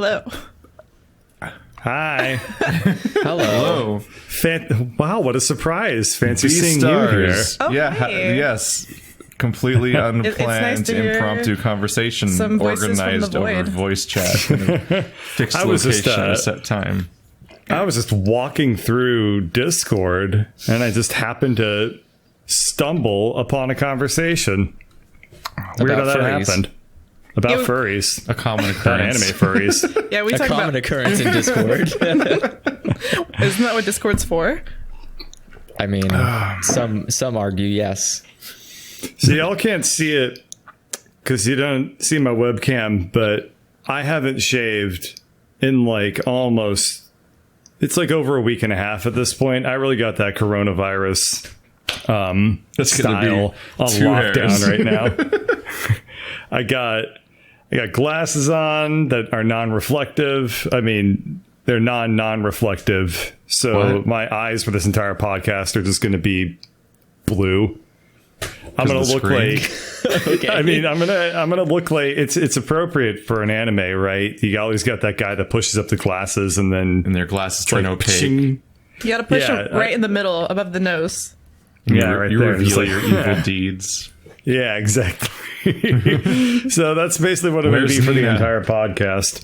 Hello. Hi. Hello. Wow, what a surprise. Fancy seeing you here. Oh, yeah, hey. yes. Completely unplanned, nice to hear impromptu conversation some voices organized from the over void. voice chat in a fixed I was location just, at a set time. I was just walking through Discord and I just happened to stumble upon a conversation. Weird how that furries. happened. About furries. A common About occurrence. anime furries. Yeah, we A talk common about. occurrence in Discord. Isn't that what Discord's for? I mean, some argue yes. So y'all can't see it because you don't see my webcam, but I haven't shaved in like almost, it's like over a week and a half at this point. I really got that coronavirus That's gonna be style on 2 lockdown hairs. right now. I got glasses on that are non-reflective. I mean, they're non-reflective. So What? my eyes for this entire podcast are just going to be blue. I'm going to look like, Okay. I mean, I'm going to look like it's appropriate for an anime, right? You always got that guy that pushes up the glasses and then And their glasses turn like, opaque. ching. You gotta push Yeah, them right in the middle, above the nose. Yeah, right you there. reveal It's like- your evil deeds. Yeah, exactly. So that's basically what it would Where's be for the Nina? entire podcast.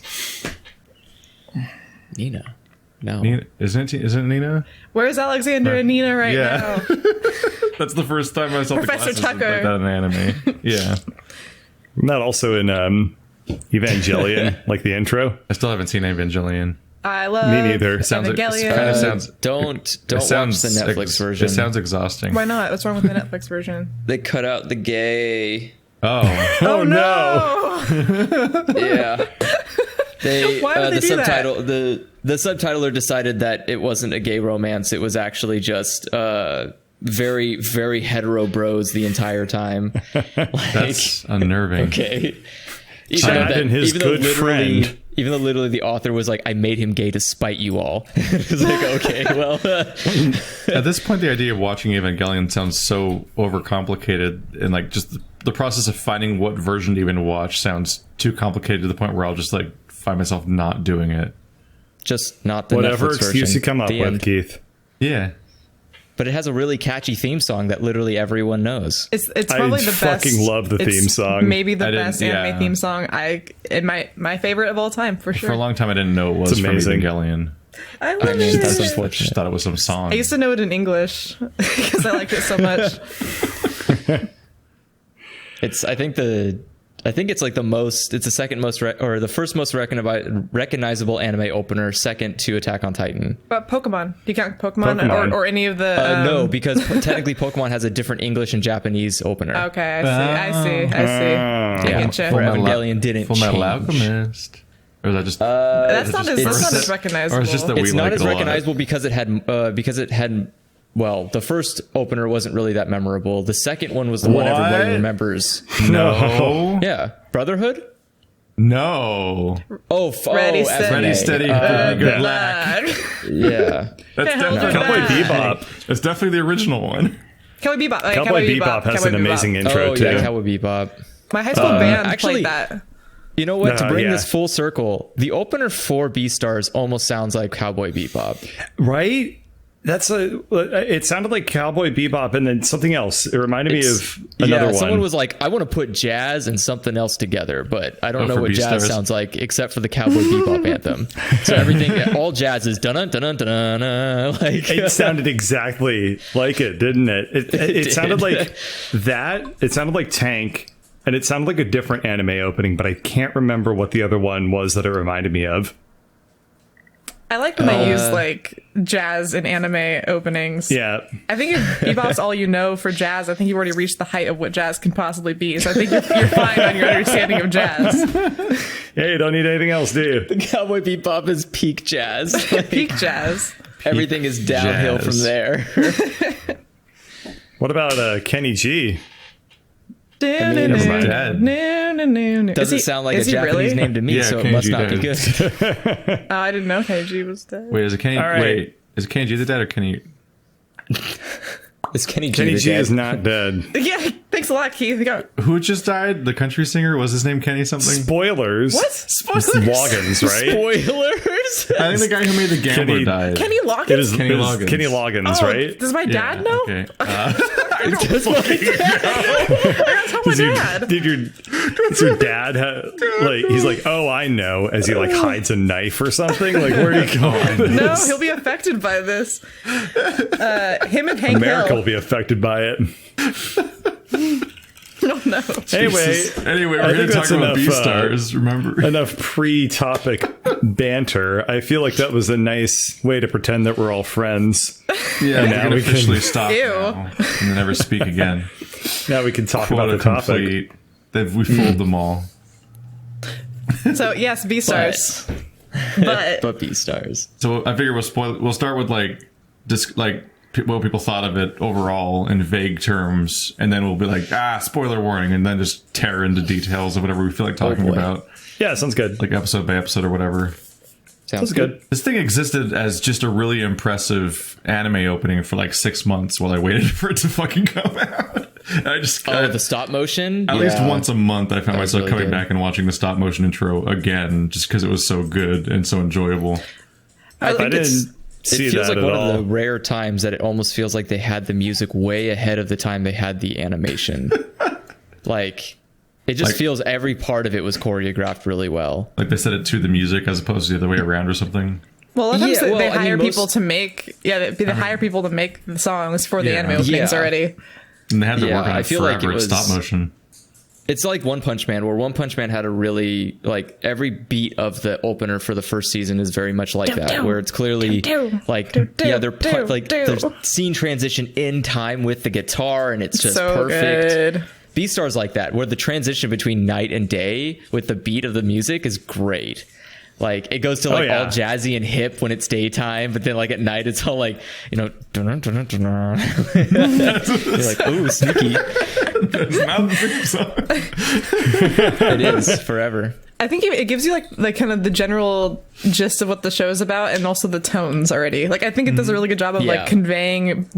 Nina. No. Nina, isn't it Nina? Where's Alexander and Nina right Yeah. now? That's the first time I saw Professor the glasses Tucker. like that in anime. Yeah. Not also in Evangelion, like the intro. I still haven't seen Evangelion. I love Me neither. Sounds like- Evangelion. Kinda sounds- Don't It sounds watch the Netflix version. It sounds exhausting. Why not? What's wrong with the Netflix version? They cut out the gay. Oh. Oh no! Yeah. They Why would the they do that? subtitle the subtitler decided that it wasn't a gay romance. It was actually just very very hetero bros the entire time. That's unnerving. Okay. Chad and his good friend. Even though literally the author was like, I made him gay to spite you all. It's like, okay, well. At this point, the idea of watching Evangelion sounds so overcomplicated, and like just the process of finding what version to even watch sounds too complicated to the point where I'll just like find myself not doing it. Just not the Whatever Netflix excuse version. you come up The with, end. Keith. Yeah. But it has a really catchy theme song that literally everyone knows. It's I probably the best. fucking love the it's theme song. Maybe the I didn't- best anime yeah. theme song. My favorite of all time for sure. For a long time, I didn't know it was It's from amazing. Evangelion. I love I mean, it. that's I unfortunate. just thought it was some song. I used to know it in English because I liked it so much. I think it's like it's the second most or the first most recognizable anime opener, second to Attack on Titan. But Pokemon, do you count Pokemon, Pokemon. Or any of the? No, because technically Pokemon has a different English and Japanese opener. Okay, I see. Ah. Yeah, Getcha. for Full Metal- Evangelion didn't Full Metal change. Alchemist. Or is that just? That's not as it's- recognizable. Or it's just that It's we not like as it a lot. recognizable because it had. Well, the first opener wasn't really that memorable. The second one was the one everybody What? remembers. No. Yeah, Brotherhood. No. Ready, Steady. Ready, Steady, Good Luck. Yeah. That's Cowboy definitely Bebop. It's definitely the original one. Cowboy Bebop. Like, Cowboy Bebop has an amazing intro Oh too. yeah, Cowboy Bebop. My high school band actually- played that. You know what? To bring yeah. this full circle, the opener for Beastars almost sounds like Cowboy Bebop. Right? It sounded like Cowboy Bebop and then something else. It reminded me of another one. Someone was like, I want to put jazz and something else together, but I don't know for what jazz Beastars? sounds like except for the Cowboy Bebop anthem. So everything, all jazz is dun dun dun dun. Like It sounded exactly like it, didn't it? It sounded like that. It sounded like Tank, and it sounded like a different anime opening, but I can't remember what the other one was that it reminded me of. I like when they use like jazz in anime openings. Yeah. I think if Bebop's all you know for jazz, I think you've already reached the height of what jazz can possibly be. So I think you're fine on your understanding of jazz. Yeah, you don't need anything else, do you? Cowboy Bebop is peak jazz. Like, Peak jazz. everything is downhill jazz. from there. What about Kenny G? Never mind. Doesn't sound like a is he Japanese really? name to me, Yeah, so it Kenji must not be does. good. Oh, I didn't know Kenji was dead. Wait, is it Kenny? All right. Wait, is it Kenny G the dad or Kenny? Is Kenny G Kenny the G dad? is not dead. Yeah, Thanks a lot, Keith. You got Who just died? The country singer? Was his name Kenny something? Spoilers. what? Spoilers? Loggins, right? Spoilers. I think the guy who made the Gambler Kenny- died. Kenny Loggins? It is Kenny it is Loggins. Kenny Loggins, Oh, right? Does my dad know? Okay. I gotta tell my dad. Does your dad like? He's like, oh, I know, as he like hides a knife or something. Like, where are you going? No, he'll be affected by this. Him and Hank America Hill. will be affected by it. No, no. Anyway, Anyway, I we're going think to talk that's about enough, Beastars, remember? enough pre-topic banter. I feel like that was a nice way to pretend that we're all friends. Yeah, And we now can we can- officially stop Ew. now and never speak again. Now we can talk about Quota the topic. complete. We fooled them all. So, yes, Beastars. But But Beastars. So I figure we'll start with what people thought of it overall in vague terms, and then we'll be like, spoiler warning, and then just tear into details of whatever we feel like talking boy. about, Yeah, sounds good. like episode by episode or whatever. Sounds good. This thing existed as just a really impressive anime opening for like 6 months while I waited for it to fucking come out. The stop motion? At least once a month, I found was myself really coming good. back and watching the stop motion intro again, just because it was so good and so enjoyable. I think didn't it's... see It feels that like at one all. of the rare times that it almost feels like they had the music way ahead of the time they had the animation. Like, it just feels every part of it was choreographed really well. Like they set it to the music as opposed to the other way around or something. Well, a lot of times Yeah, well, they I mean, hire most- people to make... Yeah, they hire people to make the songs for the Yeah. anime openings Yeah. already. And they had to Yeah, work on I it feel forever. like it It's was- stop motion. It's like One Punch Man, where One Punch Man had a really, like, every beat of the opener for the first season is very much like that, where it's clearly, like, yeah, they're scene transition in time with the guitar, and it's just So perfect. good. Beastars like that, where the transition between night and day with the beat of the music is great. Like, it goes to like yeah. all jazzy and hip when it's daytime, but then like at night it's all like, you know, you're like, ooh, sneaky. It's not the theme song. It is forever. I think it gives you like kind of the general gist of what the show is about, and also the tones already. Like, I think it does a really good job of Yeah. like conveying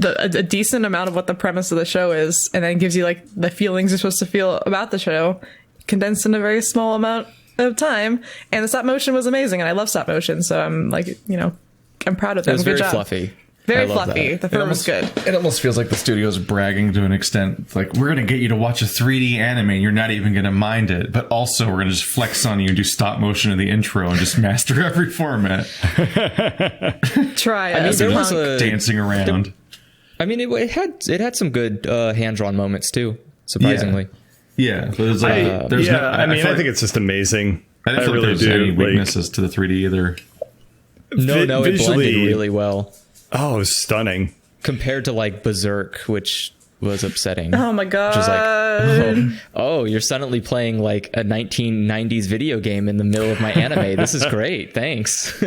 a decent amount of what the premise of the show is, and then gives you like the feelings you're supposed to feel about the show, condensed in a very small amount of time. And the stop motion was amazing, and I love stop motion, so I'm like, you know, I'm proud of them. It was Good very job. fluffy. Very I love fluffy. that. The film was good. It almost feels like the studio's bragging to an extent. Like, we're going to get you to watch a 3D anime and you're not even going to mind it. But also, we're going to just flex on you and do stop motion in the intro and just master every format. Try. I mean, there was a Dancing around. I mean, it had some good hand drawn moments too. Surprisingly, Yeah. But it's like, I think it's just amazing. I didn't feel like really there was any do. weaknesses to the 3D either. no, it visually- blended really well Oh, it was stunning. compared to like Berserk, which was upsetting. Oh my god. Which is like, oh, you're suddenly playing like a 1990s video game in the middle of my anime. This is great. Thanks.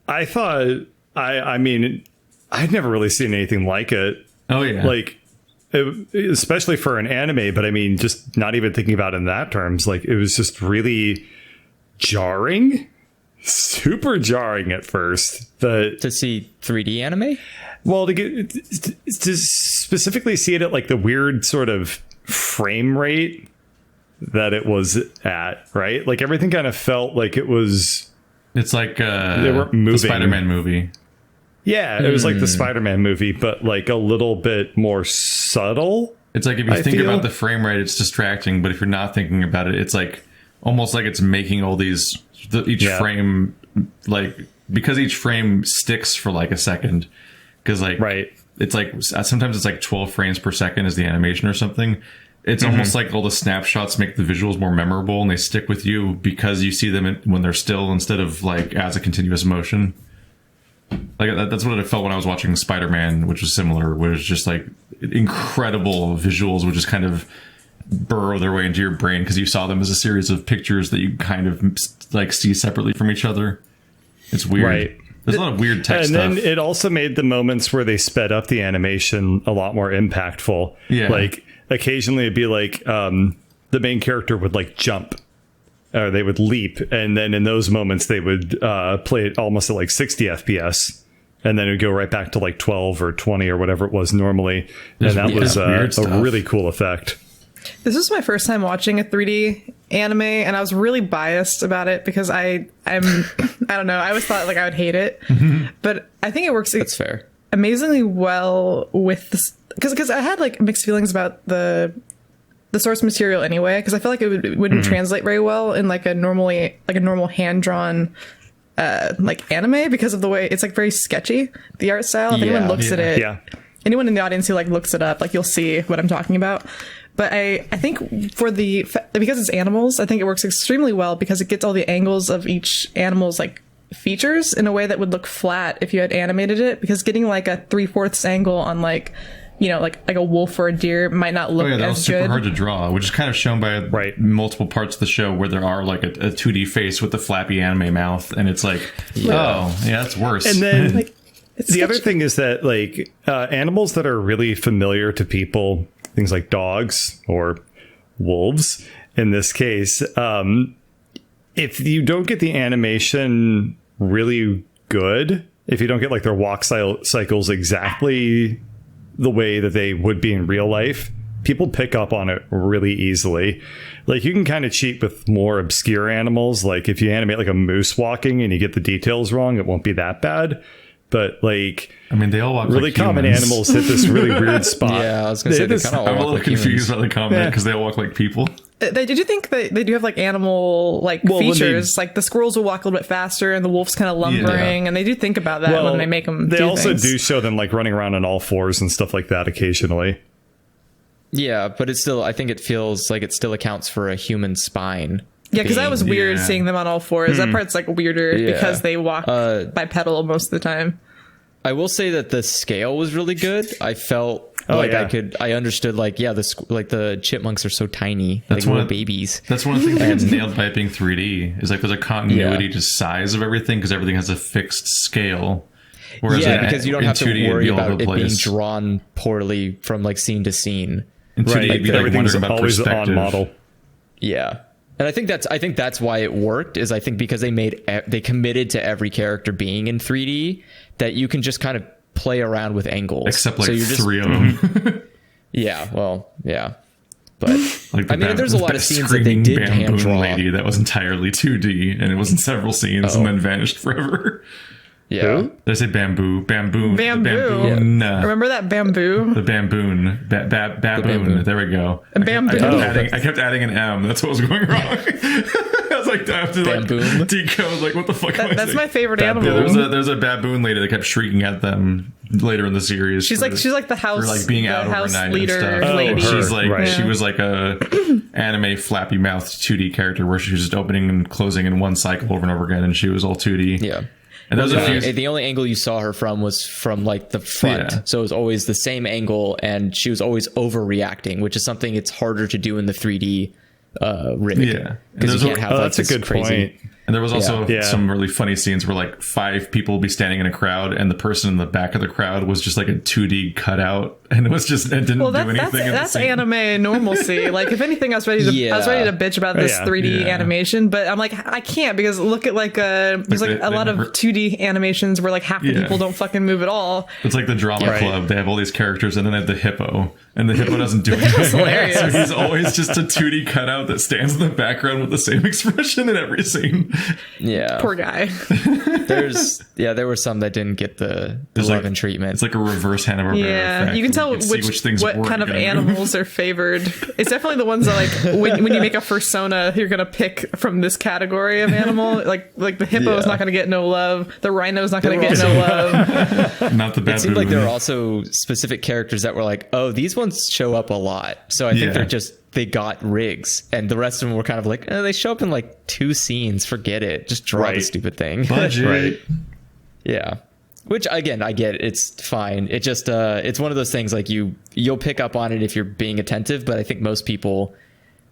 I thought, I mean, I'd never really seen anything like it. Oh, yeah. Like, especially for an anime, but I mean, just not even thinking about it in that terms. Like, it was just really jarring, super jarring at first. But To see 3D anime? well, to specifically see it at like the weird sort of frame rate that it was at, right? Like, everything kind of felt like it was. It's like weren't the moving. Spider-Man movie. Yeah, it was like the Spider-Man movie, but like a little bit more subtle. It's like if you I think feel- about the frame rate, it's distracting. But if you're not thinking about it, it's like almost like it's making all these each Yeah. frame, like, because each frame sticks for like a second. Because like Right. it's like sometimes it's like 12 frames per second is the animation or something. It's almost like all the snapshots make the visuals more memorable and they stick with you because you see them when they're still instead of like as a continuous motion. Like that's what it felt when I was watching Spider-Man, which was similar, where it's just like incredible visuals would just kind of burrow their way into your brain because you saw them as a series of pictures that you kind of like see separately from each other. It's weird. Right. There's a lot of weird tech And stuff. then it also made the moments where they sped up the animation a lot more impactful. Yeah. Like, occasionally it'd be like the main character would like jump or they would leap, and then in those moments they would play it almost at like 60 FPS and then it would go right back to like 12 or 20 or whatever it was normally. And that was a really cool effect. This was my first time watching a 3D anime, and I was really biased about it because I'm I don't know, I always thought like I would hate it, but I think it works. That's fair. Amazingly well with this, because I had like mixed feelings about the source material anyway, because I feel like it wouldn't translate very well in like a normal hand drawn like anime, because of the way it's like very sketchy, the art style. If anyone looks at it, anyone in the audience who like looks it up, like you'll see what I'm talking about. But I think because it's animals, I think it works extremely well because it gets all the angles of each animal's like features in a way that would look flat if you had animated it, because getting like a 3/4 angle on like, you know, like a wolf or a deer might not look that as was super good. hard to draw, which is kind of shown by multiple parts of the show where there are like a 2D face with the flappy anime mouth, and it's like, that's worse. And then like, the other thing is that like animals that are really familiar to people, things like dogs or wolves in this case, if you don't get the animation really good, if you don't get like their walk cycles exactly the way that they would be in real life, people pick up on it really easily. Like you can kind of cheat with more obscure animals. Like if you animate like a moose walking and you get the details wrong, it won't be that bad. But like, I mean, they all walk really like common humans. animals hit this really weird spot. Yeah, I was gonna say they kind of I'm a walk little like confused humans. by the comment because they all walk like people. Did you think that they do have like animal like features? Like the squirrels will walk a little bit faster, and the wolf's kind of lumbering, and they do think about that when they make them. They also do show them like running around on all fours and stuff like that occasionally. Yeah, but it's still, I think it feels like it still accounts for a human spine. Yeah, because that was weird seeing them on all fours. That part's like weirder because they walk bipedal most of the time. I will say that the scale was really good. I felt I understood like, the chipmunks are so tiny. That's like little babies. That's one of the things that gets nailed by being 3D is like there's a continuity to size of everything because everything has a fixed scale. Whereas because you don't have to 2D, worry about it being place. drawn poorly from like scene to scene. In 2D, it'd be like everything's wondering about always perspective. on model. Yeah. And I think that's why it worked, is I think because they committed to every character being in 3D, that you can just kind of play around with angles. Except like three of them. Yeah, well, yeah. But like I mean, there's a lot of scenes that they did hand draw. Lady that was entirely 2D, and it was in several scenes and then vanished forever. Yeah. Who? Did I say bamboo? Bamboo. Bamboo. Remember that bamboo? The bamboon. Baboon. There we go. Bamboo. I kept adding an M. That's what was going wrong. I was like, I have to like decode, like, what the fuck am I That's saying? my favorite Baboon. animal. There's a baboon lady that kept shrieking at them later in the series. She's like the house, for like being out house overnight leader and stuff. lady. She's like Right. she was like a anime flappy mouthed 2D character where she was just opening and closing in one cycle over and over again, and she was all 2D. Yeah. And those the only angle you saw her from was from like the front. Yeah. So it was always the same angle, and she was always overreacting, which is something it's harder to do in the 3D rig. Yeah. Because you can't have like that's a this good crazy point. And there was also Yeah. some really funny scenes where like 5 people would be standing in a crowd, and the person in the back of the crowd was just like a 2D cutout, and it didn't do anything. That's anime normalcy. Like, if anything, I was ready to bitch about this 3D animation, but I'm like, I can't, because look at like there's like a lot of 2D animations where like half the people don't fucking move at all. It's like the drama club. They have all these characters, and then they have the hippo, and the hippo doesn't do anything. hilarious. So he's always just a 2D cutout that stands in the background with the same expression in every scene. Yeah. Poor guy. There were some that didn't get the love and treatment. It's like a reverse Hanna-Barbera effect. You can tell what kind of animals are favored. It's definitely the ones that like when you make a fursona, you're gonna pick from this category of animal. Like the hippo is not gonna get no love. The rhino is not gonna get no love. Not the baboon. It seemed like there were also specific characters that were like, oh, these ones show up a lot. So I think they got rigs, and the rest of them were kind of like, oh, they show up in like 2 scenes. Forget it. Just draw the stupid thing. Budget. Right. Yeah. Which, again, I get it. It's fine. It just, it's one of those things like you'll pick up on it if you're being attentive, but I think most people,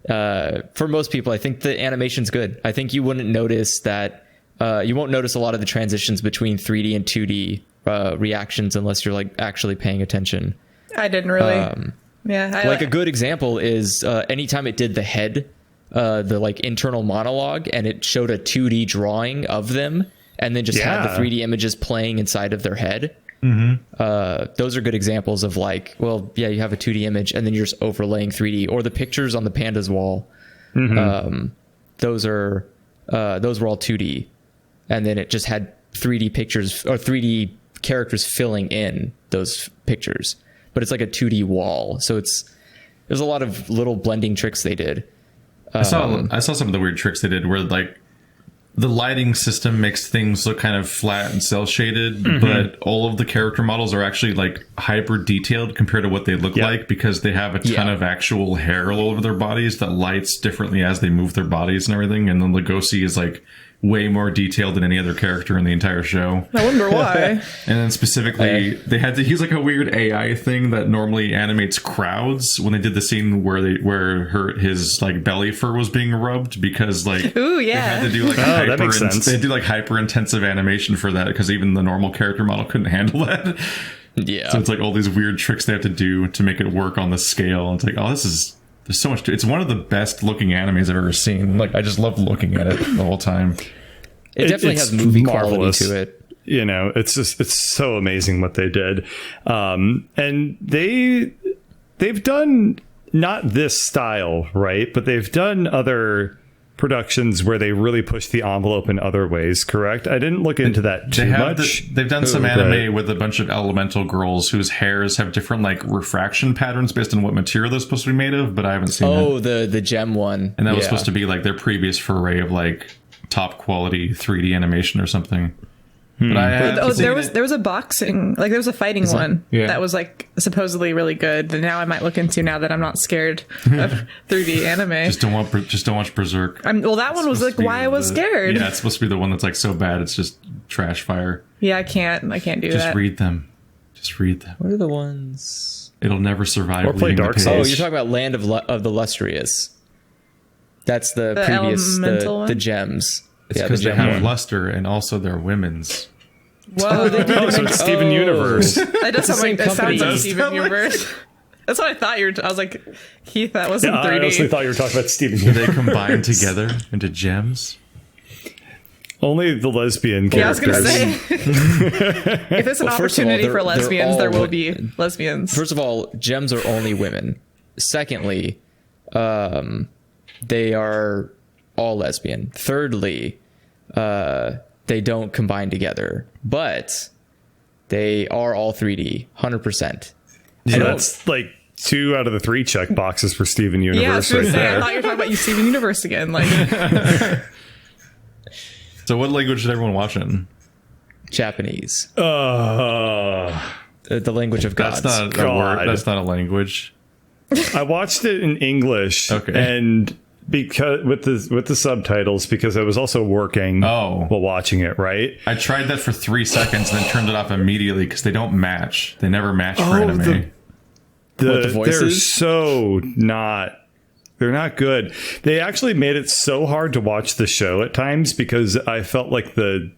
for most people, I think the animation's good. I think you wouldn't notice that, you won't notice a lot of the transitions between 3D and 2D reactions unless you're like actually paying attention. I didn't really. A good example is anytime it did the head, the like internal monologue, and it showed a 2D drawing of them, and then just had the 3D images playing inside of their head. Those are good examples of like, well, yeah, you have a 2D image and then you're just overlaying 3D, or the pictures on the panda's wall. Those were all 2D, and then it just had 3D pictures or 3D characters filling in those pictures, but it's like a 2D wall. So there's a lot of little blending tricks they did. I saw some of the weird tricks they did where like the lighting system makes things look kind of flat and cel shaded, but all of the character models are actually like hyper detailed compared to what they look like, because they have a ton of actual hair all over their bodies that lights differently as they move their bodies and everything. And then Legosi is like way more detailed than any other character in the entire show. I wonder why. And then specifically, they had to use like a weird AI thing that normally animates crowds when they did the scene where his like belly fur was being rubbed, because like they had to do like they do like hyper intensive animation for that, because even the normal character model couldn't handle that. Yeah. So it's like all these weird tricks they have to do to make it work on the scale. It's like, oh, there's so much it's one of the best looking animes I've ever seen. Like, I just love looking at it the whole time. It definitely has movie quality to it. You know, it's so amazing what they did. And they've done not this style, right? But they've done other productions where they really push the envelope in other ways, correct? I didn't look into that too much. They've done some anime with a bunch of elemental girls whose hairs have different like refraction patterns based on what material they're supposed to be made of, but I haven't seen it. Oh, the gem one. And that was supposed to be like their previous foray of like top quality 3D animation or something. But there was a boxing, like there was a fighting one that was like supposedly really good that now I might look into, now that I'm not scared of 3D anime. Just don't watch Berserk. Well, that one was like why I was scared. Yeah, it's supposed to be the one that's like so bad it's just trash fire. Yeah, I can't do that. Just read them. What are the ones? It'll never survive. Or play Dark Souls. Oh, you're talking about Land of the Lustrious. That's the previous the gems. It's because they have luster and also they're women's. Whoa. So it's Steven Universe. That does sound like Steven Universe. That's what I thought you were. I was like, Keith, that wasn't 3D. I honestly thought you were talking about Steven Universe. They combine together into gems. Only the lesbian characters. Yeah, I was going to say. If there's an opportunity for lesbians, there will be lesbians. First of all, gems are only women. Secondly, they are all lesbian. Thirdly, they don't combine together, but they are all 3D, 100%. Yeah, that's like 2 out of the 3 check boxes for Steven Universe. Yeah, right there. I thought you were talking about Steven Universe again. Like, so what language is everyone watching? Japanese. The language of gods. That's not a word. That's not a language. I watched it in English, and because with the subtitles, because I was also working while watching it, right? I tried that for 3 seconds and then turned it off immediately because they don't match. They never match for anime. The voices? They're not good. They actually made it so hard to watch the show at times because I felt like the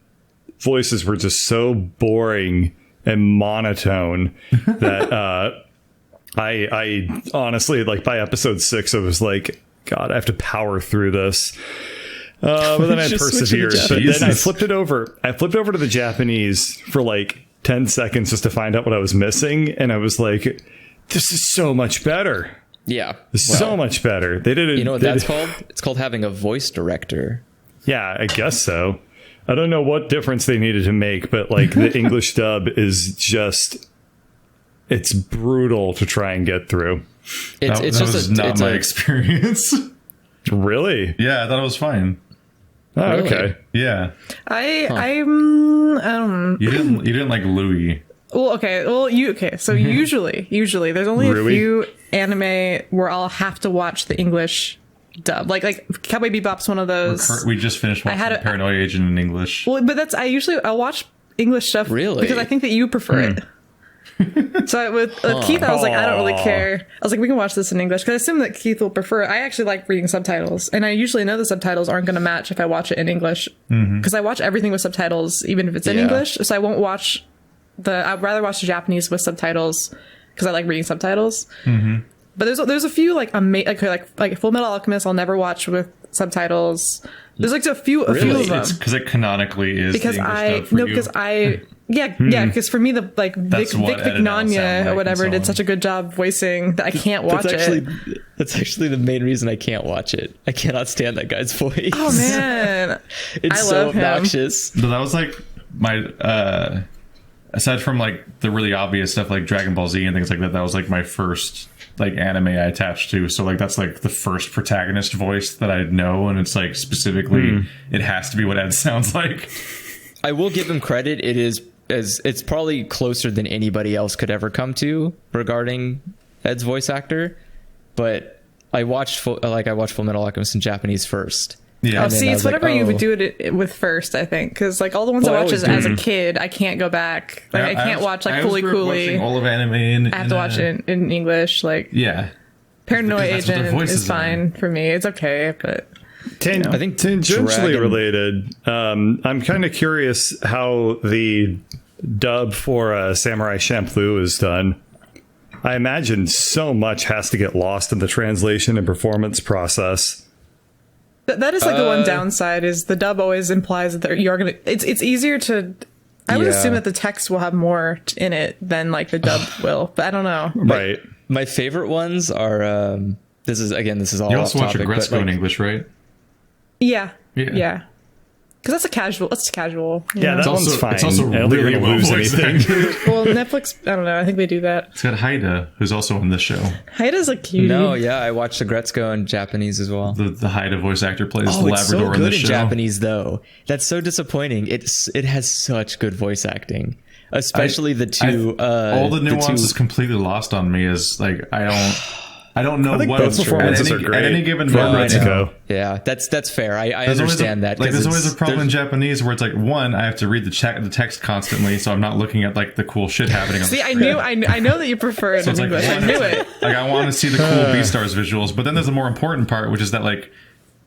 voices were just so boring and monotone that I honestly, like, by episode 6, I was like, God, I have to power through this. But then I persevered. But then I flipped it over. I flipped over to the Japanese for like 10 seconds just to find out what I was missing. And I was like, this is so much better. Yeah. So much better. They did it. You know what that's called? It's called having a voice director. Yeah, I guess so. I don't know what difference they needed to make, but like the English dub is just, it's brutal to try and get through. It's not my experience. Really? Yeah, I thought it was fine. Oh, really? Okay. Yeah. I'm You didn't like Louis. Well, okay. Well, so usually there's only a few anime where I'll have to watch the English dub. Like Cowboy Bebop's one of those. We just finished watching Paranoia Agent in English. Well, but I'll watch English stuff because I think that you prefer it. So with Keith, I was like, I don't really care. I was like, we can watch this in English because I assume that Keith will prefer it. I actually like reading subtitles, and I usually know the subtitles aren't going to match if I watch it in English because I watch everything with subtitles, even if it's in English. So I won't watch I'd rather watch the Japanese with subtitles because I like reading subtitles. But there's a few like Full Metal Alchemist I'll never watch with subtitles. There's like a few of them. It's because it canonically is because the English I dub for no you. because I yeah because for me the like Vic what edited out sound Vignogna like or whatever and so did on. such a good job voicing that I can't watch it. That's actually the main reason I can't watch it. I cannot stand that guy's voice. Oh man, it's I so love him. obnoxious. No, that was like my aside from like the really obvious stuff like Dragon Ball Z and things like that, that was like my first like anime I attached to. So like that's like the first protagonist voice that I know, and it's like specifically it has to be what Ed sounds like. I will give him credit. It's probably closer than anybody else could ever come to regarding Ed's voice actor. But I watched Full Metal Alchemist in Japanese first. Yeah. Oh, And then see, I it's was like, whatever you would oh. do it with first, I think, because like all the ones Well, I I watch always as do. a kid, I can't go back. Like I can't watch like I Fully was Cooley. watching all of anime in, I have to watch it in English. Like Yeah. Paranoia Because that's what their Agent voices is fine for me. It's okay, but I think tangentially Dragon- related. I'm kind of curious how the dub for Samurai Champloo is done. I imagine so much has to get lost in the translation and performance process. that is like the one downside is the dub always implies that you're gonna. It's easier to. I would Yeah. assume that the text will have more in it than like the dub will, but I don't know. Right. My favorite ones are. This is all. You also off watch topic, but, Agretzko in like, English, right? Yeah. Yeah. Yeah. Because that's a casual. That's casual. you Yeah, know? that one's fine. It's also I don't think really we're well gonna lose voiced anything. acted. Well, Netflix. I don't know. I think they do that. It's got Haida, who's also on this show. Haida's a cutie. No, yeah, I watched the Gretzko in Japanese as well. The Haida voice actor plays Oh, the it's so Labrador in good this in show. Japanese though. That's so disappointing. It has such good voice acting, especially the two. All the two- nuance is completely lost on me. Is like I don't know I think what both performances are great. at any given for moment. Agretzko. Yeah, that's fair. I There's always understand that. Like 'cause there's always it's- a problem in there's- Japanese where it's like one, I have to read the text constantly, so I'm not looking at like the cool shit happening. On See, the I know that you prefer it So in it's like, English. I one, knew it's it. like I want to see the cool Beastars visuals, but then there's a more important part, which is that like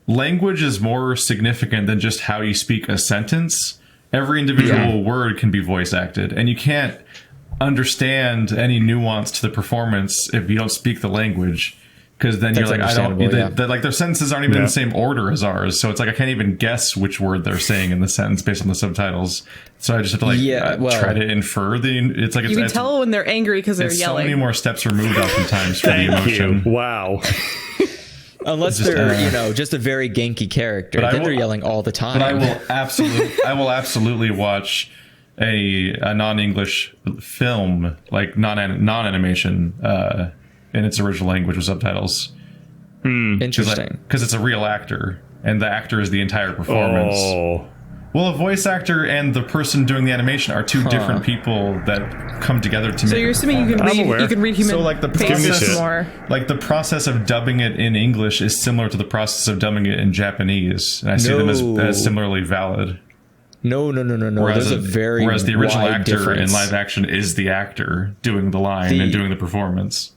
language is more significant than just how you speak a sentence. Every individual word can be voice acted, and you can't understand any nuance to the performance if you don't speak the language. Because then you're That's like, I don't. understandable, Like their sentences aren't even in Yeah. the same order as ours, so it's like I can't even guess which word they're saying in the sentence based on the subtitles. So I just have to try to infer the. It's like You can it's tell when they're angry because they're so many yelling. more steps removed oftentimes for the Thank emotion. you. Wow. unless just, they're just a very Genki character, But I then will- they're yelling all the time. But I will absolutely watch a non-English film, like non-animation, in its original language with subtitles. Interesting. Because it's a real actor, and the actor is the entire performance. Oh. Well, a voice actor and the person doing the animation are two different people that come together to make. So you're assuming you can I'm read aware. you can read human So, like, the faces process- more. Like the process of dubbing it in English is similar to the process of dubbing it in Japanese, and I see them No. as similarly valid. No. There's a very whereas the original wide actor difference. in live action is the actor doing the line and doing the performance.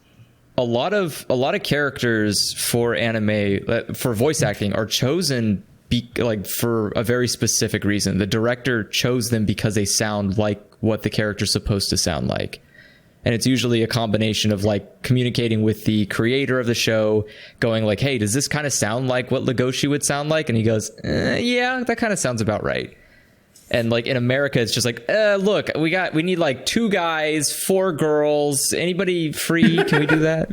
A lot of characters for anime for voice acting are chosen for a very specific reason. The director chose them because they sound like what the character's supposed to sound like. And it's usually a combination of like communicating with the creator of the show, going like, "Hey, does this kind of sound like what Legoshi would sound like?" And he goes, "Yeah, that kind of sounds about right." And like in America, it's just like, look, we need like 2 guys, 4 girls. Anybody free? Can we do that?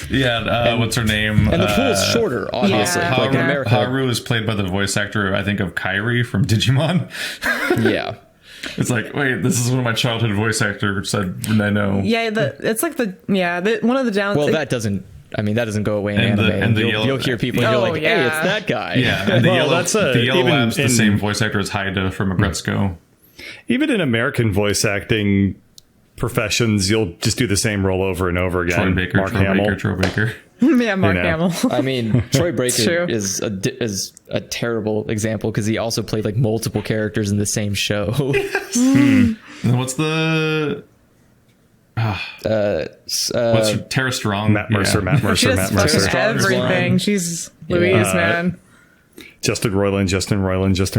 Yeah, what's her name? And the pool's shorter, obviously. Yeah. Like in Haru, America, Haru is played by the voice actor, I think, of Kairi from Digimon. yeah. It's like, wait, this is one of my childhood voice actors I know. Yeah, it's like one of the downs. Well, that doesn't go away in And the- anime. and the You'll yellow- hear people and Oh, you're like, hey, yeah. it's that guy. Yeah, and the Well, yellow, that's the yellow even lab's the in- same voice actor as Haida from Agretzko. Even in American voice acting professions, you'll just do the same role over and over again. Mark Hamill. Troy Baker. yeah, Mark you know. Hamill. I mean, Troy True. Breaker is a terrible example because he also played like multiple characters in the same show. And what's the... what's Tara Strong? Matt Mercer, Yeah. Matt She Mercer, does Matt fucking Mercer. Strong's everything. line. She's Louise, man. Justin Roiland.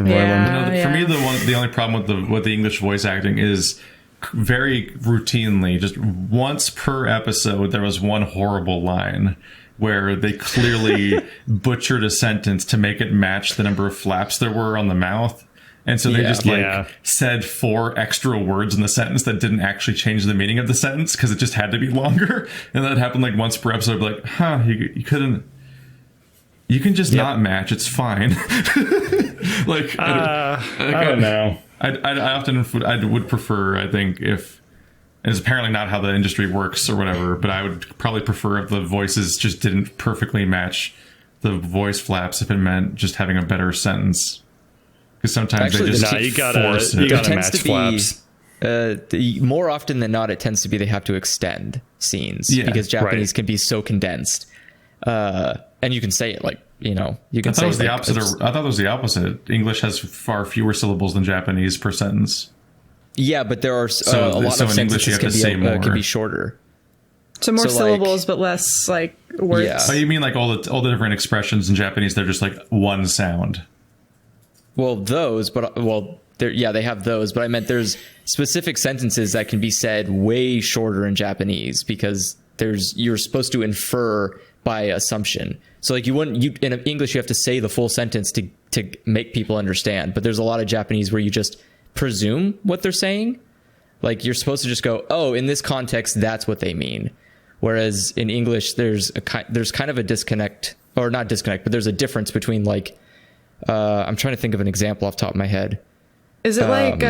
Yeah. For me, the only problem with the English voice acting is very routinely, just once per episode, there was one horrible line. where they clearly butchered a sentence to make it match the number of flaps there were on the mouth. And so they just said 4 extra words in the sentence that didn't actually change the meaning of the sentence because it just had to be longer. And that happened like once per episode. Like, you couldn't. You can just not match. It's fine. Like, I don't know. I would prefer, I think, if. And it's apparently not how the industry works or whatever, but I would probably prefer if the voices just didn't perfectly match the voice flaps if it meant just having a better sentence. Because sometimes Actually, they just you gotta match flaps. More often than not, it tends to be they have to extend scenes because Japanese can be so condensed. And you can say it like, you can say it was the opposite. I thought it was the opposite. English has far fewer syllables than Japanese per sentence. Yeah, but there are a lot of sentences can be shorter. So more syllables, but less like words. Yeah. Oh, you mean like all the different expressions in Japanese? They're just like one sound. Well, they have those, but I meant there's specific sentences that can be said way shorter in Japanese because you're supposed to infer by assumption. So like in English you have to say the full sentence to make people understand, but there's a lot of Japanese where you just presume what they're saying. Like you're supposed to just go, oh, in this context that's what they mean. Whereas in English there's kind of a disconnect, or not disconnect, but there's a difference between like I'm trying to think of an example off the top of my head. Is it like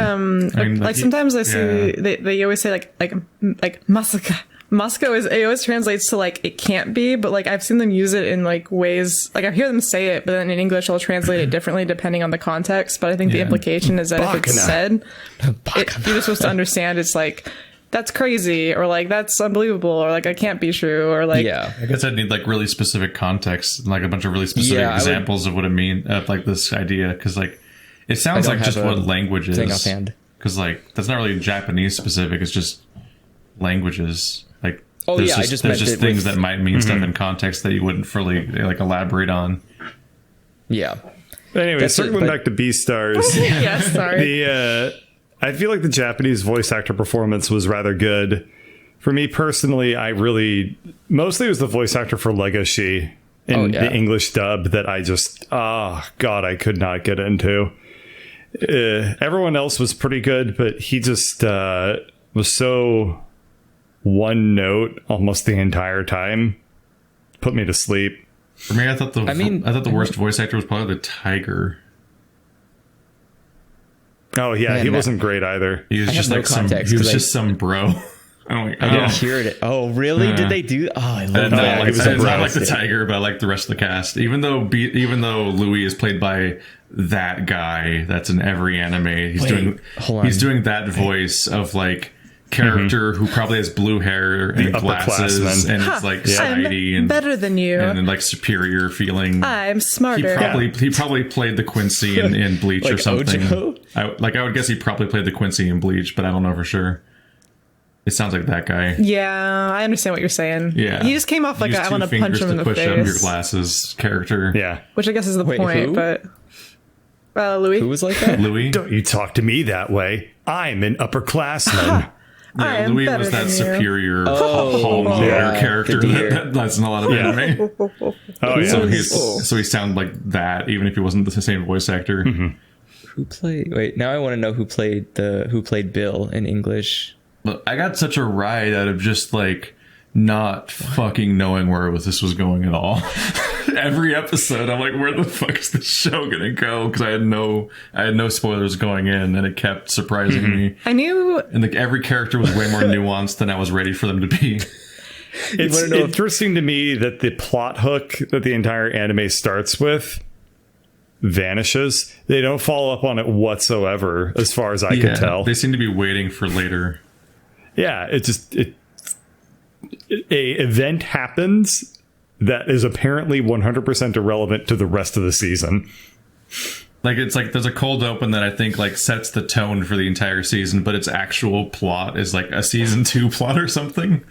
sometimes I see they always say like Masaaki. Masaaki it always translates to like it can't be, but like I've seen them use it in like ways like I hear them say it, but then in English I'll translate it differently depending on the context. But I think the implication is that if it's said, you're just supposed to understand it's like that's crazy, or like that's unbelievable, or like I can't be true, or like I guess I'd need like really specific context, like a bunch of really specific examples of what it means, of like this idea, because like it sounds like just what language is. Because like that's not really Japanese specific; it's just languages. Like there's just things that might mean stuff in context that you wouldn't fully like elaborate on. Yeah. But anyway, circling back to Beastars. Yeah, sorry. I feel like the Japanese voice actor performance was rather good. For me personally, mostly it was the voice actor for Legoshi in the English dub that I just, I could not get into. Everyone else was pretty good, but he just was so one note almost the entire time. Put me to sleep. For me, I thought the worst voice actor was probably the tiger. Oh yeah, he wasn't great either. He was just like some bro. I didn't hear it. Oh really? Did they do? Oh, I love that. Not like the tiger, but like the rest of the cast. Even though Louis is played by that guy that's in every anime, he's doing that voice of like character who probably has blue hair and glasses and it's like snidey and better than you and like superior feeling. I'm smarter. He probably played the Quincy in Bleach like or something. I would guess he probably played the Quincy in Bleach, but I don't know for sure. It sounds like that guy. Yeah, I understand what you're saying. Yeah, he just came off like I want to punch him in the face. Up your glasses character. Yeah, which I guess is the point. Who? But Louis, who was like that? Louis, don't you talk to me that way? I'm an upperclassman. Yeah, Louis was that superior character that's in a lot of anime. So he sounded like that, even if he wasn't the same voice actor. Who played? Wait, now I want to know who played Bill in English. Look, I got such a ride out of just like not fucking knowing where this was going at all. Every episode, I'm like, where the fuck is this show gonna go? Because I had no spoilers going in, and it kept surprising me. I knew, and like every character was way more nuanced than I was ready for them to be. It's interesting to me that the plot hook that the entire anime starts with vanishes. They don't follow up on it whatsoever, as far as I can tell. They seem to be waiting for later. Yeah, a event happens that is apparently 100% irrelevant to the rest of the season. Like it's like there's a cold open that I think like sets the tone for the entire season, but its actual plot is like a season 2 plot or something.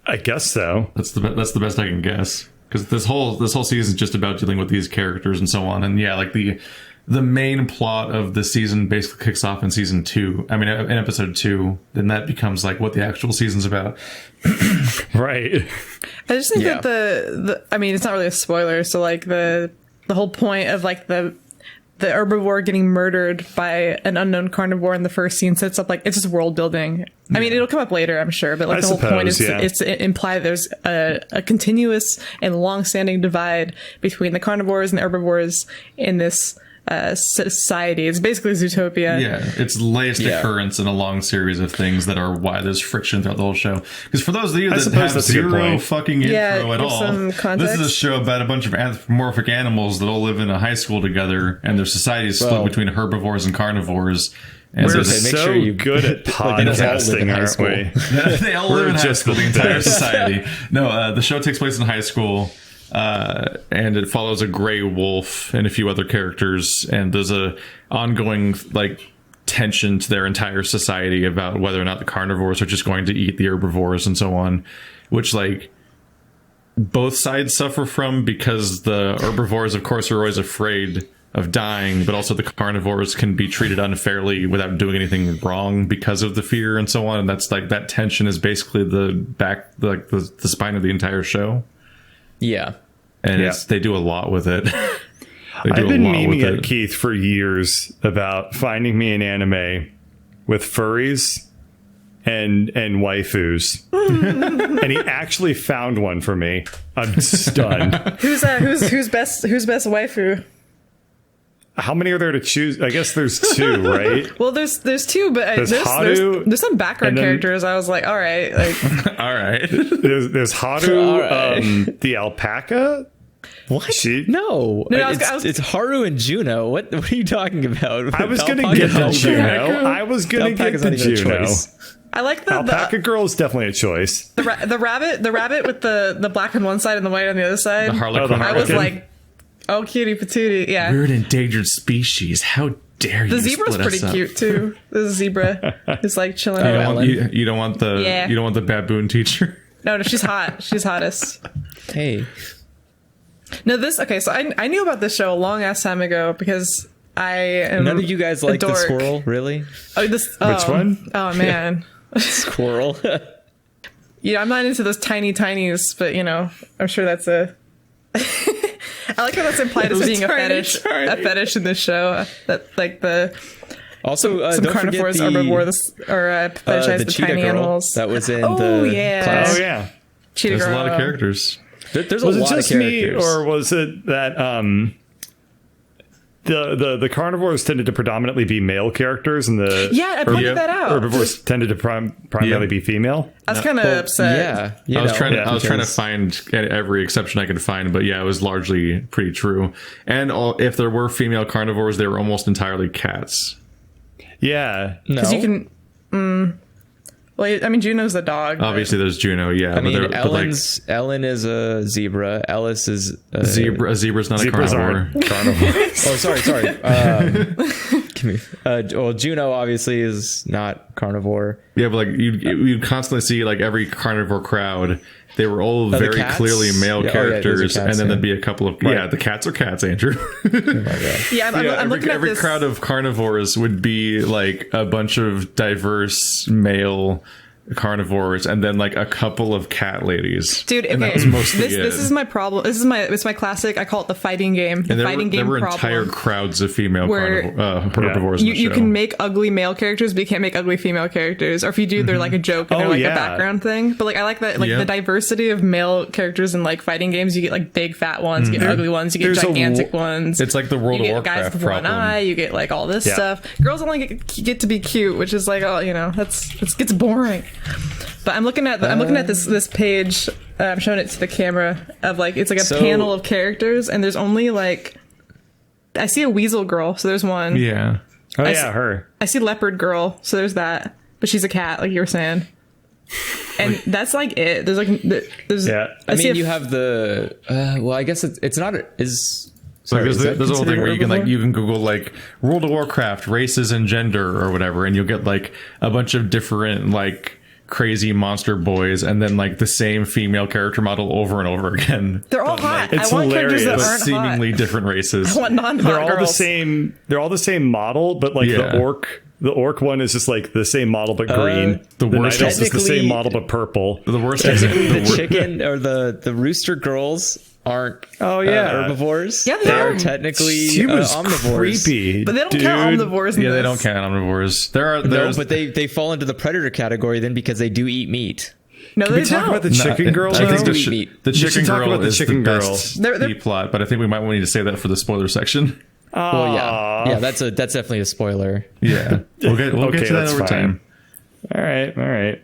I guess so. That's the best I can guess, because this whole season is just about dealing with these characters and so on. And yeah, like the the main plot of the season basically kicks off in season 2. I mean, in episode 2, then that becomes like what the actual season's about. Right. I just think that the I mean, it's not really a spoiler. So like the whole point of like the herbivore getting murdered by an unknown carnivore in the first scene sets up like it's just world building. I mean, it'll come up later, I'm sure, but like the whole point is to imply there's a continuous and long-standing divide between the carnivores and the herbivores in this society. It's basically Zootopia. Yeah, it's latest occurrence in a long series of things that are why there's friction throughout the whole show. Because for those of you that have zero fucking info at all, this is a show about a bunch of anthropomorphic animals that all live in a high school together, and their society is split between herbivores and carnivores. And we're so good at podcasting, aren't we? They all live in high school, the entire society. No, the show takes place in high school. And it follows a gray wolf and a few other characters, and there's a ongoing like tension to their entire society about whether or not the carnivores are just going to eat the herbivores and so on, which like both sides suffer from, because the herbivores of course are always afraid of dying, but also the carnivores can be treated unfairly without doing anything wrong because of the fear and so on. And that's like, that tension is basically the spine of the entire show. Yeah. And they do a lot with it. I've been memeing at Keith for years about finding me an anime with furries and waifus. And he actually found one for me. I'm stunned. Who's best waifu? How many are there to choose? I guess there's 2, right? Well, there's 2, but there's some background characters. I was like, all right, like, all right. There's Haru, the alpaca. What? No, it's Haru and Juno. What are you talking about? I was gonna get the Juno. I was gonna get the Juno. I like the alpaca girl is definitely a choice. The rabbit with the black on one side and the white on the other side. The Harlequin. I was like, oh, cutie patootie, yeah. We're an endangered species. How dare you? The zebra's pretty cute too. The zebra is like chilling around. You don't want the baboon teacher. No, she's hot. She's hottest. Hey. No, so I knew about this show a long ass time ago because I am none of you guys like the squirrel, really? Oh, which one? Oh man, squirrel. Yeah, I'm not into those tinies, but you know, I'm sure that's a. I like how that's implied as being a fetish in this show. That like the. Also, some carnivores, herbivores, or fetishize the tiny girl animals. That was in the class. Oh yeah, Cheetah There's girl. a lot of characters. There's a lot of characters. Was it just me, or was it that the carnivores tended to predominantly be male characters, and the I pointed that out. Herbivores tended to primarily be female? I was kind of upset. Yeah, I was trying to find every exception I could find, but yeah, it was largely pretty true. And if there were female carnivores, they were almost entirely cats. Yeah, because you can. Well, I mean, Juno's a dog. Obviously, there's Juno. Yeah, I mean, Ellen is a zebra. Ellis is a zebra. A zebra's not a carnivore. Oh, sorry. Well, Juno obviously is not carnivore. Yeah, but like you'd constantly see like every carnivore crowd. They were all very clearly male characters, and then there'd be a couple of the cats are cats, Andrew. I'm looking at every this. crowd of carnivores would be like a bunch of diverse male carnivores, and then like a couple of cat ladies. Dude, okay, this is my problem. It's my classic. I call it the fighting game. There were entire crowds of female herbivores. You can make ugly male characters, but you can't make ugly female characters. Or if you do, they're like a joke and they're like a background thing. But like I like that, like the diversity of male characters in like fighting games. You get like big fat ones, you get ugly ones, you get gigantic ones. It's like the World of Warcraft guys with problem. one eye. You get like all this stuff. Girls only get to be cute, which is like, oh, you know, it gets boring. But I'm looking at this page. I'm showing it to the camera of like it's like a panel of characters, and there's only like I see a weasel girl, so there's one. Yeah. Her. I see leopard girl, so there's that, but she's a cat, like you were saying. And that's like it. There's I mean, you have the. Well, I guess it's not. Sorry, there's a whole thing where you can Google like World of Warcraft races and gender or whatever, and you'll get like a bunch of different like crazy monster boys and then like the same female character model over and over again. They're all hot. it's I want characters that hilarious. aren't Seemingly hot. different races. I want non-hot They're all girls. the same. They're all the same model, but like Yeah. the orc one is just like the same model but green. the worst night elf is the technically- same model but purple. The worst Technically, is the chicken or the rooster girls aren't herbivores. Yeah, they they're are. technically She was omnivores. creepy, But they don't dude. count omnivores in Yeah, this. they don't count omnivores. No, There's but they fall into the predator category then because they do eat meat. No, Can they we talk don't. about the chicken girl? I now? think do eat meat. the should chicken talk girl about the is chicken the girl. best They're- B plot, but I think we might need to say that for the spoiler section. Well, yeah, that's definitely a spoiler. Yeah, we'll get Okay, to that that's over fine. time. All right.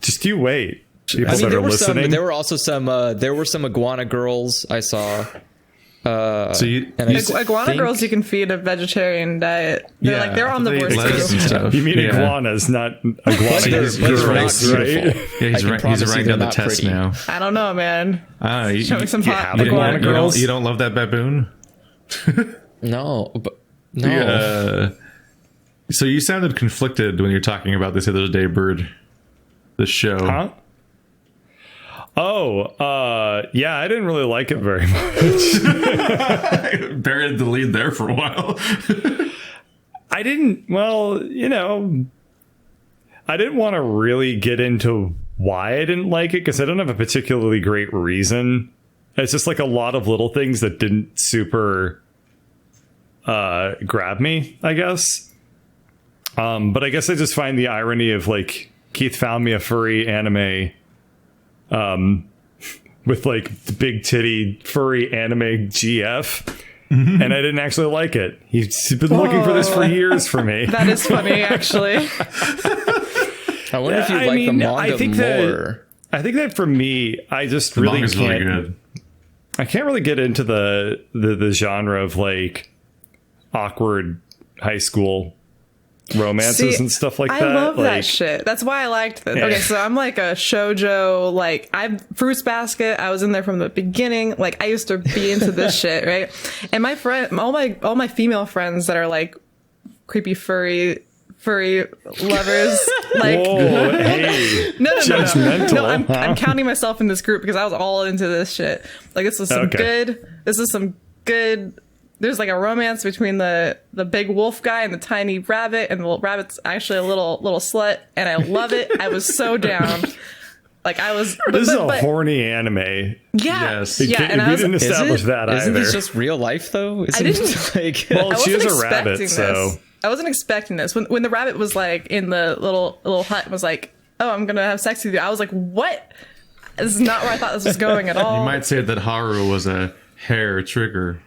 Just you wait. People I mean, that there are were listening. there were also some iguana girls I saw. So you, And I Iguana think- girls you can feed a vegetarian diet. They're Yeah, like they're omnivores lettuce and too. stuff. you mean Yeah. iguanas, not iguana But they're he's girls, not beautiful. right? Yeah, I he's, can he's promise you ranking they're on the not test pretty. now. I don't know, man. You, Show me some hot have iguana iguana girls? You don't love that baboon? No, but no. So you sounded conflicted when you were talking about this other day, Bird. The show. Huh? Yeah, I didn't really like it very much. Buried the lead there for a while. I didn't want to really get into why I didn't like it because I don't have a particularly great reason. It's just like a lot of little things that didn't super grab me, I guess. But I guess I just find the irony of like Keith found me a furry anime with like the big titty furry anime GF. And I didn't actually like it. He's been looking for this for years for me. That is funny, actually. I wonder if you I like the mean, manga I think more. I think that for me, I just The really manga's can't. really good. I can't really get into the genre of like awkward high school romances See, and stuff like I that. love like, that shit. That's why I liked this. Yeah. Okay, so I'm like a shoujo, like I'm Fruits Basket. I was in there from the beginning. Like I used to be into this shit, right? And my friend, all my female friends that are like creepy furry lovers, like Whoa, hey, no. judgmental, No, I'm huh? counting myself in this group because I was all into this shit. Like this is some Okay. good. There's like a romance between the big wolf guy and the tiny rabbit, and the little rabbit's actually a little slut, and I love it. I was so down. Like I was. this is a but- horny anime. Yeah, Yes. yeah. And we I was. didn't establish that Isn't either. this just real life though? Isn't didn't- it like Well, I she wasn't is a rabbit, expecting so this. I wasn't expecting this. When the rabbit was like in the little hut and was like, "Oh, I'm gonna have sex with you," I was like, "What?" This is not where I thought this was going at all. You might say that Haru was a hair trigger.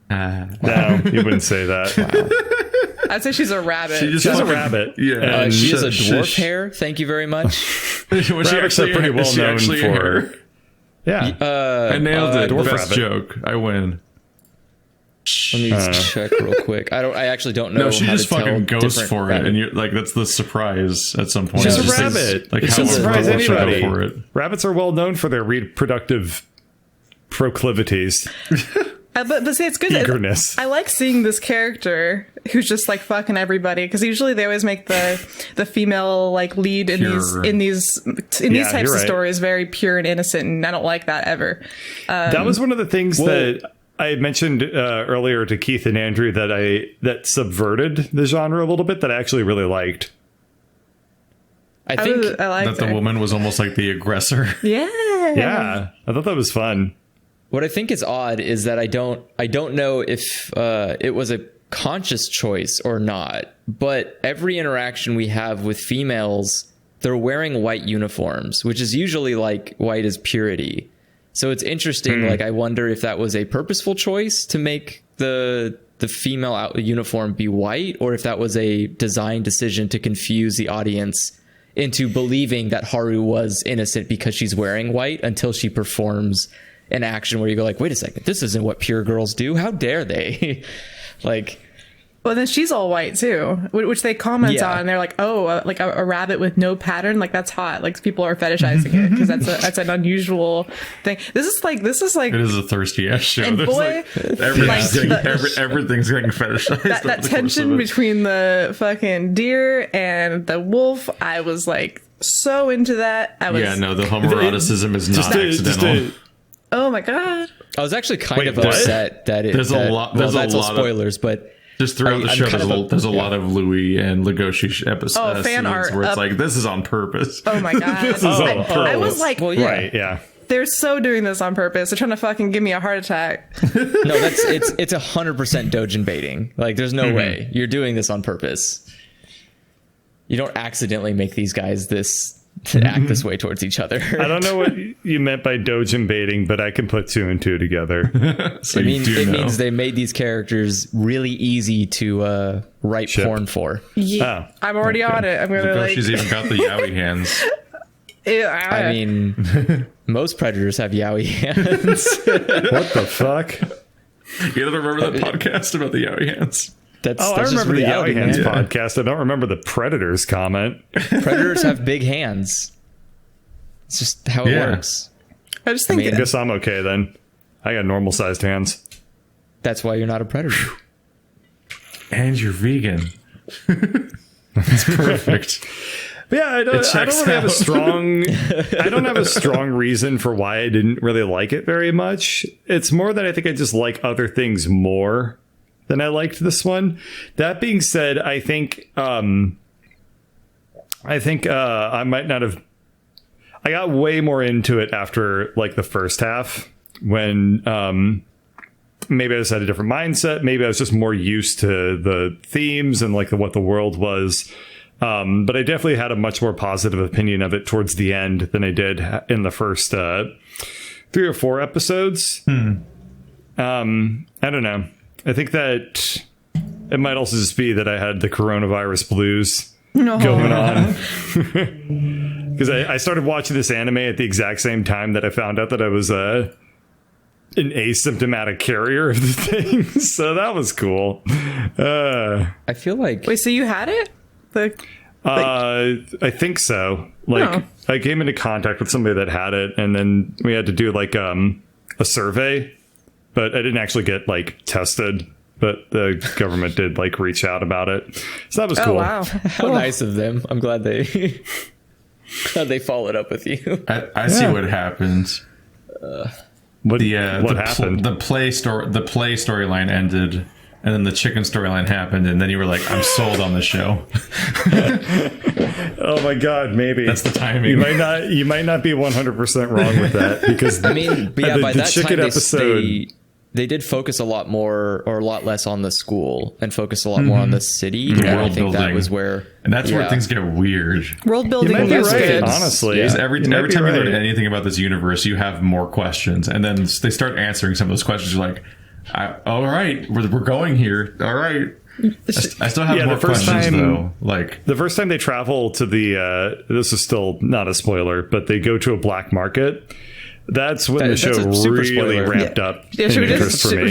no, you wouldn't say that. I'd say she's a rabbit. She just She's a fucking- rabbit. Yeah. And she is a Shush, dwarf shush. hair. Thank you very much. Was she Rabbits are actually pretty well is she known actually a for. hair? Yeah. I nailed it. dwarf Best rabbit. joke. I win. Let me just check real quick. I actually don't know. No, she how just to tell fucking goes different for it, rabbit. and you're like, that's the surprise at some point. She's It a just is, rabbit. Like, It how shouldn't surprise will she go anybody. for it? Rabbits are well known for their reproductive proclivities. But see, it's good. Eagerness. I like seeing this character who's just like fucking everybody because usually they always make the female like lead in Pure. these types you're of right. stories very pure and innocent, and I don't like that ever. That was one of the things that I mentioned earlier to Keith and Andrew that subverted the genre a little bit that I actually really liked. I think I like That the woman was almost like the aggressor. Yeah. Yeah, I thought that was fun. what I think is odd is that I don't know if it was a conscious choice or not, but every interaction we have with females, they're wearing white uniforms, which is usually like white is purity. So it's interesting. Like, I wonder if that was a purposeful choice to make the female uniform be white, or if that was a design decision to confuse the audience into believing that Haru was innocent because she's wearing white until she performs an action where you go like, wait a second, this isn't what pure girls do. How dare they? Like, But then she's all white too, which they comment on. They're like, oh, like a rabbit with no pattern, like that's hot. Like people are fetishizing it because that's an unusual thing. This is like it is a thirsty ass show. And There's boy, everything's getting fetishized. That tension between the fucking deer and the wolf, I was like so into that. The homoeroticism is not accidental. Oh my god! I was actually kind of upset that it. There's a lot. There's that's a all lot spoilers, but just throughout the show, there's a lot of Louis and Legoshi episodes. Fan art where it's like this is on purpose. Oh my god! This is on purpose. I was like, right, yeah. They're so doing this on purpose. They're trying to fucking give me a heart attack. No, it's 100% Dojin baiting. Like, there's no way you're doing this on purpose. You don't accidentally make these guys act this way towards each other. I don't know what you meant by Dojin baiting, but I can put 2 and 2 together. So it means they made these characters really easy to write porn for. Yeah, I'm already on it. I'm gonna She's even got the yaoi hands. I mean, most predators have yaoi hands. What the fuck? You don't remember that podcast about the yaoi hands? I remember the Yaoi Hands podcast. I don't remember the Predators comment. Predators have big hands. It's just how it works. I guess I'm okay then. I got normal sized hands. That's why you're not a predator. And you're vegan. That's perfect. Yeah, I don't really have I don't have a strong reason for why I didn't really like it very much. It's more that I think I just like other things more than I liked this one. That being said, I think I might not have. I got way more into it after like the first half when maybe I just had a different mindset. Maybe I was just more used to the themes and like what the world was. But I definitely had a much more positive opinion of it towards the end than I did in the first 3 or 4 episodes. I don't know. I think that it might also just be that I had the coronavirus blues going on. Because I started watching this anime at the exact same time that I found out that I was an asymptomatic carrier of the thing. So that was cool. I feel like... Wait, so you had it? I think so. I came into contact with somebody that had it, and then we had to do like a survey. But I didn't actually get like tested, but the government did like reach out about it. So that was cool. Oh, wow. How nice of them. I'm glad they followed up with you. I see what happened. What happened? The play storyline ended, and then the chicken storyline happened, and then you were like, I'm sold on the show. Oh my god, maybe. That's the timing. You might not be 100% wrong with that, because I mean, but yeah, by that chicken time episode they did focus a lot more or a lot less on the school and focus a lot more on the city. And I think that was where, and that's where things get weird. World building might be is right, good. honestly. Every time you learn anything about this universe, you have more questions, and then they start answering some of those questions. You're like, all right, we're going here. All right. I still have more questions though. Like the first time they travel to the this is still not a spoiler, but they go to a black market. That's when the show really ramped up. Yeah, should we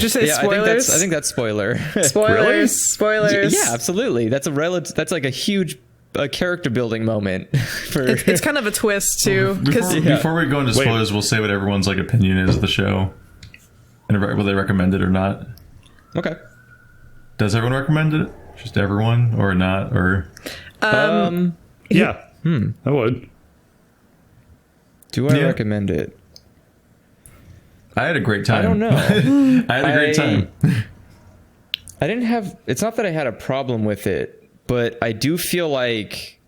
just say spoilers? I think that's spoiler. Spoilers. Yeah, absolutely. That's that's like a huge character building moment. It's kind of a twist too. Before we go into spoilers, we'll say what everyone's like opinion is of the show, and will they recommend it or not? Okay. Does everyone recommend it? Just everyone or not? Or yeah, I would. Do I recommend it? I had a great time. I don't know. I had a great time. I didn't have... It's not that I had a problem with it, but I do feel like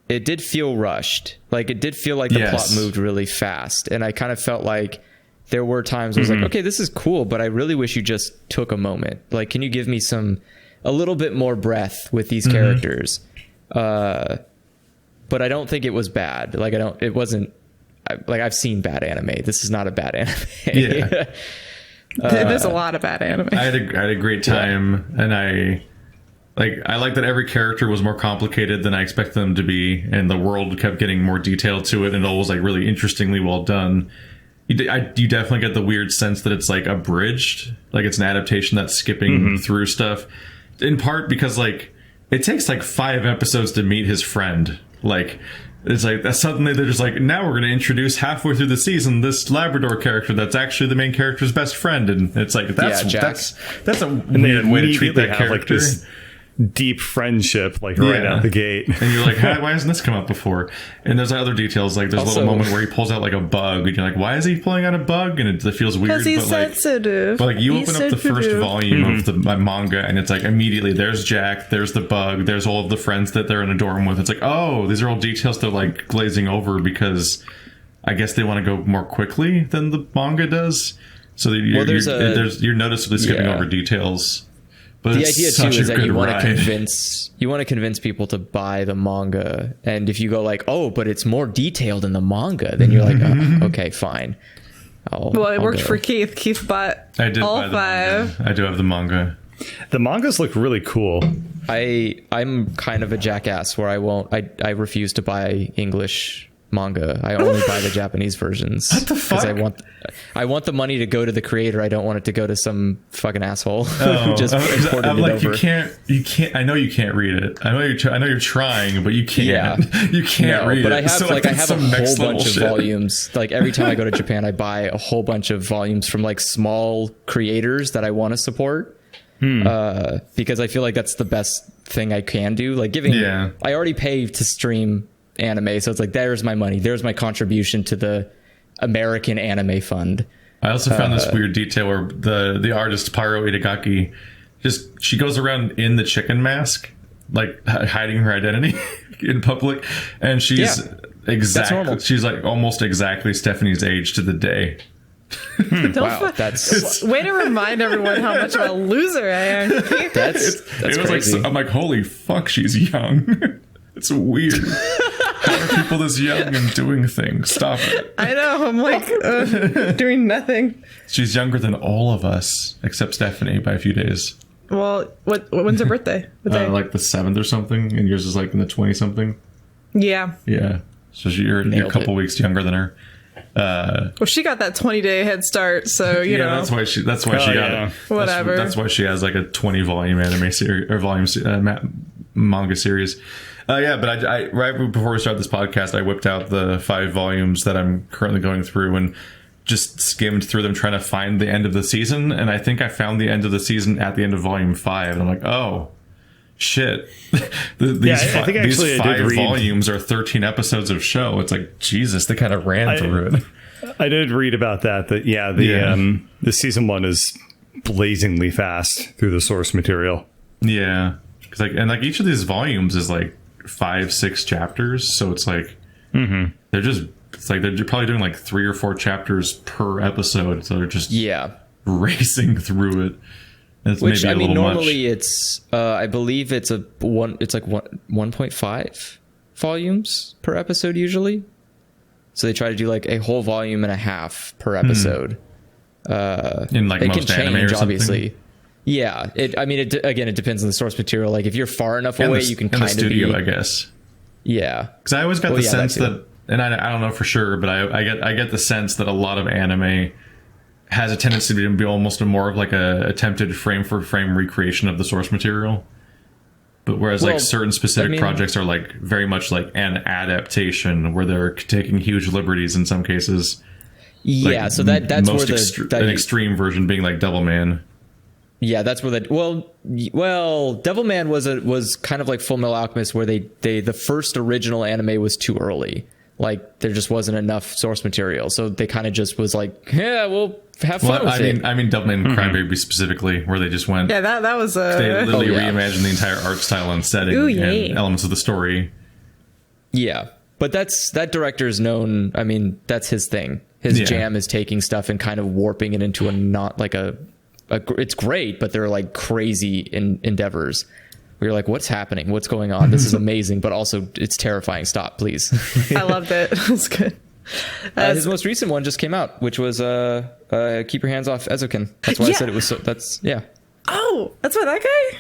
it did feel rushed. Like, it did feel like the plot moved really fast. And I kind of felt like there were times I was like, okay, this is cool, but I really wish you just took a moment. Like, can you give me a little bit more breath with these characters? But I don't think it was bad. Like, it wasn't... Like, I've seen bad anime. This is not a bad anime. Yeah. There's a lot of bad anime. I had a great time, and I like that every character was more complicated than I expected them to be, and the world kept getting more detailed to it, and it was like really interestingly well done. You definitely get the weird sense that it's like abridged, like it's an adaptation that's skipping through stuff. in part because like it takes like 5 episodes to meet his friend. Like it's like suddenly they're just like, now we're going to introduce halfway through the season this Labrador character that's actually the main character's best friend, and it's like that's a weird way to treat that character. Like this deep friendship, like right out the gate, and you're like, why hasn't this come up before? And there's other details, like there's also a little moment where he pulls out like a bug, and you're like, why is he pulling out a bug? And it feels weird, he's sensitive. But like you open up the first volume of the manga, and it's like immediately there's Jack, there's the bug, there's all of the friends that they're in a dorm with. It's like, oh, these are all details they're like glazing over because I guess they want to go more quickly than the manga does. So you're noticeably skipping over details. But the idea too is that you want to convince people to buy the manga, and if you go like, oh, but it's more detailed in the manga, then you're like, oh, okay, fine. It worked for Keith. Keith bought all 5. Manga. I do have the manga. The mangas look really cool. I'm kind of a jackass where I refuse to buy English manga. I only buy the Japanese versions. What the fuck? Because I want the money to go to the creator. I don't want it to go to some fucking asshole who just imported it over. You can't. I know you can't read it. I know you're trying, but you can't. Yeah. You can't read it. But I have I have a whole bunch of volumes. Like every time I go to Japan, I buy a whole bunch of volumes from like small creators that I want to support. Because I feel like that's the best thing I can do. Like I already pay to stream anime, so it's like, there's my money, there's my contribution to the American anime fund. I also found this weird detail where the artist Paru Itagaki she goes around in the chicken mask, like hiding her identity in public, and she's like almost exactly Stephanie's age to the day. Wow, that's way to remind everyone how much of a loser I am. That's crazy. Like, I'm like, holy fuck, she's young. It's weird. How are people this young and doing things? Stop it. I know. I'm like doing nothing. She's younger than all of us except Stephanie by a few days. Well, when's her birthday? Like the 7th or something, and yours is like in the 20-something. Yeah. Yeah. So you're a couple weeks younger than her. Well, she got that 20-day head start, so you know. That's why she got it. Whatever. That's why she has like a 20-volume anime series or manga series. But I right before we started this podcast, I whipped out the 5 volumes that I'm currently going through and just skimmed through them trying to find the end of the season. And I think I found the end of the season at the end of volume 5. And I'm like, oh, shit. These 5 volumes are 13 episodes of show. It's like, Jesus, they kind of ran through it. I did read about that the season 1 is blazingly fast through the source material. Yeah. Like each of these volumes is like 5-6 chapters, so it's like they're probably doing like 3 or 4 chapters per episode, so they're just racing through it. It's which maybe a little normally much. It's I believe it's like 1.5 volumes per episode usually, so they try to do like a whole volume and a half per episode. In like most anime or something. Obviously. Yeah, it depends on the source material. Like if you're far enough away, you can kind of studio, I guess. Yeah, because I always got the sense that, and I don't know for sure, but I get the sense that a lot of anime has a tendency to be almost more of like a attempted frame for frame recreation of the source material. But whereas like certain specific projects are like very much like an adaptation where they're taking huge liberties in some cases. Yeah, like so that's most where an extreme version being like Devilman. Yeah, that's where Devilman was kind of like Full Metal Alchemist, where the first original anime was too early. Like there just wasn't enough source material, so they kind of just was like, yeah, we'll have fun with it. I mean, Devilman Crybaby specifically, where they just went. Yeah, that was they literally reimagined the entire art style and setting and elements of the story. Yeah, but that director is known. I mean, that's his thing. His jam is taking stuff and kind of warping it into a not like it's great, but they're like crazy endeavors where you're like, what's happening? What's going on? This is amazing, but also it's terrifying. Stop, please. I loved it. It's good. His most recent one just came out, which was Keep Your Hands Off Ezokin. That's why I said it was so. That's yeah. Oh, that's by that guy?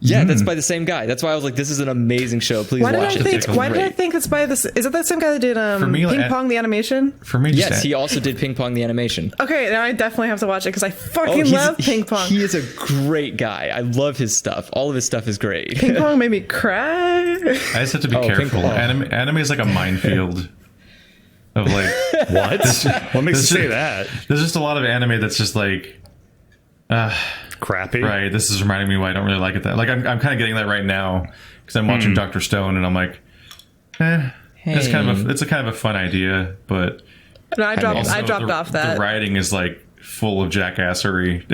Yeah, that's by the same guy. That's why I was like, this is an amazing show. Please Why watch it. Why did I think it's by this? Is it that same guy that did me, Ping Pong the animation? For me, Yes, he also did Ping Pong the animation. Okay, now I definitely have to watch it because I fucking love Ping Pong. He is a great guy. I love his stuff. All of his stuff is great. Ping Pong made me cry. I just have to be careful. Anime is like a minefield of like What? What makes you say that? There's just a lot of anime that's just like Crappy. right. This is reminding me why I don't really like it. That like I'm kind of getting that right now because I'm watching Dr. Stone and I'm like, it's a kind of a fun idea, but No, I dropped also off that. The writing is like full of jackassery.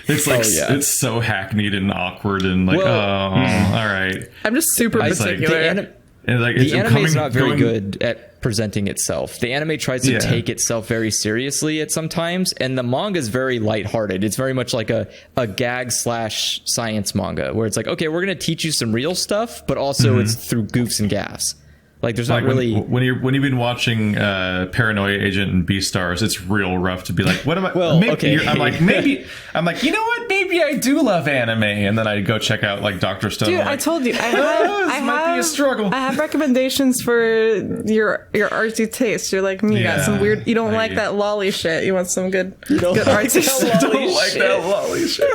It's so hackneyed and awkward and like all right. I'm just super particular. The anime is not very good at presenting itself. The anime tries to take itself very seriously at sometimes, and the manga is very lighthearted. It's very much like a gag / science manga where it's like, okay, we're going to teach you some real stuff, but also it's through goofs and gaffs. Like there's not really when you've been watching Paranoia Agent and Beastars, it's real rough to be like, what am I? Well, okay. I'm like, you know what? Maybe I do love anime, and then I go check out like Dr. Stone. Dude, like, I told you, might be a struggle. I have recommendations for your artsy taste. You're like me, you got some weird. You don't like that lolly shit. You want some good artsy shit. Don't like that lolly shit.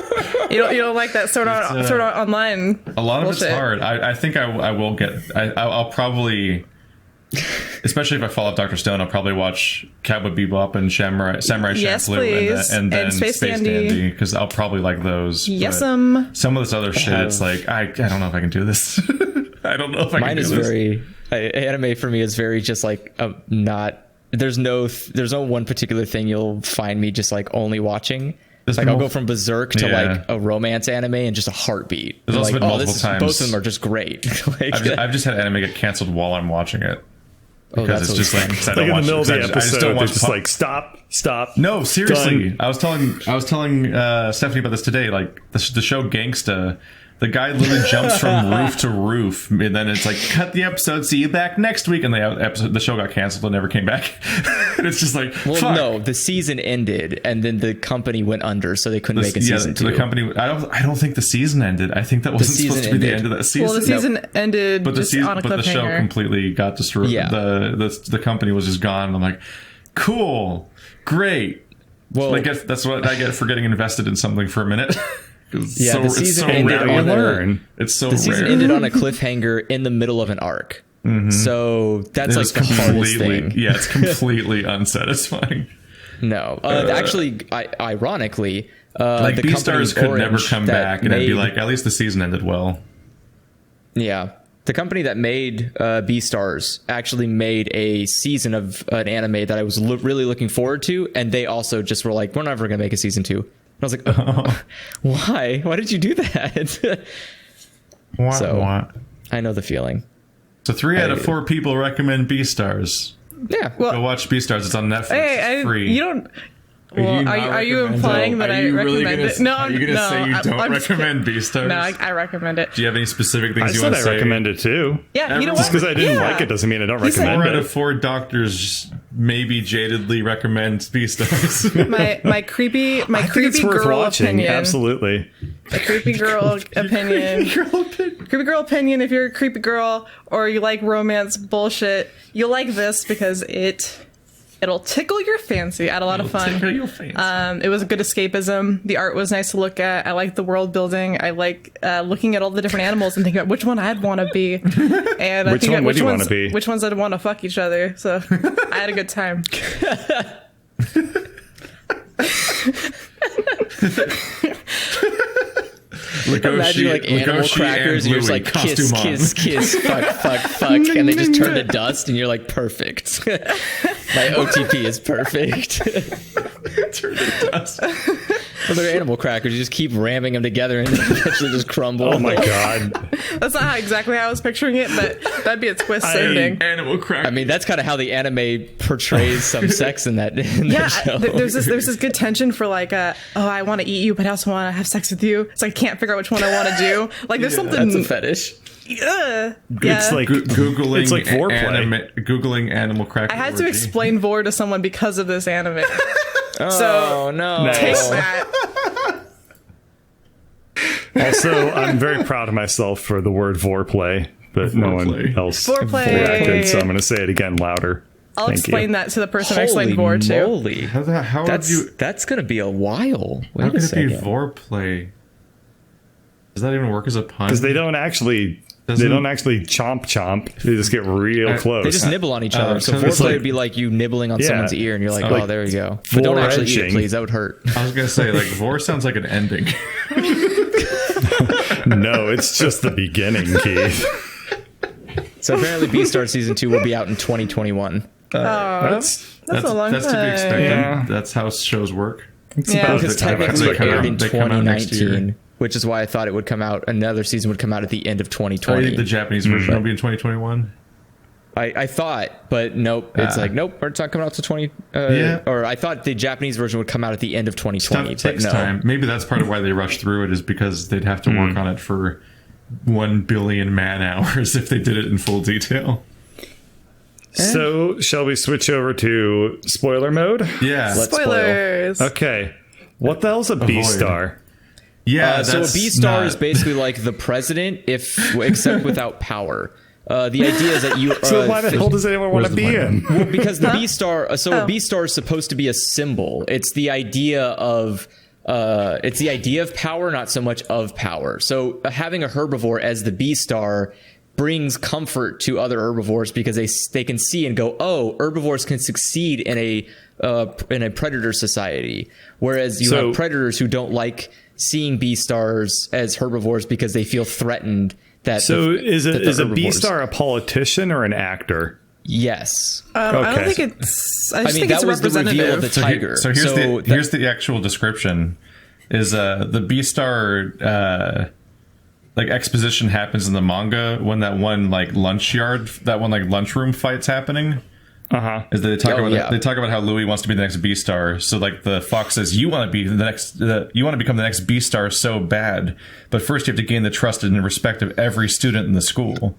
You don't like that sort of online. A lot of bullshit. it's hard. I think I will get. I'll probably. Especially if I follow up Dr. Stone, I'll probably watch Cowboy Bebop and Samurai Champloo and then Space Dandy because I'll probably like those. Some of this other shit, it's like I don't know if I can do this. I don't know if I can do this. Mine is very anime for me is very just like not. There's no one particular thing you'll find me just like only watching. Like I'll go from Berserk to like a romance anime in just a heartbeat. There's also been multiple times. Both of them are just great. I've just had anime get canceled while I'm watching it. Because it's just like I don't watch, in the middle of the episode, it's just like stop. No, seriously. Done. I was telling Stephanie about this today. Like the show Gangsta, the guy literally jumps from roof to roof, and then it's like cut the episode. See you back next week, and the show got canceled and never came back. And it's just like, no, the season ended, and then the company went under, so they couldn't make a season 2. The company, I don't think the season ended. I think that wasn't supposed to be the end of that season. Well, the season ended, but the show completely got destroyed. Yeah. The company was just gone. And I'm like, cool, great. Well, I guess that's what I get for getting invested in something for a minute. Yeah, the season ended the season ended on a cliffhanger in the middle of an arc. So that's like the hardest thing. Yeah, it's completely unsatisfying. No, actually, ironically, like the Beastars could never come back, and I'd be like, at least the season ended well. Yeah, the company that made Beastars actually made a season of an anime that I was really looking forward to, and they also just were like, we're never going to make a season 2. I was like, why? Why did you do that? I know the feeling. So 3 out of 4 people recommend Beastars. Yeah. Well, go watch Beastars. It's on Netflix. It's free. You don't... Well, are you implying that I recommend it? No, are you going to say you don't recommend Beastars? No, I recommend it. Do you have any specific things you want to say? I recommend it too. Yeah, you know what? Just because I didn't like it doesn't mean I don't recommend it. 4 out of 4 doctors maybe jadedly recommend Beastars. my creepy girl opinion. Absolutely. A creepy girl opinion. Creepy girl opinion. If you're a creepy girl or you like romance bullshit, you'll like this because it'll tickle your fancy. I had a lot of fun. Tickle your fancy. It was a good escapism. The art was nice to look at. I like the world building. I like looking at all the different animals and thinking about which one I'd want to be. And which one would you want to be? Which ones I'd want to fuck each other. So I had a good time. Imagine like animal crackers and you're just like kiss, fuck, and they just turn to dust and you're like, perfect. My OTP is perfect. Turn to dust. Well, they're animal crackers. You just keep ramming them together and they eventually just crumble. Oh my god. That's not exactly how I was picturing it, but that'd be a twist ending. Animal crackers. I mean, that's kind of how the anime portrays some sex in that show. There's this good tension for like, I want to eat you, but I also want to have sex with you. So I can't figure out which one I want to do. Like, there's something. That's a fetish. It's like Googling. It's like foreplay. Googling animal cracker. I had to explain vor to someone because of this anime. So no, take that. Also, I'm very proud of myself for the word foreplay, but no one else Foreplay. reacted, so I'm going to say it again louder. I'll Thank explain you. that to the person I explained vor to. moly. How That's going to be a while. How Wait a could it be second. foreplay? Does that even work as a pun? Because they don't actually chomp. They just get real close. They just nibble on each other. So so it's foreplay like- would be like you nibbling on Yeah. someone's ear, and you're like, Like oh, there you go. But don't actually eat it, foraging. please. That would hurt. I was gonna say, like, vor sounds like an ending. No, it's just the beginning, Keith. So apparently Beastar Season 2 will be out in 2021. That's That's a long That's to be time. expected. Yeah. That's how shows work. Yeah. about Because the time technically it's it aired in They come out next year. 2019, which is why I thought it would come out, another season would come out at the end of I 2020. think the Japanese version will be in 2021. I thought, but nope. It's like, nope, it's not coming out to 20. Yeah. Or I thought the Japanese version would come out at the end of 2020, Stuff but takes no. time. Maybe that's part of why they rushed through it, is because they'd have to work on it for 1 billion man hours if they did it in full detail. So, shall we switch over to spoiler mode? Yeah. Let's Spoilers. Okay. What the hell's a Beastar? Yeah. So a that's Beastar not- is basically like the president, except without power. The idea is that you. So why the hell does anyone want to where's the be button? in? Because the Beastar. A Beastar is supposed to be a symbol. It's the idea of. It's the idea of power, not so much of power. So having a herbivore as the Beastar brings comfort to other herbivores because they can see and go, oh, herbivores can succeed in a predator society, whereas you So- have predators who don't like seeing Beastars as herbivores because they feel threatened. That So is a herbivores- Beastar a politician or an actor? Yes. I don't Okay. think it's. I just I mean, think it's that was the reveal of the representative. tiger. So here's the actual description. Is the Beastar like exposition happens in the manga when that one lunchroom fight's happening. Is that they talk about how Louis wants to be the next Beastar. So like the fox says, you want to be you want to become the next Beastar so bad, but first you have to gain the trust and respect of every student in the school.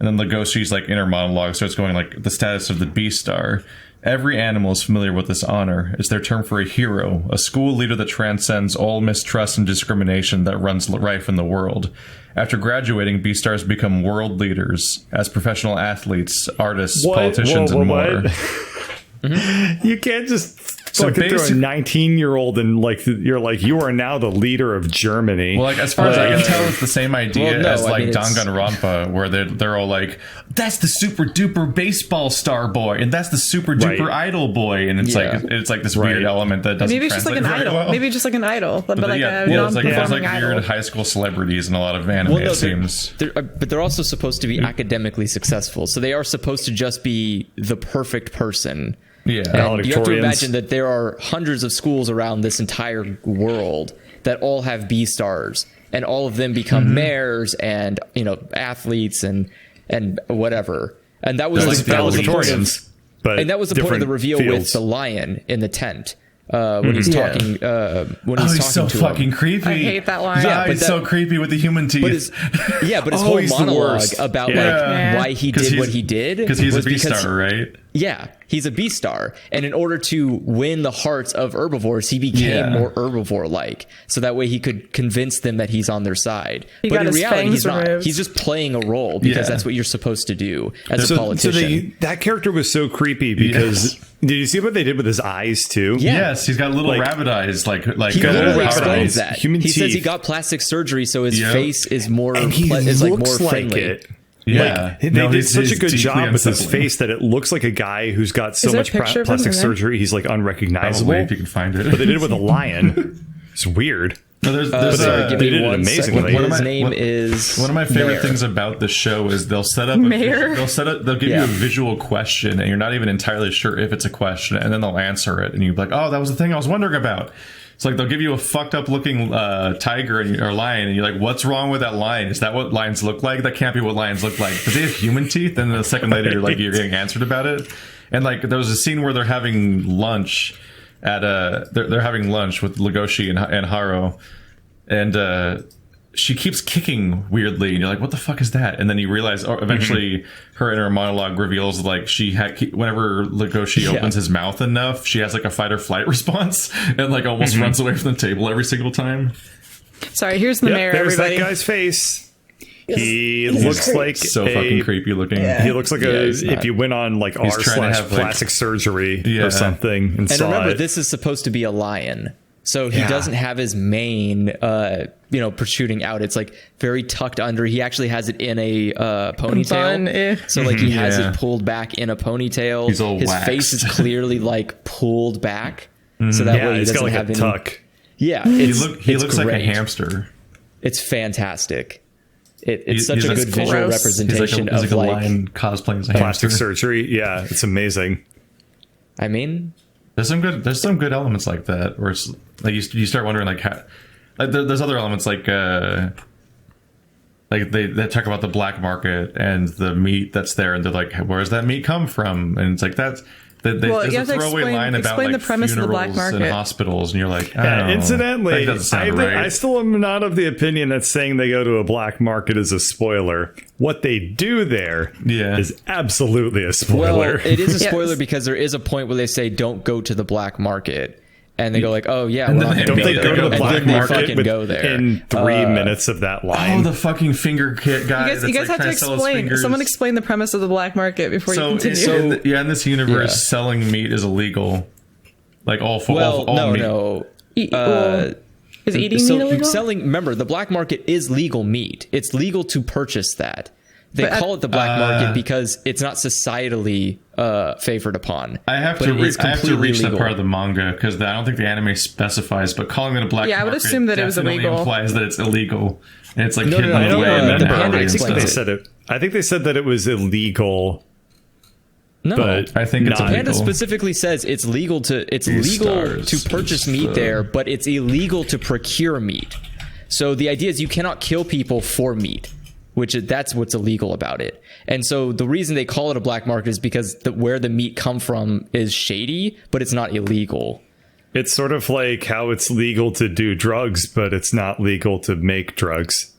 And then Legoshi's like inner monologue starts going like the status of the Beastar. Every animal is familiar with this honor. It's their term for a hero, a school leader that transcends all mistrust and discrimination that runs rife in the world. After graduating, Beastars become world leaders as professional athletes, artists, politicians, and more. You can't just So fucking throw a basic- 19-year-old and you are now the leader of Germany. Well, like as far as I can tell, it's the same idea Well, no, as I like mean, it's- Danganronpa, where they're all like, "That's the super duper baseball star boy, and that's the super duper Right. idol boy," and it's Yeah. like this weird element that doesn't Maybe it's just like translate an very idol. well. Maybe just like an idol, but like yeah, a it's like non-performing idol. weird high school celebrities in a lot of anime. Well, no, it seems. but they're also supposed to be academically successful. So they are supposed to just be the perfect person. Yeah. And you have to Valedictorians. imagine that there are hundreds of schools around this entire world that all have Beastars, and all of them become mayors and athletes and whatever. And that was Those like that was the point of, valedictorians, but and that was the point of the different reveal with fields. the lion in the tent when he's talking. When he's He's talking so to fucking him. creepy. I hate that line. Yeah, but he's so creepy with the human teeth. But his Oh, whole he's the monologue worst. about Yeah. like why he did what he did because he's a was Beastar, right? Yeah, he's a Beastar, and in order to win the hearts of herbivores, he became Yeah. more herbivore-like, so that way he could convince them that he's on their side. He but got in his reality, fangs he's not. removed. He's just playing a role because Yeah. that's what you're supposed to do as a politician. that character was so creepy because did you see what they did with his eyes too? Yeah. Yes, he's got little Like- rabbit eyes, like he got literally rabbit explains eyes, that. human He says he teeth. got plastic surgery, so his Yeah. face is more And he is like looks more like friendly. it. Yeah. They No, did he's- such a he's good deeply job with his unsettling. face that it looks like a guy who's got so Is there a much picture of him plastic or no? surgery he's like unrecognizable. Probably, if you can find it. But they did it with a lion. It's weird. No, there's Sorry, give they me did it one amazingly. second. One of His my- name one- is One of my favorite Mayor. things about the show is they'll set up Mayor? they'll give you a visual question and you're not even entirely sure if it's a question, and then they'll answer it and you're like, oh, that was the thing I was wondering about. It's like they'll give you a fucked up looking tiger or lion, and you're like, what's wrong with that lion? Is that what lions look like? That can't be what lions look like. But they have human teeth, and then a second later you're getting answered about it. And like there was a scene where they're having lunch at they're having lunch with Legoshi and Haro, and she keeps kicking weirdly, and you're like, what the fuck is that? And then you realize eventually her inner monologue reveals like whenever Legoshi opens his mouth enough, she has like a fight or flight response and like almost runs away from the table every single time. Sorry, here's the mayor, there's everybody. that guy's face. He looks like So fucking creepy looking. He looks like if you went on like He's trying to have, like, plastic surgery Yeah. or something and saw remember, it. this is supposed to be a lion. So he doesn't have his mane, protruding out. It's like very tucked under. He actually has it in a ponytail. So like he has it pulled back in a ponytail. He's all his waxed. face is clearly like pulled back. So that way he he's doesn't got like have a any. tuck. Yeah, He it's looks like a great. hamster. It's fantastic. It's He's such a like good visual gross. representation he's like of a like. lion cosplaying as a Plastic hamster. surgery. Yeah, it's amazing. I mean, There's some good elements like that where it's like you start wondering like how like there's other elements like they talk about the black market and the meat that's there and they're like, where's that meat come from? And it's like that's there's Well, you a have to throwaway line about explain like the premise of the black funerals and market. hospitals and you're like, Incidentally, that doesn't sound right. I still am not of the opinion that saying they go to a black market is a spoiler. What they do there is absolutely a spoiler. well, it is a Yes. spoiler because there is a point where they say don't go to the black market, and they go like, oh yeah, And we're then not they gonna Don't go they go to there. the And black then they market fucking go there. in 3 minutes of that line? Oh, the fucking finger kit guy. You guys have to explain. Someone explain the premise of the black market before you continue. In this universe, selling meat is illegal. Like all meat. no. Is eating So meat illegal? remember, the black market is legal meat. It's legal to purchase that. They But call it the black market because it's not societally favored upon. I have But to it is reach completely that legal. part of the manga because I don't think the anime specifies. But calling it a black Yeah, I would market assume that it was definitely illegal. implies that it's illegal. And it's like No, hidden no, no, I don't away. remember. the panda I think explains they it. said it. I think they said that it was illegal, No, but I think it's not- Panda illegal. specifically says it's legal to Beastars purchase is meat the- there, but it's illegal to procure meat. So the idea is you cannot kill people for meat, that's what's illegal about it. And so the reason they call it a black market is because where the meat come from is shady, but it's not illegal. It's sort of like how it's legal to do drugs, but it's not legal to make drugs.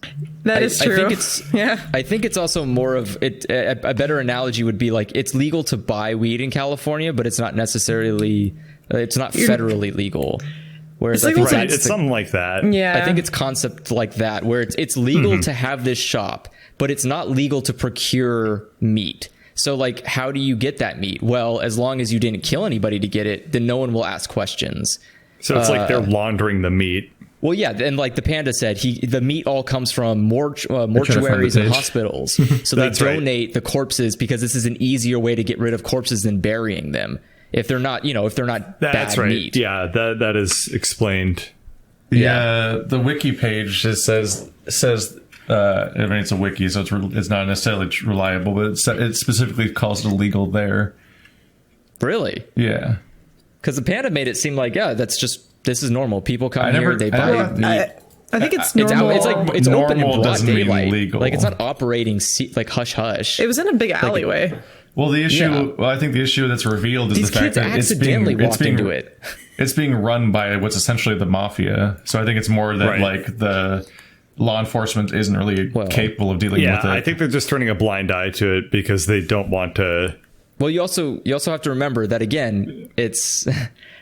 That is true. I think it's I think it's also more of it. A better analogy would be like it's legal to buy weed in California, but it's not necessarily it's not federally legal. Whereas I legal think to- Right, that's it's something like that. Yeah. I think it's concept like that where it's legal to have this shop, but it's not legal to procure meat. So like, how do you get that meat? Well, as long as you didn't kill anybody to get it, then no one will ask questions. So it's like they're laundering the meat. Well, yeah, and like the panda said, the meat all comes from mortuaries and page. hospitals. So they That's right. donate the corpses because this is an easier way to get rid of corpses than burying them. If they're not, if they're not That's bad right. meat. Yeah, that is explained. The wiki page just says I mean it's a wiki, so it's not necessarily reliable, but it specifically calls it illegal there. Really? Yeah. Because the panda made it seem like, this is normal. People come I here, never- they I buy never- meat. I think it's It's normal. out, it's open in Normal broad doesn't mean daylight. legal. Like it's not operating like hush hush. It was in a big alleyway. Well, the issue. Yeah. Well, I think the issue that's revealed is These the fact kids that accidentally it's walked being into it. It's being run by what's essentially the mafia. So I think it's more that Right. like the law enforcement isn't really capable of dealing with it. Yeah, I think they're just turning a blind eye to it because they don't want to. Well, you also have to remember that again, it's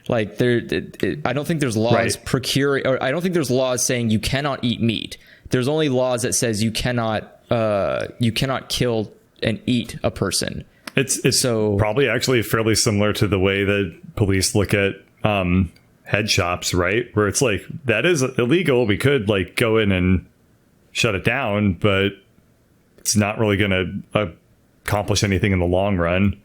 like I don't think there's laws Right. procuring, or I don't think there's laws saying you cannot eat meat. There's only laws that says you cannot kill and eat a person. It's So- probably actually fairly similar to the way that police look at head shops, right? Where it's like that is illegal. We could like go in and shut it down, but it's not really going to accomplish anything in the long run,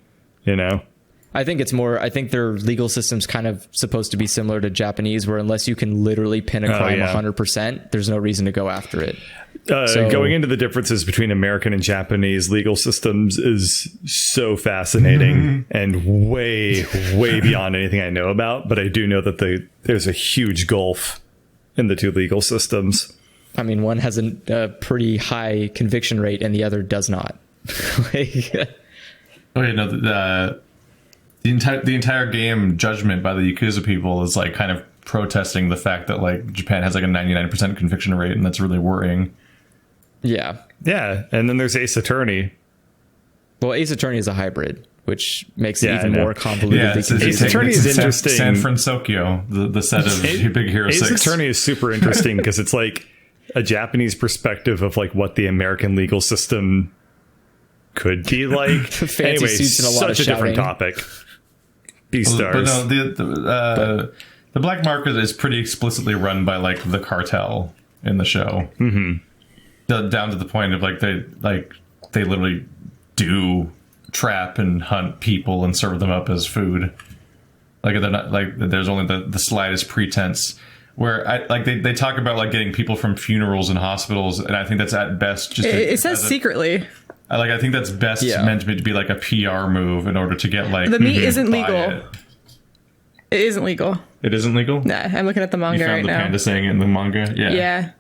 I think it's more. I think their legal system's kind of supposed to be similar to Japanese, where unless you can literally pin a crime yeah. 100%, there's no reason to go after it. Going into the differences between American and Japanese legal systems is so fascinating and way beyond anything I know about. But I do know that there's a huge gulf in the two legal systems. I mean, one has a pretty high conviction rate, and the other does not. The entire game Judgment by the Yakuza people is like kind of protesting the fact that like Japan has like a 99% conviction rate, and that's really worrying. Yeah. Yeah, and then there's Ace Attorney. Well, Ace Attorney is a hybrid. which makes it Yeah, even I know. more convoluted. Yeah, Ace Attorney is interesting. San Francisco, the set of Big Hero Ace 6. Attorney is super interesting because it's like a Japanese perspective of like what the American legal system could be like. Fancy Anyway, suits and a lot of such a different shouting. topic. Beastars. But no, the black market is pretty explicitly run by like the cartel in the show. Mm-hmm. Down to the point of like they literally do trap and hunt people and serve them up as food. Like they're not like there's only the slightest pretense where they talk about like getting people from funerals and hospitals, and I think that's at best just It says secretly. I think that's best meant to be like a PR move in order to get like The meat isn't legal. It. It isn't legal. It isn't legal? Nah, I'm looking at the You manga found right the now. panda saying it in the manga? Yeah. Yeah.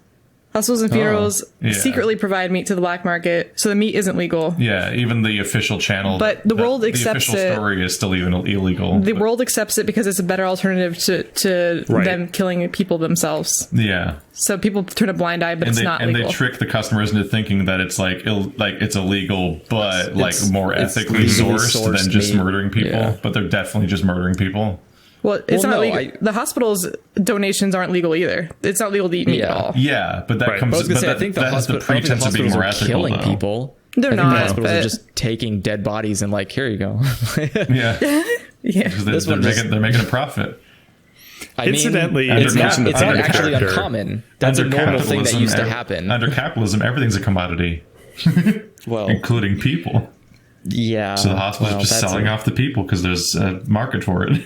Hospitals and funerals yeah. secretly provide meat to the black market, so the meat isn't legal. Yeah, even the official channel. But the world accepts the official it. story is still even illegal. The world accepts it because it's a better alternative to Right. them killing people themselves. Yeah. So people turn a blind eye, but it's not legal. And they trick the customers into thinking that it's like it's illegal, but like more it's ethically legally sourced than just meat. murdering people. Yeah. But they're definitely just murdering people. Well, it's Well, not no, legal. The hospital's donations aren't legal either. It's not legal to eat meat at all. Yeah, but that Right. comes. I was gonna but say, I that, think the that has the hospital, pretense of being more ethical, killing though. people. They're I think not, The hospitals but- are just taking dead bodies and like, here you go. Yeah, Yeah. because This one just- they're making a profit. I mean, Incidentally, it's you not, mentioned the it's not panda actually character. uncommon. That's a Under normal thing that capitalism, used to happen. Under capitalism, everything's a commodity, Well, including people. yeah. So the hospital's just selling off the people because there's a market for it.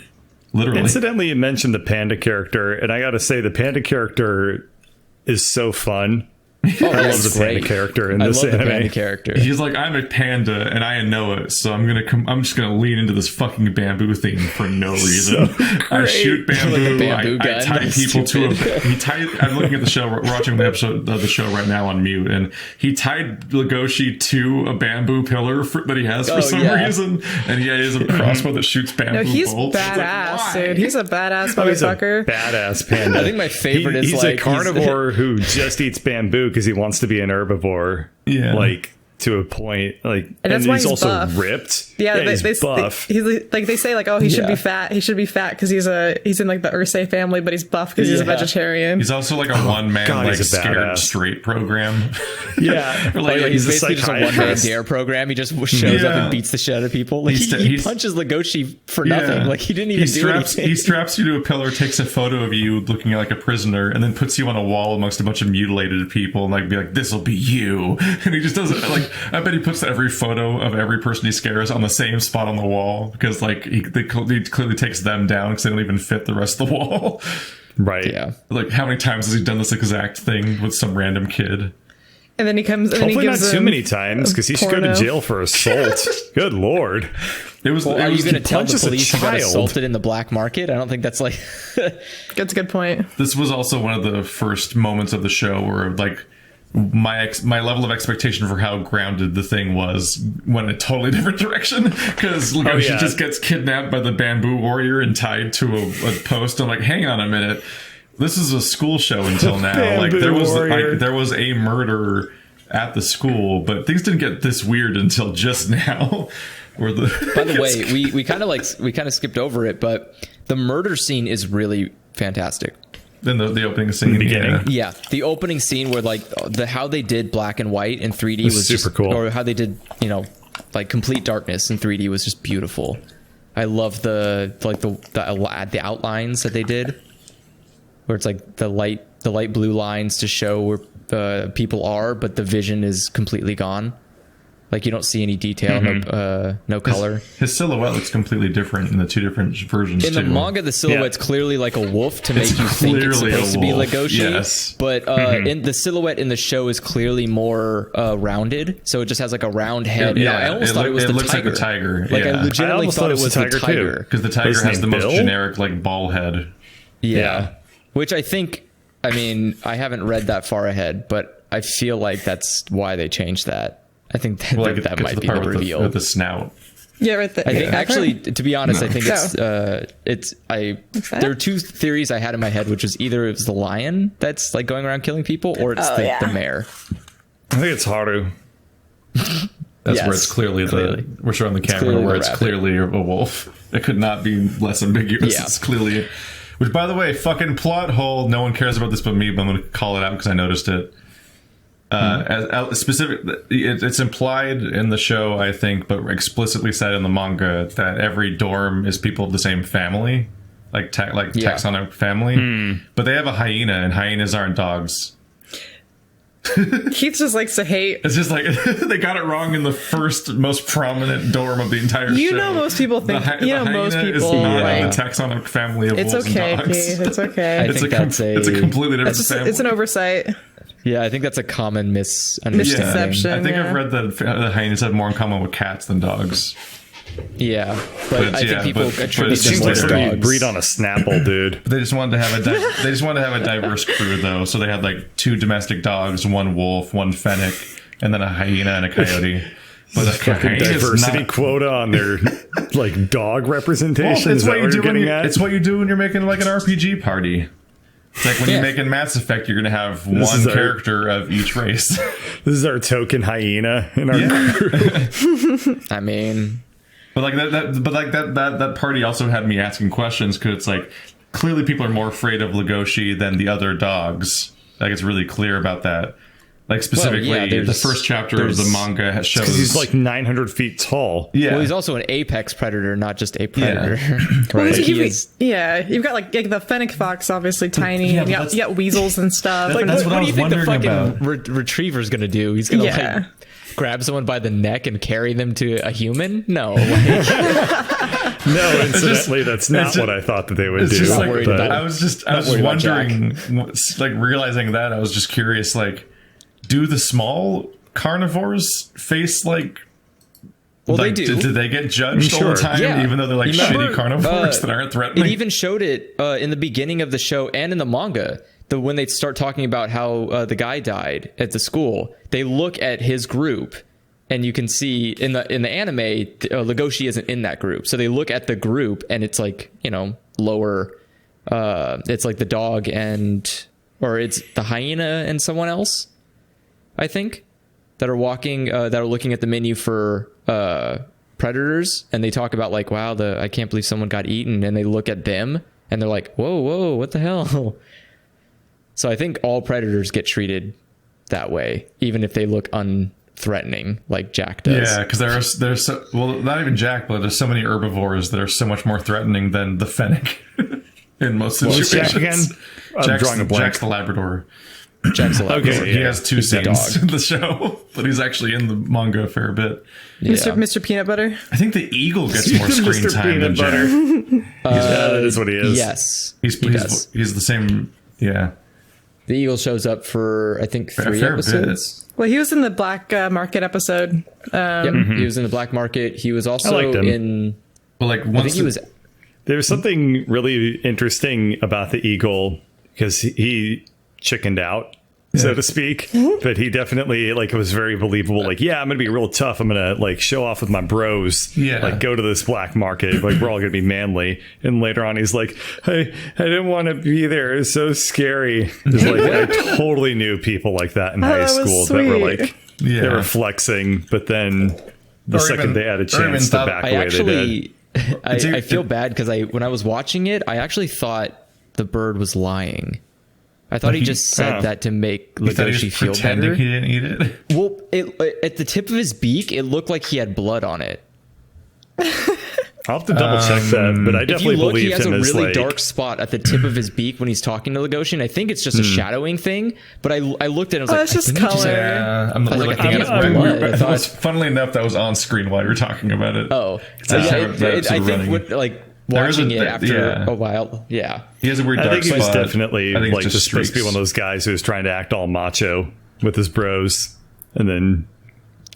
Literally. Incidentally, you mentioned the panda character, and I gotta say, the panda character is so fun. Oh, I love the panda character in I this love the anime. panda character. He's like, I'm a panda and I know it, so I'm just gonna lean into this fucking bamboo thing for no reason. I shoot bamboo. Like a bamboo I gun. tie That's people to stupid. I'm looking at the show. We're watching the episode of the show right now on mute, and he tied Legoshi to a bamboo pillar that he has for some reason, and he has a crossbow that shoots bamboo No, he's bolts. It's like, badass, why? dude. He's a badass Oh, he's a motherfucker. badass panda. I think my favorite is he's like a carnivore who just eats bamboo because he wants to be an herbivore. Yeah. Like to a point. Like, And that's why he's he's also buff. ripped. Yeah, he's buff. he's like they say like, oh, he should Yeah. be fat. He should be fat because he's in like the Ursay family, but he's buff because he's a Yeah. vegetarian. He's also like a one-man God, like he's a scared badass. straight program. Yeah. Or like, Yeah, he's a basically just a one-man psychiatrist. dare program. He just shows up Yeah. and beats the shit out of people. Like He's- he he's- punches Legoshi for nothing. Yeah. Like he didn't even do anything. He straps you to a pillar, takes a photo of you looking like a prisoner, and then puts you on a wall amongst a bunch of mutilated people, and like be like, "This'll be you." And he just does it. Like I bet he puts every photo of every person he scares on the same spot on the wall because like he clearly takes them down because they don't even fit the rest of the wall. Right. Yeah. Like how many times has he done this exact thing with some random kid? And then he comes and Hopefully he not gives too him many times because he should go to porno. jail for assault. Good lord. It was. Well, it are you was going to tell the punches a police you got child. assaulted in the black market? I don't think that's like. That's a good point. This was also one of the first moments of the show where like my level of expectation for how grounded the thing was went in a totally different direction because Legoshi yeah. just gets kidnapped by the bamboo warrior and tied to a post. I'm like, hang on a minute, this is a school show until now. Like Bamboo there was a murder at the school, but things didn't get this weird until just now. Where By the way, we kind of skipped over it, but the murder scene is really fantastic. then the opening scene, the beginning. yeah. Yeah, the opening scene where like how they did black and white in 3D was super just, cool. or how they did like complete darkness in 3D was just beautiful. I love the outlines that they did, where it's like the light blue lines to show where people are, but the vision is completely gone. Like you don't see any detail, no color. His silhouette looks completely different in the two different versions. In the too. manga, the silhouette's clearly like a wolf to make you think it's clearly supposed a to be wolf, Legoshi. yes. But in the silhouette in the show is clearly more rounded, so it just has like a round head. Yeah, I almost thought it was it the looks tiger. like a tiger. Like Yeah. I legitimately almost thought it was the too. tiger. Because the tiger His has the name most Bill? generic like ball head. Yeah, which I think. I mean, I haven't read that far ahead, but I feel like that's why they changed that. I think that, Like that get might to be part the with reveal. with the snout. Yeah, right there. I think actually, to be honest, I think that? there are two theories I had in my head, which was either it was the lion that's like going around killing people, or it's the mare. I think it's Haru. That's Yes, where it's clearly we're showing the camera clearly where the it's rabbit. clearly a wolf. It could not be less ambiguous. Yeah. It's clearly, which by the way, fucking plot hole. No one cares about this but me, but I'm going to call it out because I noticed it. As specific, it's implied in the show, I think, but explicitly said in the manga that every dorm is people of the same family, taxonomic family. But they have a hyena, and hyenas aren't dogs. Keith just likes to hate. It's just like they got it wrong in the first most prominent dorm of the entire show. You know, most people think. Most people is not like. in the taxonomic family of It's wolves okay, and dogs. Keith. It's okay. I think that's it's a completely different family. It's an oversight. Yeah, I think that's a common misunderstanding. Misconception. I think Yeah. I've read that the hyenas have more in common with cats than dogs. Yeah, but I think people but attribute it them seems to like They dogs. breed on a Snapple, dude. But they just wanted to have a diverse crew though. So they had like 2 domestic dogs, 1 wolf, 1 fennec, and then a hyena and a coyote. But a hyena is Diversity not. quota on their like dog representation. Well, Is that what you're getting at? it's what you do when you're making like an RPG party. It's like when Yeah. you're making Mass Effect, you're going to have This one is our- character of each race. This is our token hyena in our I mean, But like that party also had me asking questions because it's like clearly people are more afraid of Legoshi than the other dogs. Like it's really clear about that. Like specifically, the first chapter of the manga shows because he's like 900 feet tall. yeah. well, he's also an apex predator, not just a predator. Well, Right? you've- He is. yeah, you've got like the fennec fox, obviously tiny. Yeah, and but you got weasels and stuff. Like, that's what I What do was you think the wondering fucking about. retriever's gonna do? He's gonna Yeah. like grab someone by the neck and carry them to a human? No. Like, No, incidentally, that's not just- what I thought that they would It's do. just like worried but- about I was just worried about wondering, like realizing that I was just curious, like, do the small carnivores face like? well, like, they do. Did they get judged all Sure. the time, Yeah. even though they're like You remember, shitty carnivores that aren't threatening? It even showed it in the beginning of the show and in the manga. When they start talking about how the guy died at the school, they look at his group, and you can see in the anime, Legoshi isn't in that group. So they look at the group, and it's like lower. It's like the dog or it's the hyena and someone else, I think, that are walking, that are looking at the menu for predators, and they talk about like, wow, I can't believe someone got eaten, and they look at them and they're like, whoa, what the hell? So I think all predators get treated that way, even if they look unthreatening, like Jack does. Yeah, because there's so, well, not even Jack, but there's so many herbivores that are so much more threatening than the fennec in most was situations. Jack again? I'm drawing a blank. Jack's the Labrador. Jack's a Labrador. Okay, He yeah. has 2 He's a scenes dog. in the show, but he's actually in the manga a fair bit. Yeah. Mr. Peanut Butter. I think the eagle gets more screen Mr. time than Peanut Butter. Jack. Yeah, that is what he is. Yes, He's he does. the same. Yeah, The eagle shows up for I think 3 fair episodes. Well, he was in the Black Market episode. Yep, he was in the black market. He was also liked him. in. but like I once think he was. There's something really interesting about the eagle because he chickened out, so to speak. But he definitely it was very believable. Like, yeah, I'm gonna be real tough. I'm gonna like show off with my bros. Yeah. Like go to this black market. Like we're all gonna be manly. And later on, he's like, hey, I didn't want to be there. It's so scary. It's like I totally knew people like that in high that was school that were sweet. like Yeah. they were flexing, but then the Or second even- they had a or even chance to thought- back I away, they did. actually. I feel bad because when I was watching it, I actually thought the bird was lying. I thought he just said that to make he thought he Legoshi was feel pretending better. he didn't eat it. Well, at the tip of his beak, it looked like he had blood on it. I'll have to double check that, but I If you definitely look, he believed has him a as really like dark spot at the tip of his beak when he's talking to Legoshi, and I think it's just a shadowing thing. But I looked at it and I was it's like, just I think he color. Yeah, I'm was we're like, looking I at think it. it's blood. I That thought- was, funnily enough, that was on screen while you were talking about it. Oh, so That's yeah, how that's I running. think There is watching it after yeah. a while, yeah. He has a weird I dark think he was spot. definitely I think like it's just supposed to be streaks. one of those guys who was trying to act all macho with his bros, and then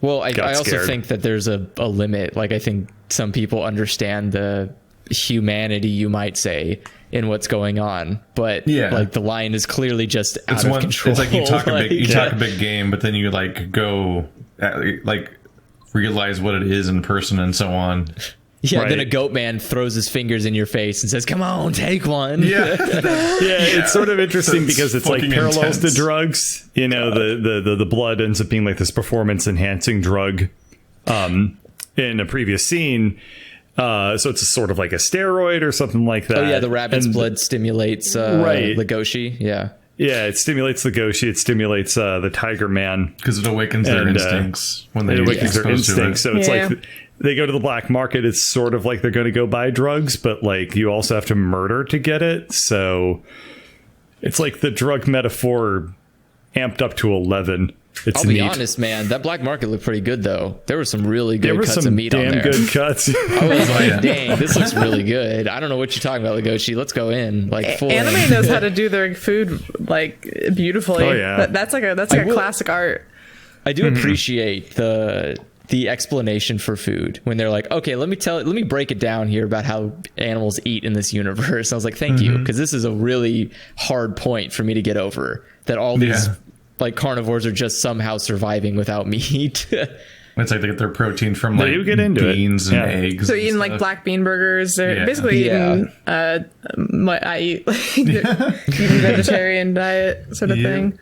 Well, I got also scared. think that there's a limit. Like, I think some people understand the humanity, you might say, in what's going on, but Yeah. like the line is clearly just out It's of one. control. It's like you talk a big, Like, talk a big game, but then you like go, like realize what it is in person and so on. yeah. Then Right. a goat man throws his fingers in your face and says, "Come on, take one." Yeah, it's sort of interesting It's because it's like fucking parallels intense. to drugs. You know, the blood ends up being like this performance enhancing drug in a previous scene. So it's a sort of like a steroid or something like that. Oh yeah, the rabbit's blood stimulates Legoshi. Yeah. Yeah, it stimulates Legoshi. It stimulates the Tiger Man because it awakens their instincts when they awakens their instincts. So it's Yeah. like they go to the black market. It's sort of like they're going to go buy drugs, but like you also have to murder to get it. So it's like the drug metaphor amped up to 11. It's I'll be neat. honest, man. That black market looked pretty good, though. There were some really good There were cuts some of meat on damn there. good cuts. I was like, dang, this looks really good. I don't know what you're talking about, Legoshi. Let's go in. Like, full Anime in. knows how to do their food like beautifully. Oh, yeah. That's like a classic art. I do appreciate the explanation for food when they're like, okay, let me break it down here about how animals eat in this universe. I was like, thank you, because this is a really hard point for me to get over, that all these like carnivores are just somehow surviving without meat. It's like they get their protein from like do get into beans it. and Yeah. eggs. So and eating like stuff. black bean burgers, they're basically Yeah. eating I eat like eating vegetarian diet sort of thing.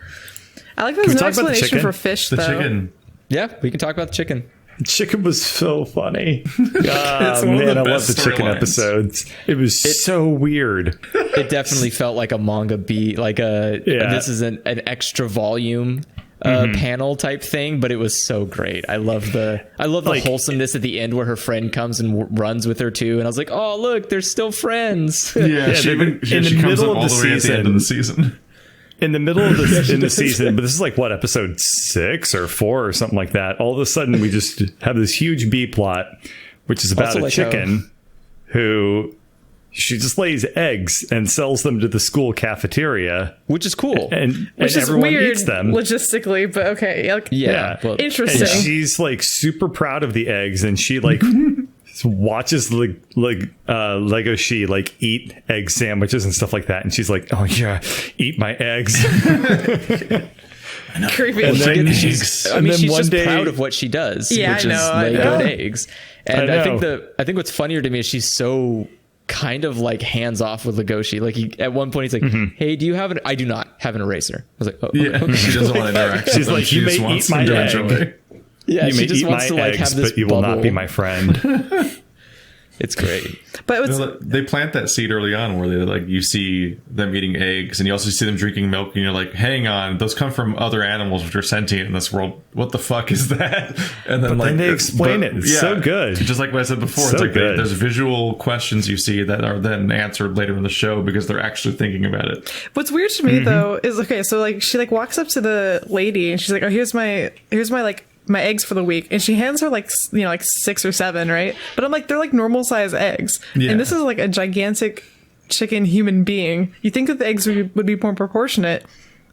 I like there's we no talk about the explanation chicken? for fish The though. chicken. Yeah, we can talk about the chicken. Chicken was so funny. It's one of Man, the I love best the chicken storylines. episodes. It was so weird. It definitely felt like a manga beat, like this is an extra volume panel type thing, but it was so great. I love the Like- wholesomeness at the end where her friend comes and runs with her too, and I was like, oh look, they're still friends. Yeah, she in she the comes middle up of all the the way at the end of the season. In the middle of the season, but this is like what, episode 6 or 4 or something like that. All of a sudden, we just have this huge B plot, which is about Also a like chicken who she just lays eggs and sells them to the school cafeteria, Which is cool. and Which is everyone weird eats them. logistically, but okay. Like, yeah, well, interesting. And she's like super proud of the eggs, and she like watches Legoshi like eat egg sandwiches and stuff like that, and she's like, "Oh yeah, eat my eggs." creepy. And then Eggs. I mean, then she's one just day- proud of what she does, Yeah, which I know, is I lay know. good eggs. And I I think know. what's funnier to me is she's so kind of like hands off with Legoshi. Like at one point he's like, "Hey, do you have an? I do not have an eraser." I was like, "Oh, Yeah, okay." she doesn't want to interact. She's with them. like, She "You just may wants eat my them to egg. enjoy. Yeah, You she may just eat wants my to like eggs, have this but you will not be bubble. my friend." It's great. But You it's know, they plant that seed early on where they like you see them eating eggs and you also see them drinking milk and you're like, hang on, those come from other animals which are sentient in this world. What the fuck is that? And then But like then they explain it. It's so good. Just like what I said before, So it's like good. there's visual questions you see that are then answered later in the show because they're actually thinking about it. What's weird to me though is okay, so like she like walks up to the lady and she's like, "Oh, here's my like my eggs for the week," and she hands her like like 6 or 7, right? But I'm like, they're like normal size eggs, Yeah. and this is like a gigantic chicken human being. You think that the eggs would be more proportionate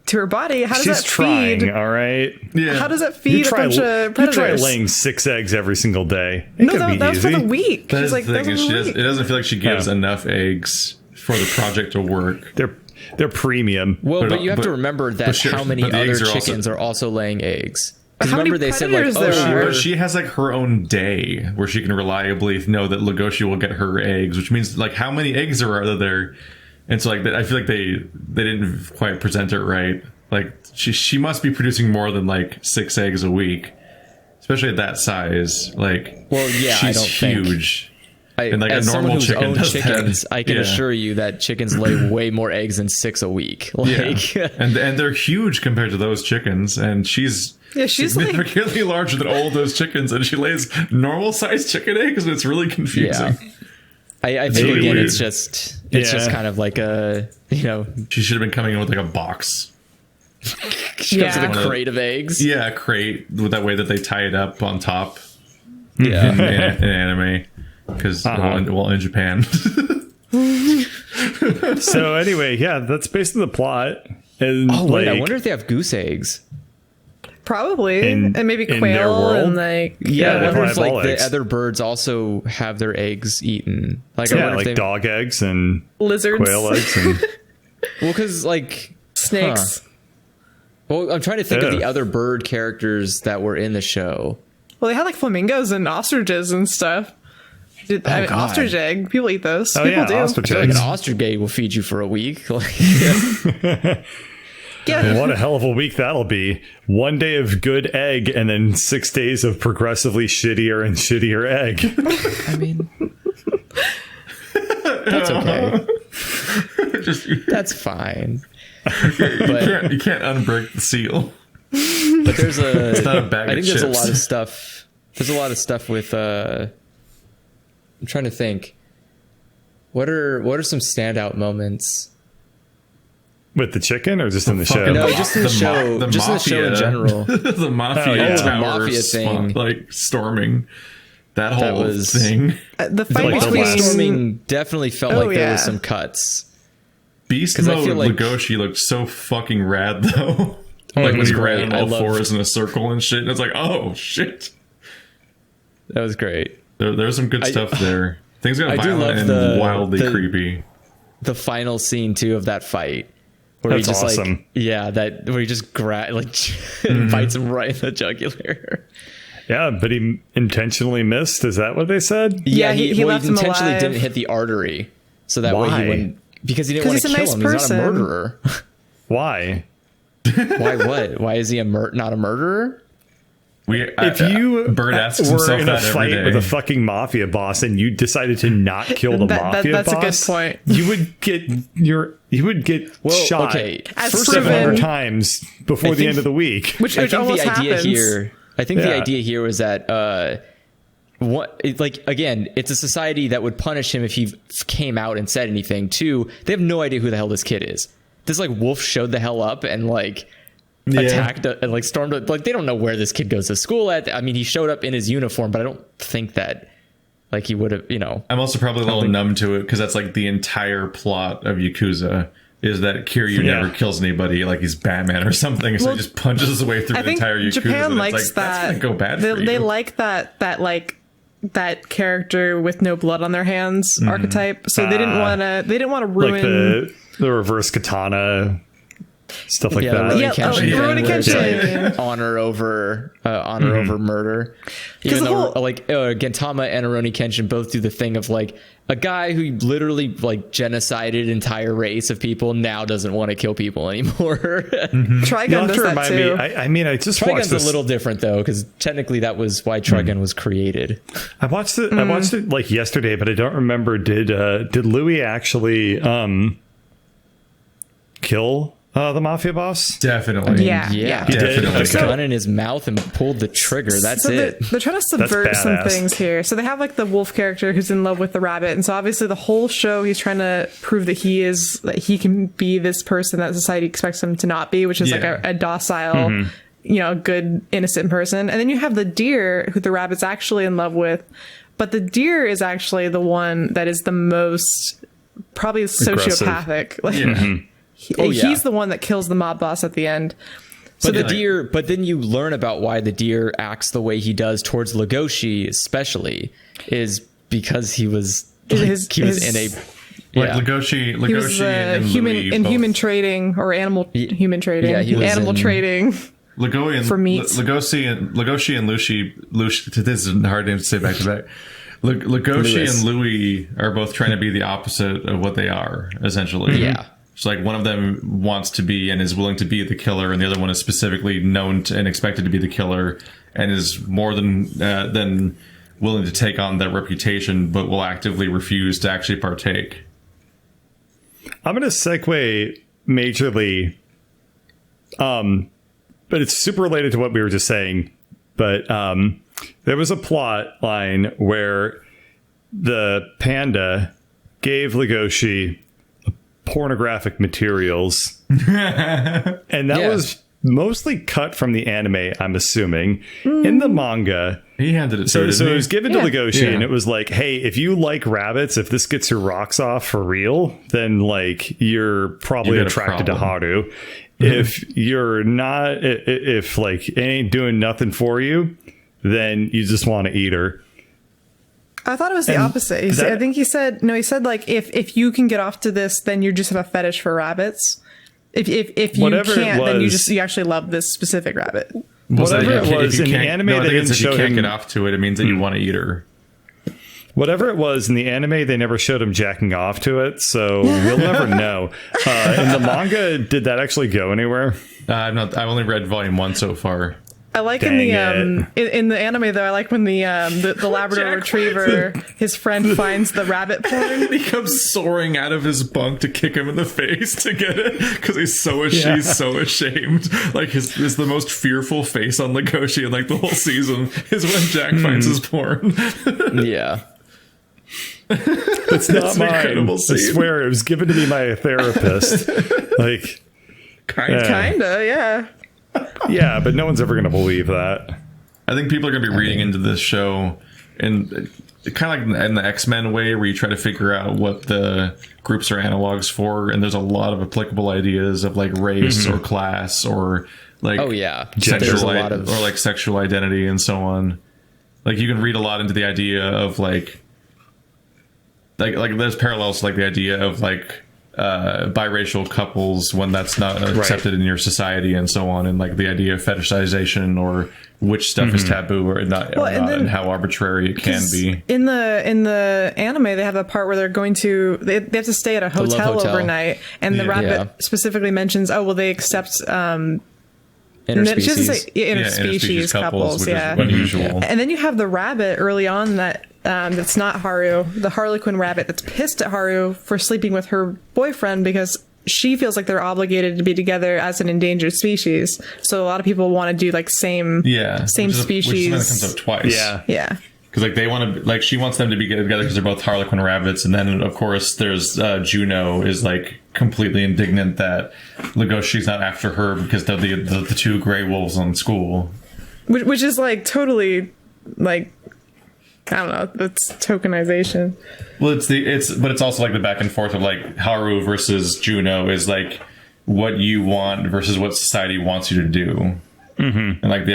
to her body? How does She's that trying, feed? all right. Yeah. How does that feed a bunch of You predators? try laying 6 eggs every single day. It No, could be that was for easy. the week. That She's is like, the that thing was is for she the does, week. it doesn't feel like she gives Yeah. enough eggs for the project to work. They're premium. Well, but you have but- to remember that but sure, how many but the other eggs are also- chickens are also laying eggs. 'Cause How many remember they said like, predators oh, there she are? But she has like her own day where she can reliably know that Legoshi will get her eggs, which means like how many eggs are there? And so like I feel like they didn't quite present it right. Like she must be producing more than like 6 eggs a week, especially at that size. Like, Well, yeah, I she's don't think- huge. I, And, like, a as someone normal who's chicken owned does that. chickens, I can Yeah. assure you that chickens lay way more eggs than 6 a week. Like, Yeah, and they're huge compared to those chickens, and she's she's like significantly larger than all of those chickens, and she lays normal sized chicken eggs, and it's really confusing. Yeah. I think really again, weird. it's just kind of like a She should have been coming in with like a box. she comes Yeah. with a crate of eggs. Yeah, a crate with that way that they tie it up on top Yeah. in anime. Because in Japan. So anyway, yeah, that's basically the plot. And Oh wait, I like, wonder if they have goose eggs. probably in- and maybe in their quail world? and like Yeah, I they wonder have if like all the eggs. other birds also have their eggs eaten. Like, I yeah, wonder like if they, dog eggs and lizards, quail eggs and well, because like snakes. Well, I'm trying to think of Ugh. the other bird characters that were in the show. Well, they had like flamingos and ostriches and stuff. I mean, God. ostrich egg. People eat those. Oh, People yeah, do. ostrich I feel like eggs. an ostrich egg will feed you for a week. Like, Yeah. What a hell of a week that'll be. 1 day of good egg and then 6 days of progressively shittier and shittier egg. I mean, that's okay. That's fine. But You can't unbreak the seal. there's It's not a bag I of think there's a chips. lot of stuff. There's a lot of stuff with. I'm trying to think. What are some standout moments? With the chicken or just in the show? Fucking No, just in the show. Just in the show in general. The mafia Oh, yeah. towers, The mafia thing. like storming. That whole was- thing. The fight like the between last- Storming definitely felt Oh, like there yeah. was some cuts. Beast 'Cause I mode feel like- Legoshi looked so fucking rad though. it Like when was he ran great. on I all loved- fours in a circle and shit. And it's like, oh shit. That was great. There's some good stuff there. Things got I do violent love and the- wildly the- creepy. The final scene too of that fight, where That's he just awesome. like, yeah, that where he just bites him right in the jugular. Yeah, but he intentionally missed. Is that what they said? Yeah, he left him intentionally alive. didn't hit the artery, so that way Why? he wouldn't. Because he didn't want Because to he's kill a him. nice He's not a person. murderer. Why? Why? What? Why is he not a murderer? If you Bird asks were himself in a that every fight day. with a fucking mafia boss and you decided to not kill the mafia that's a good boss, point. you would get shot okay. As 700 proven. times before the think- end of the week. which I think almost the idea happens. here. I think the Yeah. idea here was that again, it's a society that would punish him if he came out and said anything. Two, they have no idea who the hell this kid is. This like wolf showed the hell up and like attacked and like stormed. Like they don't know where this kid goes to school at. I mean, he showed up in his uniform, but I don't think that like he would have. I'm also probably a little numb to it because that's like the entire plot of Yakuza is that Kiryu Yeah. never kills anybody like he's Batman or something. So Well, he just punches his way through I the think entire Yakuza. Japan and likes it's like, that. That's gonna go bad for you. They like that character with no blood on their hands archetype. So they didn't want to ruin Like the reverse katana, stuff like that. Rurouni Yeah, Kenshin, Rurouni where it's Kenshin. like honor over murder. Even the though whole- Gintama and Rurouni Kenshin both do the thing of like a guy who literally like genocided an entire race of people now doesn't want to kill people anymore. Trigun You'll have does to that remind too. me. I mean, I just watched Trigun's this. a little different though, because technically that was why Trigun was created. I watched it. I watched it like yesterday, but I don't remember. Did Louis actually kill the mafia boss? Definitely. Yeah. Yeah, He did? Put a Okay. gun in his mouth and pulled the trigger. That's So it. they're trying to subvert some badass. things here. So they have like the wolf character who's in love with the rabbit, and so obviously the whole show he's trying to prove that he can be this person that society expects him to not be, which is like Yeah. a docile, good innocent person. And then you have the deer who the rabbit's actually in love with, but the deer is actually the one that is the most probably sociopathic. Like Yeah. he's the one that kills the mob boss at the end. But the like- deer, but then you learn about why the deer acts the way he does towards Legoshi, especially, is because he was in a Like Legoshi He was and Louis both- human trading or human trading. Yeah, he was animal in- trading. Legoshi and for meat. Legoshi and Lucy. This is a hard name to say back to back. Legoshi Louis. and Louis are both trying to be the opposite of what they are, essentially. Yeah. It's like one of them wants to be and is willing to be the killer, and the other one is specifically known to, and expected to be the killer, and is more than willing to take on that reputation, but will actively refuse to actually partake. I'm going to segue majorly, but it's super related to what we were just saying. But there was a plot line where the panda gave Legoshi pornographic materials, and that was mostly cut from the anime, I'm assuming. In the manga, He handed it to so her, it didn't was he? given to Legoshi, Yeah. and it was like, hey, if you like rabbits, if this gets your rocks off for real, then like you're probably You got a attracted to problem. Haru. If you're not, if like it ain't doing nothing for you, then you just want to eat her. I thought it was the opposite. I think he said like if you can get off to this, then you just have a fetish for rabbits. If you Whatever it can't, then was. you actually love this specific rabbit. Whatever it If you was in the can't- anime, no, I they think didn't it's if you show can't him. get off to it, it means that you want to eat her. Whatever it was in the anime, they never showed him jacking off to it, so we'll never know. In the manga, did that actually go anywhere? I've only read volume 1 so far. I like in the anime though. I like when the Labrador Retriever, his friend finds the rabbit porn. He comes soaring out of his bunk to kick him in the face to get it because he's so ashamed. Like his the most fearful face on Legoshi in like the whole season is when Jack finds his porn. Yeah. It's not mine. I swear it was given to me by a therapist. Like Kinda, yeah. Yeah, but no one's ever going to believe that. I think people are going to be reading into this show in kind of like in the X-Men way, where you try to figure out what the groups are analogs for, and there's a lot of applicable ideas of like race or class or like sexual identity and so on. Like you can read a lot into the idea of like there's parallels to like the idea of like biracial couples when that's not accepted in your society and so on, and like the idea of fetishization or which stuff is taboo or not, and how arbitrary it can be. In the anime, they have a part where they're going to they have to stay at a hotel overnight, and the rabbit specifically mentions, they accept interspecies couples, which is unusual. And then you have the rabbit early on that's not Haru, the Harlequin rabbit that's pissed at Haru for sleeping with her boyfriend because she feels like they're obligated to be together as an endangered species. So a lot of people want to do like same species. Which is something that comes up twice. Yeah. Because like they want to, like she wants them to be together because they're both Harlequin rabbits, and then of course there's Juno is like completely indignant that Legoshi's not after her because they're the two gray wolves on school, which is like totally like, I don't know, that's tokenization. Well, it's also like the back and forth of like Haru versus Juno is like what you want versus what society wants you to do, and like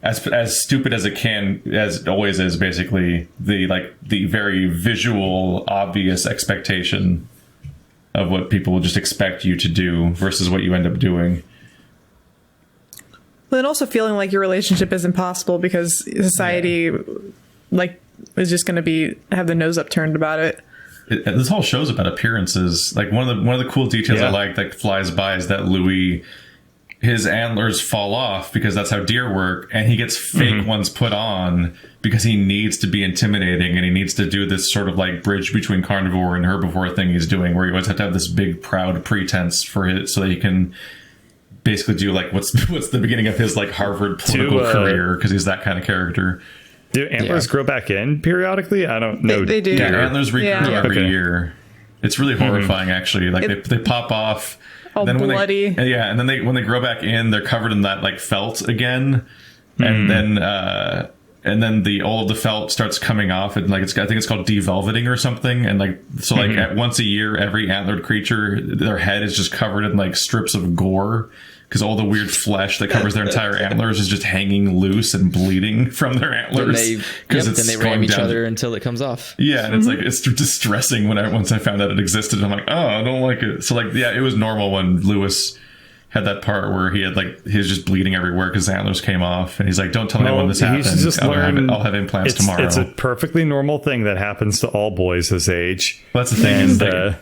as stupid as it can, as it always is, basically the very visual obvious expectation of what people will just expect you to do versus what you end up doing. Well, and also feeling like your relationship is impossible because society like is just going to have the nose upturned about it. This whole show's about appearances. Like one of the cool details I like that flies by is that Louis, his antlers fall off because that's how deer work, and he gets fake ones put on because he needs to be intimidating, and he needs to do this sort of like bridge between carnivore and herbivore thing he's doing, where he always have to have this big proud pretense for it so that he can basically do like what's the beginning of his like Harvard political career, because he's that kind of character. Do antlers grow back in periodically? I don't know. They do. Yeah, antlers regrow every year. It's really horrifying, actually. Like they pop off. All then bloody. And then when they grow back in, they're covered in that like felt again, and then all of the felt starts coming off, and like I think it's called develveting or something, and like so like once a year, every antlered creature, their head is just covered in like strips of gore. Because all the weird flesh that covers their entire antlers is just hanging loose and bleeding from their antlers. Then they ram each other until it comes off. Yeah, and it's like it's distressing once I found out it existed. I'm like, oh, I don't like it. So like, yeah, it was normal when Lewis had that part where he was just bleeding everywhere because his antlers came off, and he's like, don't tell anyone this happened. I'll have implants tomorrow. It's a perfectly normal thing that happens to all boys his age. Well, that's the thing. And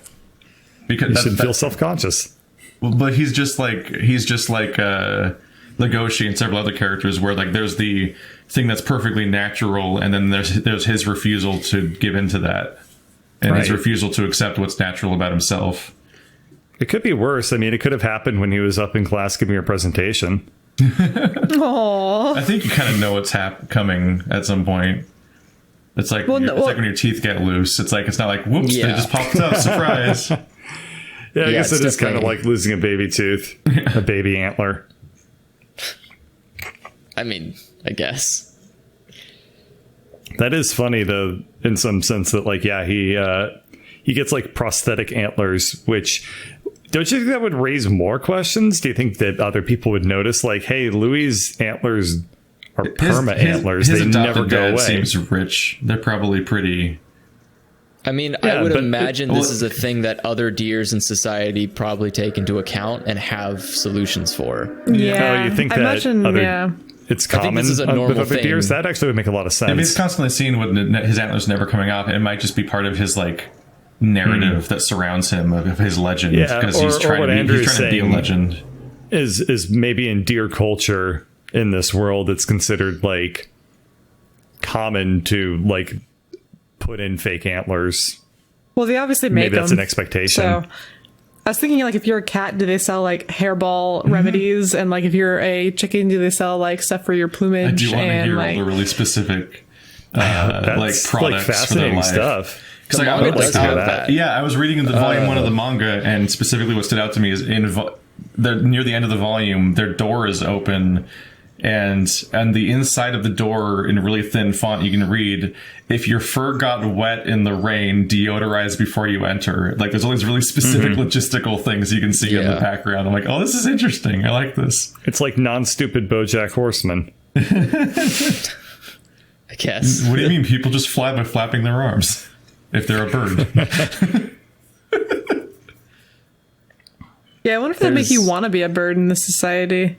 because you should feel self-conscious. But he's just like Legoshi and several other characters, where like there's the thing that's perfectly natural, and then there's his refusal to give into that, and his refusal to accept what's natural about himself. It could be worse. I mean, it could have happened when he was up in class giving a presentation. Aww. I think you kind of know what's coming at some point. It's like like when your teeth get loose. It's like it's not like whoops, they just popped up, surprise. Yeah, I guess it is kind of like losing a baby tooth, a baby antler. I mean, I guess. That is funny, though, in some sense that, like, yeah, he gets, like, prosthetic antlers, which... Don't you think that would raise more questions? Do you think that other people would notice, like, hey, Louis' antlers are perma-antlers. They never go away. Seems rich. They're probably pretty... I mean, I would imagine this is a thing that other deers in society probably take into account and have solutions for. Yeah, you think that it's I think common this is a normal with other deers. thing. That actually would make a lot of sense. If he's constantly seeing with his antlers never coming off, it might just be part of his like narrative that surrounds him of his legend. Yeah, because he's trying to be a legend. Is maybe in deer culture in this world, it's considered like common to like put in fake antlers. Well, they obviously make Maybe that's them, an expectation. So I was thinking, like, if you're a cat, do they sell like hairball remedies? And like, if you're a chicken, do they sell like stuff for your plumage? I do want to hear like, all the really specific That's like products fascinating for their life. stuff. Because The I manga would does like have that. that. Yeah, I was reading the volume 1 of the manga, and specifically what stood out to me is near the end of the volume, their door is open, and the inside of the door in really thin font you can read, if your fur got wet in the rain, deodorize before you enter. Like, there's all these really specific logistical things you can see in the background. I'm like, oh, this is interesting. I like this. It's like non-stupid BoJack Horseman. I guess. What do you mean? People just fly by flapping their arms if they're a bird. yeah, I wonder if they make you want to be a bird in this society.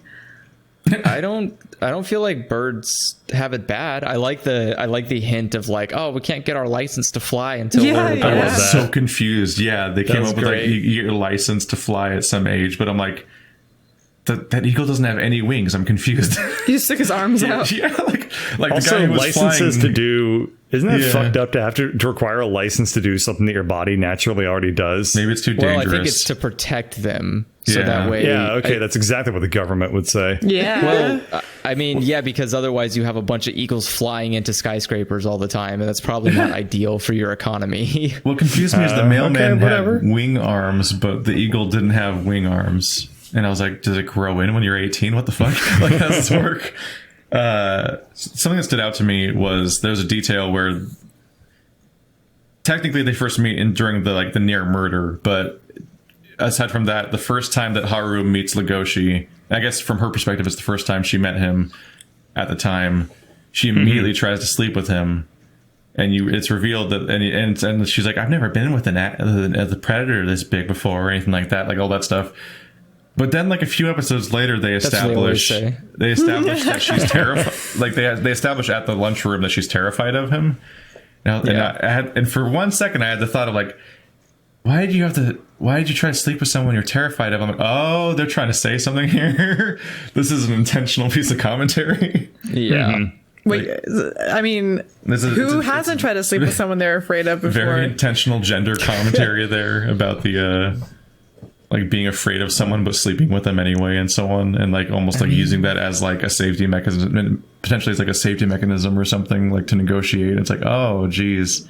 I don't feel like birds have it bad. I like the hint of like, oh, we can't get our license to fly until we're I Yeah. was so confused. Yeah, they came was up with like great. you get your license to fly at some age, but I'm like, that eagle doesn't have any wings. I'm confused. He just stick his arms out. yeah, like the Also, guy who was licenses flying, to do. Isn't that Yeah. fucked up to have to require a license to do something that your body naturally already does? Maybe it's too Well, dangerous. I think it's to protect them, so Yeah. that way. Yeah, okay, that's exactly what the government would say. Yeah. Well, I mean, yeah, because otherwise you have a bunch of eagles flying into skyscrapers all the time, and that's probably not ideal for your economy. What confused me is the mailman okay, whatever. had wing arms, but the eagle didn't have wing arms. And I was like, does it grow in when you're 18? What the fuck? Like, how does this work? Something that stood out to me was there's a detail where technically they first meet during the near murder, but aside from that, the first time that Haru meets Legoshi, I guess from her perspective, it's the first time she met him at the time. She immediately tries to sleep with him. And it's revealed that, and she's like, I've never been with the predator this big before or anything like that, like all that stuff. But then, like a few episodes later, they establish that she's terrified. Like they establish at the lunchroom that she's terrified of him. Now, and for 1 second, I had the thought of like, why did you try to sleep with someone you're terrified of? I'm like, oh, they're trying to say something here. This is an intentional piece of commentary. Yeah. Wait, I mean, who hasn't tried to sleep with someone they're afraid of before? Very intentional gender commentary there about the like being afraid of someone but sleeping with them anyway and so on, and like almost like using that as like a safety mechanism, and potentially it's like a safety mechanism or something, like to negotiate. It's like, oh geez,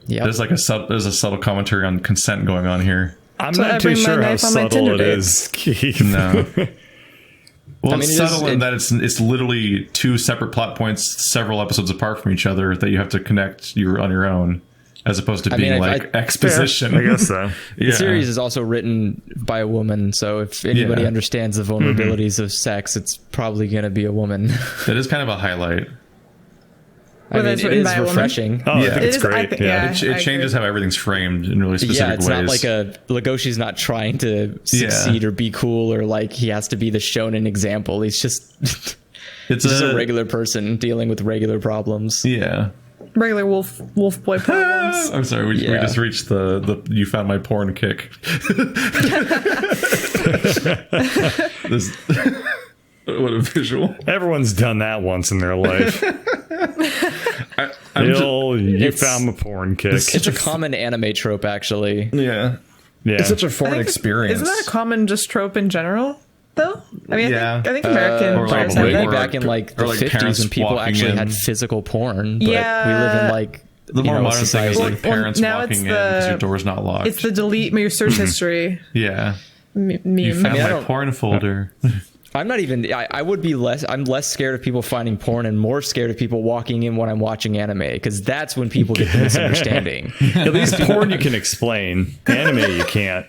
Yeah. there's a subtle commentary on consent going on here. I'm So I not too bring my sure how knife on my subtle Tinder it date. is, Keith. No. Well, I mean, it's it is- subtle in that it's literally two separate plot points, several episodes apart from each other, that you have to connect on your own, as opposed to being I- exposition. I guess so. Yeah. The series is also written by a woman, so if anybody Yeah. understands the vulnerabilities of sex, it's probably going to be a woman. That is kind of a highlight. I mean, that's it written is by a woman? refreshing. Oh, Yeah. I think It it's is, I great. think- yeah. yeah. It I changes agree. how everything's framed in really specific Yeah, it's ways. not like Legoshi's not trying to succeed or be cool, or like he has to be the shonen example. He's just it's he's just a regular person dealing with regular problems. Yeah. Regular wolf boy problems. I'm sorry, we Yeah. just reached the you found my porn kick. This, what a visual. Everyone's done that once in their life. I'm You It's- found the porn kick. It's a common anime trope, actually. yeah. Yeah. It's such a I foreign think- experience. Isn't that a common just trope in general, though? I mean, Yeah. I think American Or players probably. have Maybe that. back in like the or, like, 50s parents when people walking actually in. had physical porn. But Yeah. we live in like The more modern thing is society. like parents now walking it's in because the- your door's not locked. It's the delete your search history yeah. meme. You found I my don't- porn folder. I'm not even. I would be less. I'm less scared of people finding porn and more scared of people walking in when I'm watching anime, because that's when people get the misunderstanding. At least porn you can explain. Anime you can't.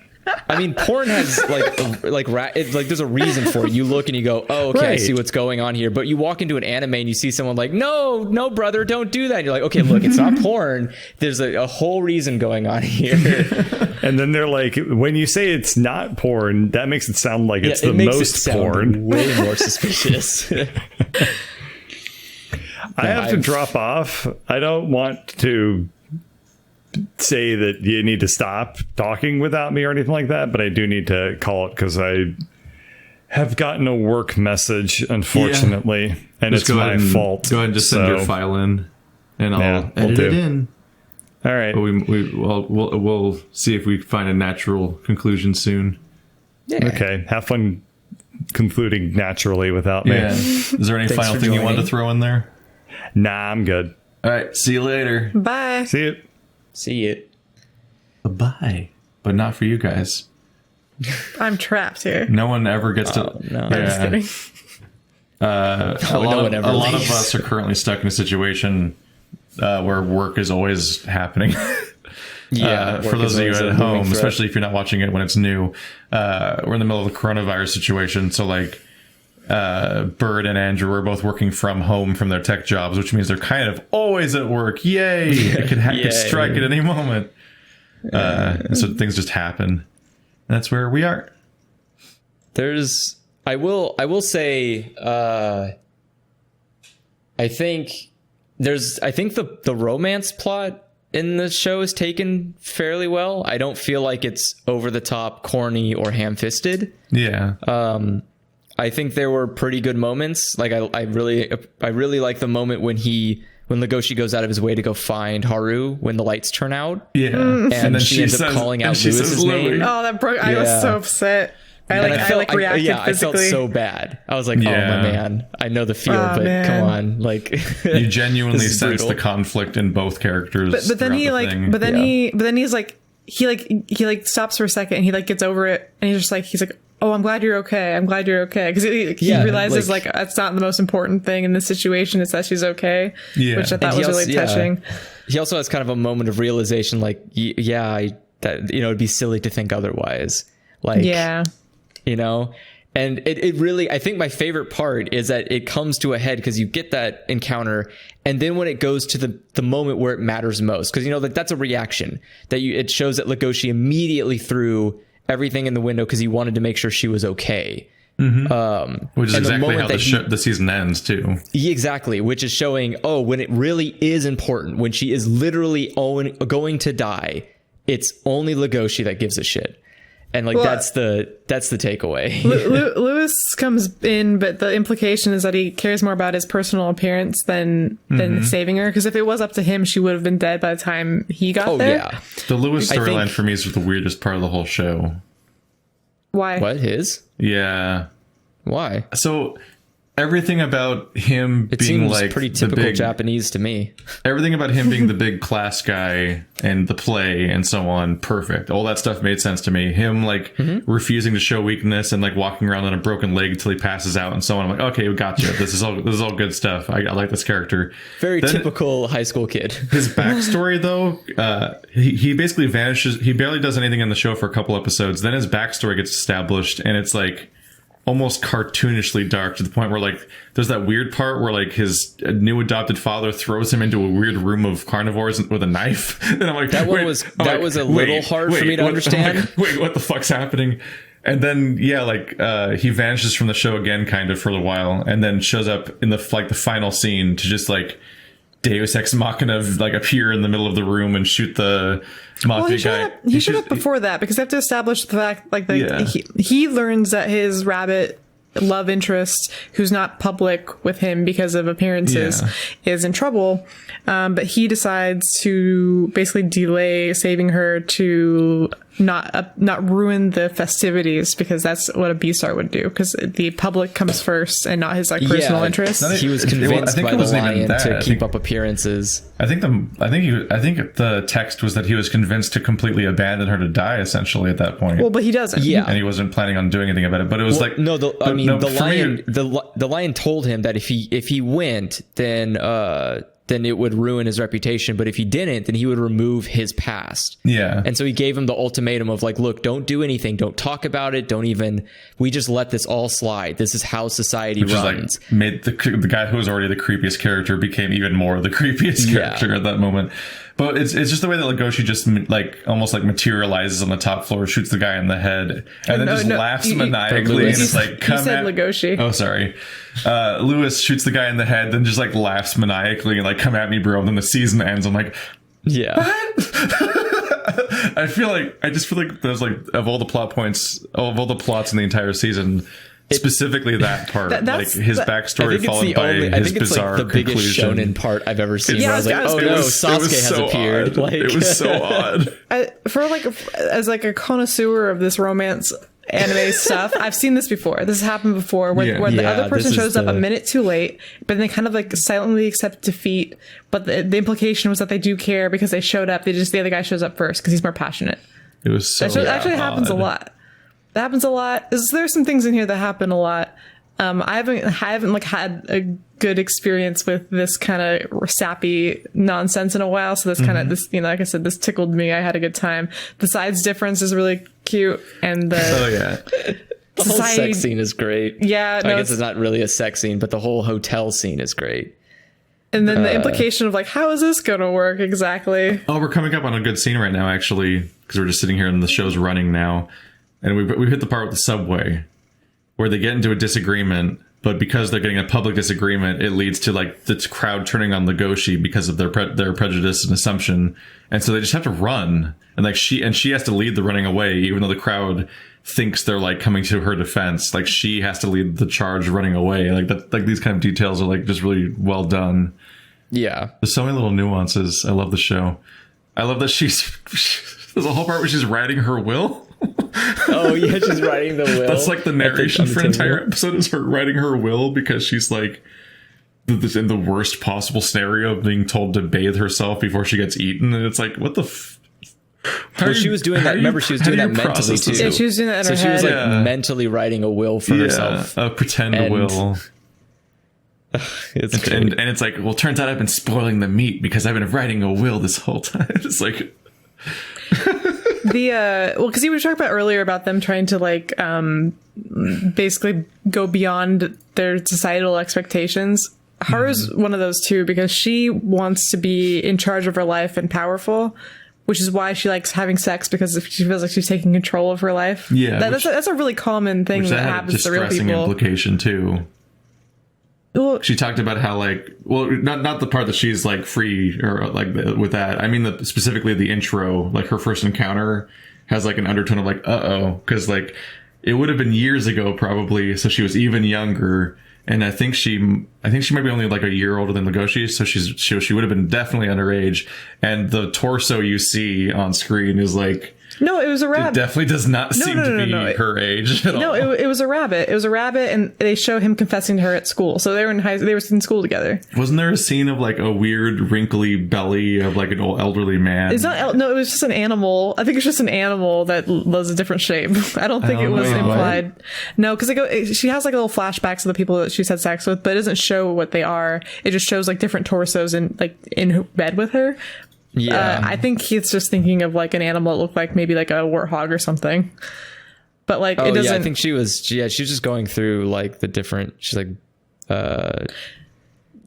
I mean, porn has there's a reason for it. You look and you go, oh, okay, I see what's going on here. But you walk into an anime and you see someone like, no, brother, don't do that. And you're like, okay, look, it's not porn. There's a whole reason going on here. And then they're like, when you say it's not porn, that makes it sound like it's the most porn. Way more suspicious. I have to drop off. I don't want to say that you need to stop talking without me or anything like that, but I do need to call it because I have gotten a work message, unfortunately, and just it's my fault. Go ahead and just send your file in, and I'll edit it in. All right. But we'll see if we find a natural conclusion soon. Yeah. Okay. Have fun concluding naturally without me. Yeah. Is there any final thing you wanted to throw in there? Nah, I'm good. All right. See you later. Bye. See you. See it. Bye. But not for you guys. I'm trapped here. No one ever gets to. No. I'm just kidding. A lot of us are currently stuck in a situation where work is always happening. For those of you at home, especially if you're not watching it when it's new, we're in the middle of the coronavirus situation. So like, Bird and Andrew are both working from home from their tech jobs, which means they're kind of always at work. Yay! It could strike at any moment. So things just happen. That's where we are. I will say, I think the romance plot in the show is taken fairly well. I don't feel like it's over the top, corny, or ham-fisted. Yeah. I think there were pretty good moments. Like I really like the moment when Legoshi goes out of his way to go find Haru when the lights turn out. Yeah. And then she ends up calling out Lewis's name. Oh, that broke. I was so upset. I reacted physically. I felt so bad. I was like, oh my man, I know the feel, but man. Come on, like you genuinely sense the conflict in both characters. But then he's like he stops for a second and he like gets over it and he's like, oh, I'm glad you're okay. I'm glad you're okay. Because he realizes like that's not the most important thing in this situation. It's that she's okay. Yeah. Which I thought was really touching. He also has kind of a moment of realization, like, it'd be silly to think otherwise. Like, and it really, I think my favorite part is that it comes to a head because you get that encounter. And then when it goes to the moment where it matters most, because, that's a reaction it shows that Legoshi immediately threw everything in the window because he wanted to make sure she was okay. Mm-hmm. Which is exactly how the season ends too. Exactly, which is showing, when it really is important, when she is literally going to die, it's only Legoshi that gives a shit. And that's the takeaway. Lewis comes in, but the implication is that he cares more about his personal appearance than saving her. Because if it was up to him, she would have been dead by the time he got there. Yeah. The Lewis storyline for me is the weirdest part of the whole show. Why? What, his? Yeah. Why? So everything about him being like pretty typical Japanese to me. Everything about him being the big class guy and the play and so on, perfect. All that stuff made sense to me. Him refusing to show weakness and like walking around on a broken leg until he passes out and so on. I'm like, okay, we got you. This is all good stuff. I like this character. Very typical high school kid. His backstory though, he basically vanishes. He barely does anything in the show for a couple episodes. Then his backstory gets established and it's like almost cartoonishly dark to the point where like there's that weird part where like his new adopted father throws him into a weird room of carnivores with a knife. And I'm like, that was a little hard for me to understand. Wait, what the fuck's happening? And then he vanishes from the show again kind of for a while and then shows up in the final scene to just like Deus Ex Machina appear in the middle of the room and shoot the mafia guy. He showed up before that because they have to establish the fact he learns that his rabbit love interest, who's not public with him because of appearances, is in trouble. But he decides to basically delay saving her to not ruin the festivities, because that's what a Beastar would do, because the public comes first and not his personal interest. He was convinced by the lion to keep up appearances. I think the text was that he was convinced to completely abandon her to die essentially at that point. Well, but he doesn't. Yeah, and he wasn't planning on doing anything about it. But it was the lion told him that if he went, then then it would ruin his reputation. But if he didn't, then he would remove his past. Yeah. And so he gave him the ultimatum of like, look, don't do anything. Don't talk about it. We just let this all slide. This is how society runs. Like made the guy who was already the creepiest character became even more the creepiest character at that moment. But it's just the way that Legoshi just like almost like materializes on the top floor, shoots the guy in the head, and then laughs maniacally, and it's like, come at Legoshi. Oh, sorry. Lewis shoots the guy in the head, then just like laughs maniacally and like, come at me, bro. And then the season ends. I'm like, yeah. I just feel like there's like of all the plots in the entire season, specifically that part, like his backstory followed by his bizarre the biggest conclusion. shonen part I've ever seen. Yeah, where I was like, Sasuke has appeared. Like, it was so odd. As like a connoisseur of this romance anime stuff, I've seen this before. This has happened before where the other person shows up a minute too late, but they kind of like silently accept defeat. But the implication was that they do care because they showed up. The other guy shows up first because he's more passionate. It was so that actually happens a lot. That happens a lot. There's some things in here that happen a lot. I haven't like had a good experience with this kind of sappy nonsense in a while. So this kind of this, like I said, this tickled me. I had a good time. The sides difference is really cute, and the the whole sex scene is great. Yeah, I guess it's not really a sex scene, but the whole hotel scene is great. And then the implication of like, how is this going to work exactly? Oh, we're coming up on a good scene right now, actually, because we're just sitting here and the show's running now. And we hit the part with the subway where they get into a disagreement, but because they're getting a public disagreement, it leads to like the crowd turning on Legoshi because of their prejudice and assumption. And so they just have to run. And like she has to lead the running away, even though the crowd thinks they're like coming to her defense. Like she has to lead the charge running away. Like that, like these kind of details are like just really well done. Yeah. There's so many little nuances. I love the show. I love that there's a whole part where she's writing her will. Oh yeah, she's writing the will. That's like the narration for an entire episode is her writing her will because she's like in the worst possible scenario of being told to bathe herself before she gets eaten, and it's like, what the she was doing that. Remember, she was doing that mentally too. Yeah, she was doing that in her head. She was like mentally writing a will for herself. A pretend will. And it's like, well, turns out I've been spoiling the meat because I've been writing a will this whole time. It's like because you were talking about earlier about them trying to like basically go beyond their societal expectations. Haru's one of those too, because she wants to be in charge of her life and powerful, which is why she likes having sex, because she feels like she's taking control of her life. Yeah, that's a really common thing that happens to real people. Implication too. Well, she talked about how not the part that she's like free or like with that. I mean specifically the intro, like her first encounter has like an undertone of like because like it would have been years ago probably, so she was even younger, and I think she might be only like a year older than Legoshi, so she would have been definitely underage, and the torso you see on screen is like. No, it was a rabbit. It definitely does not seem to be her age at all. No, it was a rabbit. It was a rabbit, and they show him confessing to her at school. So they were in school together. Wasn't there a scene of like a weird wrinkly belly of like an old elderly man? It's not. No, it was just an animal. I think it's just an animal that was a different shape. I don't think it was implied. What? No, because she has like little flashbacks of the people that she's had sex with, but it doesn't show what they are. It just shows like different torsos in bed with her. Yeah, I think he's just thinking of like an animal that looked like maybe like a warthog or something. But like it doesn't. Yeah, I think she was just going through like the different. She's like the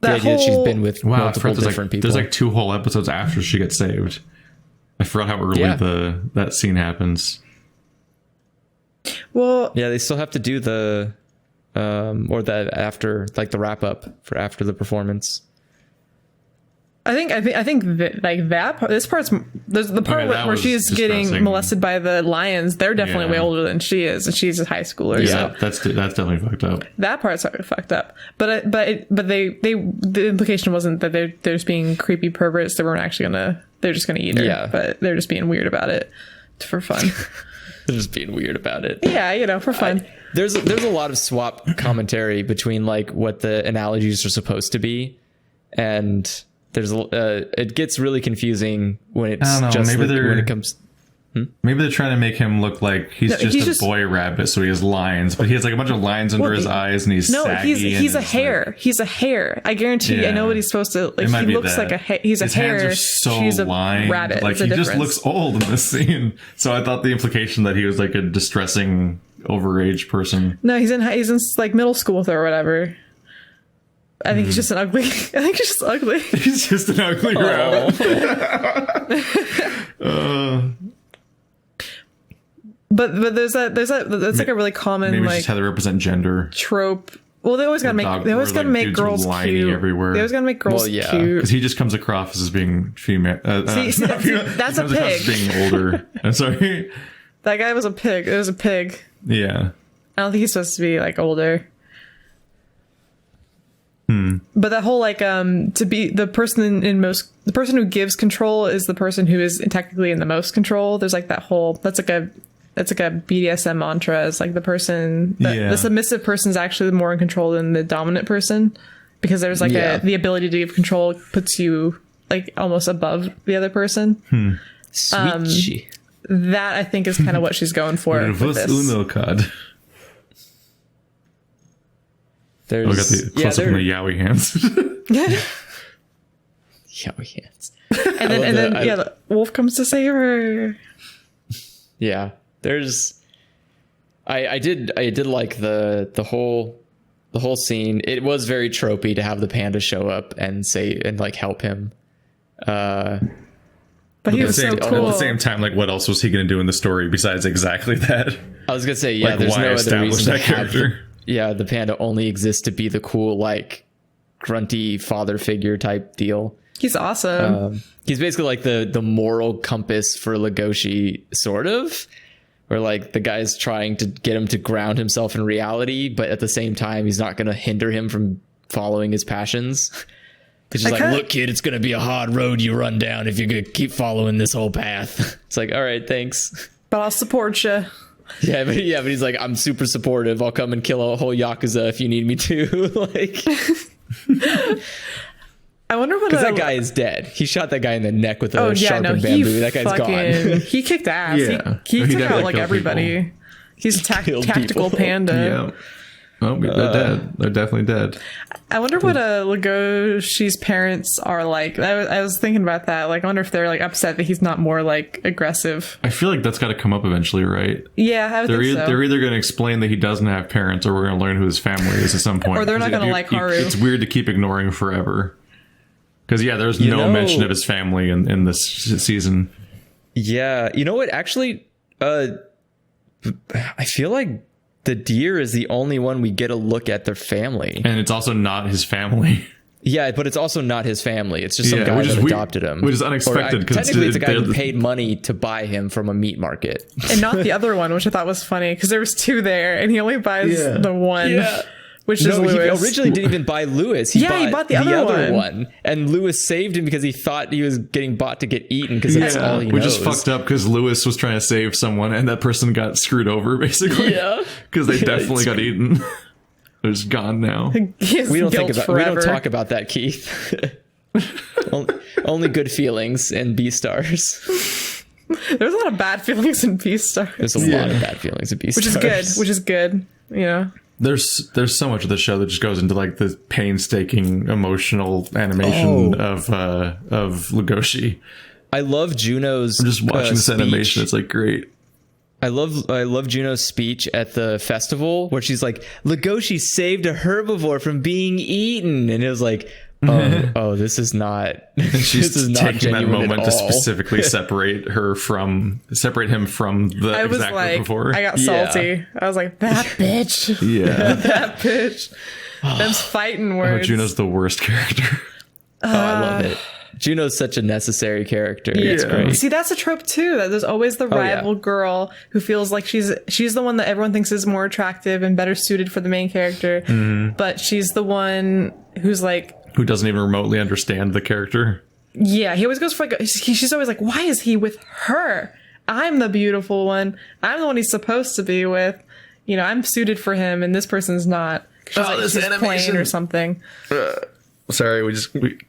idea that she's been with multiple different people. There's like 2 whole episodes after she gets saved. I forgot how early that scene happens. Well, yeah, they still have to do the or that after like the wrap up for after the performance. I think that like that part, this part's the part where she's getting molested by the lions. They're definitely way older than she is, and she's a high schooler. Yeah, so. that's definitely fucked up. That part's fucked up. But the implication wasn't that they're just being creepy perverts. They're just gonna eat her. Yeah. But they're just being weird about it for fun. They're just being weird about it. Yeah, for fun. There's a lot of swap commentary between like what the analogies are supposed to be, and. There's it gets really confusing when it's just when it comes. Maybe they're trying to make him look like he's just a boy rabbit, so he has lines, but he has like a bunch of lines under his eyes, and he's saggy. He's a hare. Like, he's a hare. I guarantee. I know what he's supposed to like. He looks like a he's his a hare. Hands are so she's a lined. rabbit. Like he just looks old in this scene. So I thought the implication that he was like a distressing overage person. No, he's in like middle school with her or whatever. I think he's just an ugly. I think he's just ugly. He's just an ugly rabbit. But there's like a really common maybe like just how they represent gender trope. Well, they always gotta make girls cute. Everywhere. They always gotta make girls cute because he just comes across as being female. See, that's a pig. As being older. I'm sorry. That guy was a pig. It was a pig. Yeah. I don't think he's supposed to be like older. But that whole like to be the person the person who gives control is the person who is technically in the most control. There's like that whole that's like a BDSM mantra. It's like the submissive person is actually more in control than the dominant person, because there's like the ability to give control puts you like almost above the other person. Sweet. That I think is kind of what she's going for. With this. Uno card. There's got the close up on the yaoi hands. Yaoi hands. And then the wolf comes to save her. Yeah. There's I did like the whole scene. It was very tropey to have the panda show up and like help him. But he was so cool. At the same time, like, what else was he going to do in the story besides exactly that? I was going to say, yeah, like, there's why no other reason that character. The panda only exists to be the cool, like, grunty father figure type deal. He's awesome. He's basically like the moral compass for Legoshi, sort of. Where, like, the guy's trying to get him to ground himself in reality, but at the same time, he's not going to hinder him from following his passions. Because she's like, look, kid, it's going to be a hard road you run down if you're going to keep following this whole path. It's like, all right, thanks. But I'll support you. But he's like, I'm super supportive. I'll come and kill a whole Yakuza if you need me to. Like, I wonder what because that guy is dead. He shot that guy in the neck with a sharpened bamboo. That guy's gone. He kicked ass. Yeah. He took out like everybody. People. He's a tactical panda. Yeah. Oh, they're dead. They're definitely dead. I wonder what Legoshi's parents are like. I was thinking about that. Like, I wonder if they're like upset that he's not more like aggressive. I feel like that's got to come up eventually, right? Yeah, I would think so. They're either going to explain that he doesn't have parents, or we're going to learn who his family is at some point. Or they're not going to like Haru. It's weird to keep ignoring forever. Because there's no mention of his family in this season. Yeah, you know what? Actually, I feel like the deer is the only one we get a look at their family. And it's also not his family. Yeah, but it's also not his family. It's just some guy that adopted him. Which is unexpected. Technically, it's a guy who paid money to buy him from a meat market. And not the other one, which I thought was funny, because there was two there, and he only buys the one. Yeah. Which is Lewis. He originally didn't even buy Lewis. He bought the other one. And Lewis saved him because he thought he was getting bought to get eten, because that's all he knows. Which is fucked up, because Lewis was trying to save someone and that person got screwed over, basically. Yeah. Because they definitely got eaten. They're just gone now. We don't talk about that, Keith. Only good feelings in Beastars. There's a lot of bad feelings in Beastars. There's a lot of bad feelings in Beastars. Which is good. Yeah. There's so much of the show that just goes into like the painstaking emotional animation of Legoshi. I love Juno's. I'm just watching this speech. animation. It's like great. I love Juno's speech at the festival where she's like, Legoshi saved a herbivore from being eaten, and it was like, this is not. She's this is taking that moment to specifically separate him from the exact herbivore. I got salty. I was like, that bitch. Yeah, that bitch. Them's fighting words. Juno's the worst character. I love it. Juno's such a necessary character. Yeah. It's great. See, that's a trope too. That there's always the rival girl who feels like she's the one that everyone thinks is more attractive and better suited for the main character, but she's the one who's like, who doesn't even remotely understand the character. Yeah, he always goes for like, she's always like, why is he with her? I'm the beautiful one. I'm the one he's supposed to be with. You know, I'm suited for him, and this person's not. She's like, this she's animation plain or something. Sorry,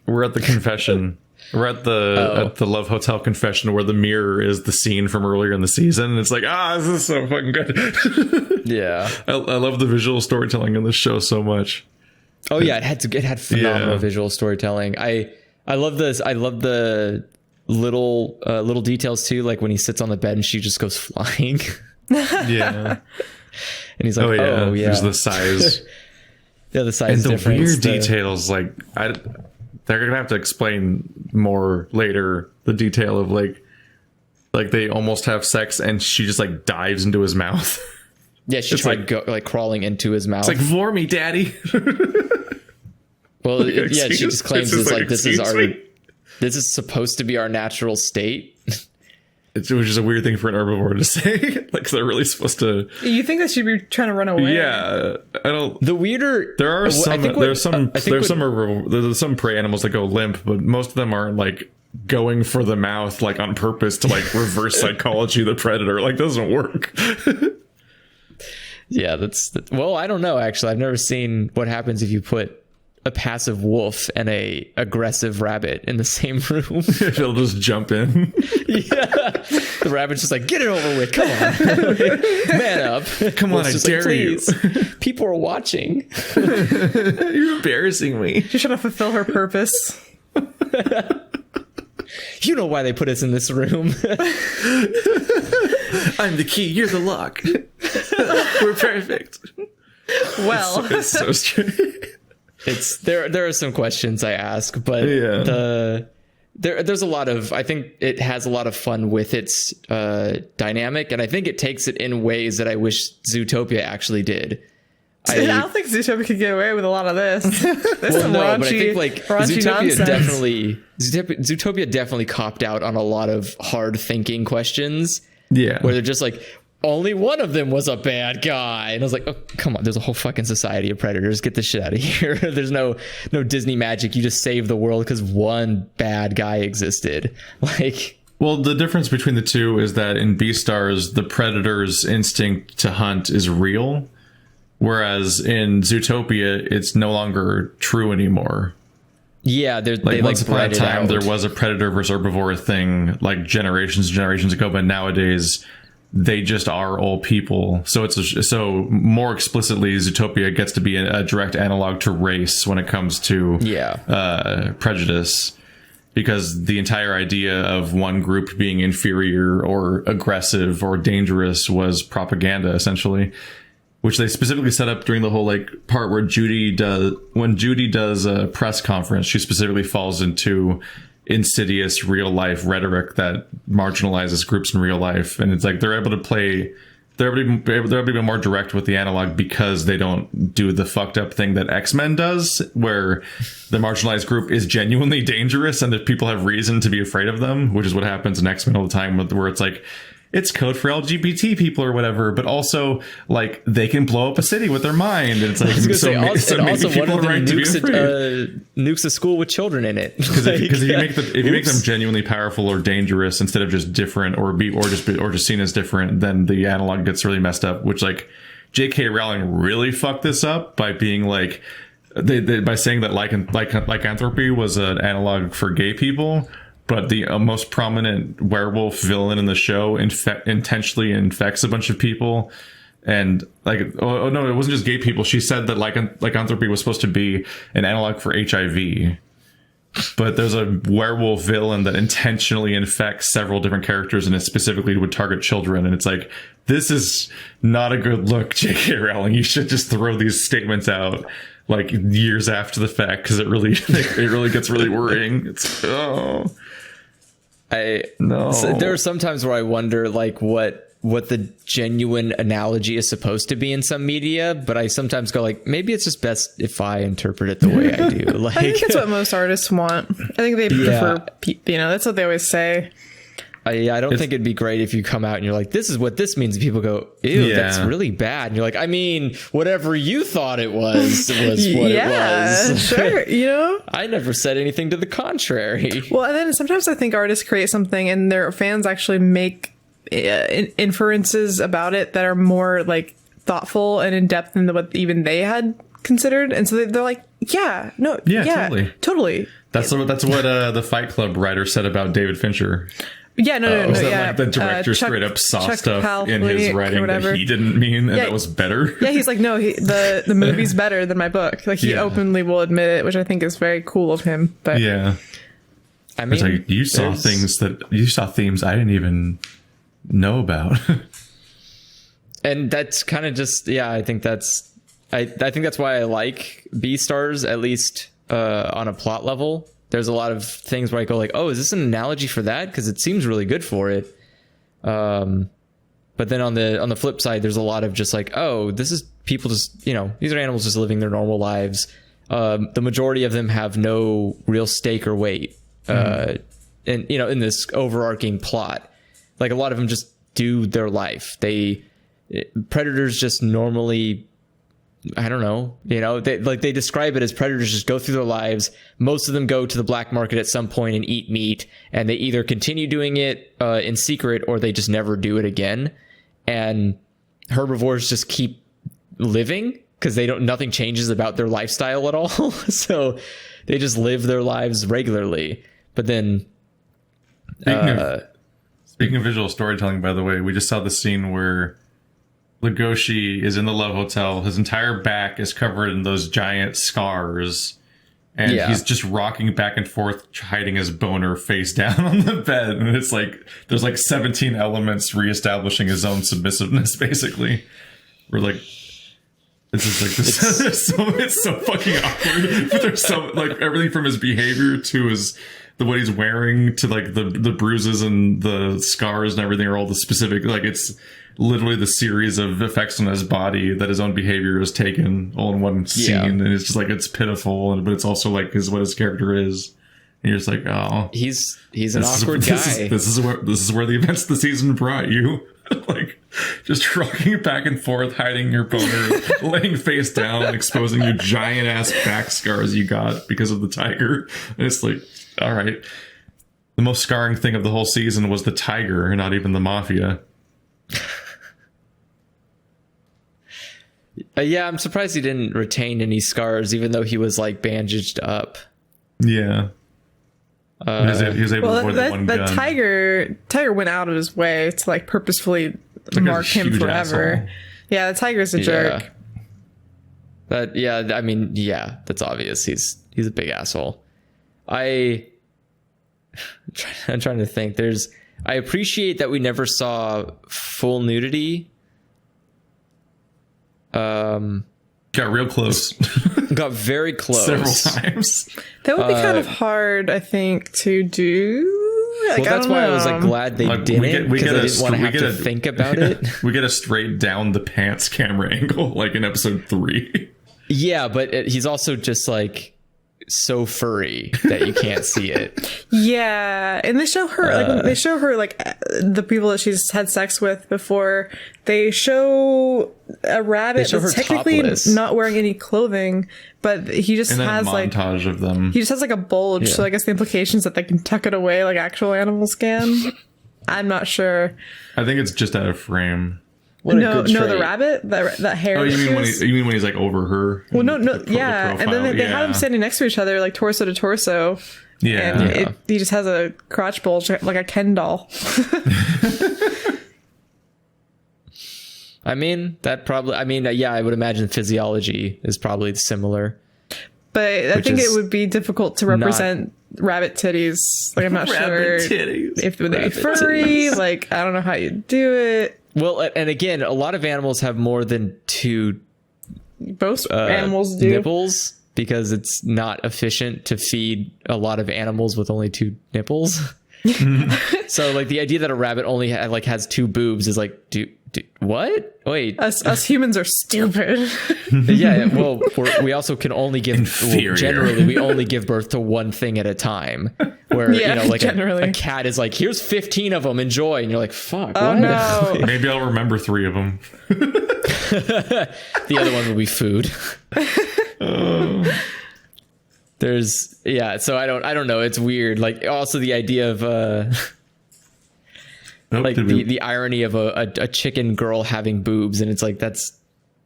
we're at the confession. We're at the Love Hotel confession where the mirror is the scene from earlier in the season. And it's like, this is so fucking good. Yeah. I love the visual storytelling in this show so much. Oh yeah, it had phenomenal visual storytelling. I love this. I love the little details too, like when he sits on the bed and she just goes flying. Yeah. And he's like, oh yeah. There's the size. Yeah, the size and the difference. Weird details, like they're gonna have to explain more later. The detail of like they almost have sex and she just like dives into his mouth. Yeah, she tried crawling into his mouth. It's like, for me, daddy. Well, she just claims it's like this is supposed to be our natural state. Which is a weird thing for an herbivore to say. Like, they're really supposed to. You think that she'd be trying to run away? Yeah, I don't. The weirder there are some. There's some prey animals that go limp, but most of them aren't like going for the mouth like on purpose to like reverse psychology the predator. Like, doesn't work. Yeah, well, I don't know. Actually, I've never seen what happens if you put a passive wolf and a aggressive rabbit in the same room. They'll just jump in. Yeah, the rabbit's just like, get it over with. Come on, man up. Come on, I dare you. People are watching. You're embarrassing me. She's trying to fulfill her purpose. You know why they put us in this room. I'm the key. You're the lock. We're perfect. Well, it's so strange. It's there are some questions I ask, but there's a lot of, I think it has a lot of fun with its dynamic, and I think it takes it in ways that I wish Zootopia actually did. I don't think Zootopia could get away with a lot of this. There's some raunchy, but I think like Zootopia Zootopia definitely copped out on a lot of hard thinking questions. Yeah, where they're just like, only one of them was a bad guy. And I was like, oh, come on. There's a whole fucking society of predators. Get this shit out of here. There's no Disney magic. You just save the world because one bad guy existed. Like, well, the difference between the two is that in Beastars, the predator's instinct to hunt is real. Whereas in Zootopia, it's no longer true anymore. Yeah, once upon a time, there was a predator versus herbivore thing like generations and generations ago, but nowadays they just are all people. So so more explicitly, Zootopia gets to be a direct analog to race when it comes to prejudice, because the entire idea of one group being inferior or aggressive or dangerous was propaganda, essentially, which they specifically set up during the whole like part where Judy does a press conference. She specifically falls into insidious real life rhetoric that marginalizes groups in real life, and it's like they're able to be more direct with the analog because they don't do the fucked up thing that X-Men does, where the marginalized group is genuinely dangerous and that people have reason to be afraid of them, which is what happens in X-Men all the time, where it's like, it's code for LGBT people or whatever, but also like they can blow up a city with their mind. And it's like, also one of them nukes a school with children in it. Because if you make them genuinely powerful or dangerous instead of just different or just seen as different, then the analog gets really messed up. Which like J.K. Rowling really fucked this up by being like by saying that lycanthropy was an analog for gay people. But the most prominent werewolf villain in the show intentionally infects a bunch of people. And like, oh no, it wasn't just gay people. She said that lycanthropy was supposed to be an analog for HIV. But there's a werewolf villain that intentionally infects several different characters, and it specifically would target children. And it's like, this is not a good look, J.K. Rowling. You should just throw these statements out like years after the fact, because it really gets really worrying. There are some times where I wonder like what the genuine analogy is supposed to be in some media, but I sometimes go like, maybe it's just best if I interpret it the way I do. Like, I think it's what most artists want. I think they prefer, that's what they always say. I don't think it'd be great if you come out and you're like, this is what this means. And people go, ew, that's really bad. And you're like, I mean, whatever you thought it was what it was. Sure, I never said anything to the contrary. Well, and then sometimes I think artists create something and their fans actually make inferences about it that are more like thoughtful and in depth than what even they had considered. And so they're like, Yeah, no, Yeah, totally. That's what the Fight Club writer said about David Fincher. Yeah, no, Was that yeah. like the director straight up saw Chuck stuff in his writing that he didn't mean, and that was better? Yeah, he's like, no, the movie's better than my book. Like, he openly will admit it, which I think is very cool of him. But yeah, I mean, like, you saw themes I didn't even know about. And that's kind of just, I think that's why I like Beastars, at least on a plot level. There's a lot of things where I go like, oh, is this an analogy for that? Because it seems really good for it. But then on the flip side, there's a lot of just like, oh, this is people just, these are animals just living their normal lives. The majority of them have no real stake or weight. And in this overarching plot, like a lot of them just do their life. Predators just normally, I don't know, they describe it as predators just go through their lives. Most of them go to the black market at some point and eat meat, and they either continue doing it in secret or they just never do it again. And herbivores just keep living because nothing changes about their lifestyle at all. So they just live their lives regularly. But then Speaking of visual storytelling, by the way, we just saw the scene where Legoshi is in the Love Hotel. His entire back is covered in those giant scars. And he's just rocking back and forth, hiding his boner face down on the bed. And it's like, there's like 17 elements reestablishing his own submissiveness, basically. We're like, it's just like this. It's so fucking awkward. But there's so, like, everything from his behavior to what he's wearing to like the bruises and the scars and everything are all the specific, like, it's literally the series of effects on his body that his own behavior is taken all in one scene. And it's just like, it's pitiful, but it's also like what his character is. And you're just like, oh, he's an awkward guy. This is where the events of the season brought you. Like, just rocking back and forth, hiding your boner, laying face down, exposing your giant ass back scars you got because of the tiger. And it's like, all right. The most scarring thing of the whole season was the tiger, not even the mafia. Yeah, I'm surprised he didn't retain any scars, even though he was like bandaged up. Yeah. He was able to avoid the one gun. Tiger went out of his way to like purposefully mark him forever. Asshole. Yeah, the tiger's a jerk. But I mean, that's obvious. He's a big asshole. I'm trying to think. I appreciate that we never saw full nudity. Got real close. Got very close. Several times. That would be kind of hard, I think, to do. Like, well, that's why I was like glad they didn't, because I didn't want to have to think about it. We get a straight down the pants camera angle, like in episode 3. Yeah, but he's also just like so furry that you can't see it. Yeah, and they show her like the people that she's had sex with before. They show a rabbit that's technically topless, not wearing any clothing, but he just has a like montage of them. He just has like a bulge, so I guess the implication is that they can tuck it away like actual animals can. I'm not sure. I think it's just out of frame. No, the rabbit, that hair. Oh, you mean when he's like over her? Well, no, yeah, and then they have them standing next to each other, like torso to torso. Yeah, and he just has a crotch bulge like a Ken doll. I mean, I would imagine physiology is probably similar. But I think it would be difficult to represent rabbit titties. Like, I'm not sure if they be furry. Like, I don't know how you do it. Well, and again, a lot of animals have more than two. Most animals do nipples, because it's not efficient to feed a lot of animals with only 2 nipples. So, like, the idea that a rabbit only has 2 boobs is like, what? Wait, us humans are stupid. Yeah, well, we also can only give generally we only give birth to one thing at a time. Where like a cat is like, here's 15 of them, enjoy, and you're like, fuck. Oh, what? No. Maybe I'll remember 3 of them. The other one will be food. So I don't know. It's weird. Like, also the idea of the irony of a chicken girl having boobs, and it's like that's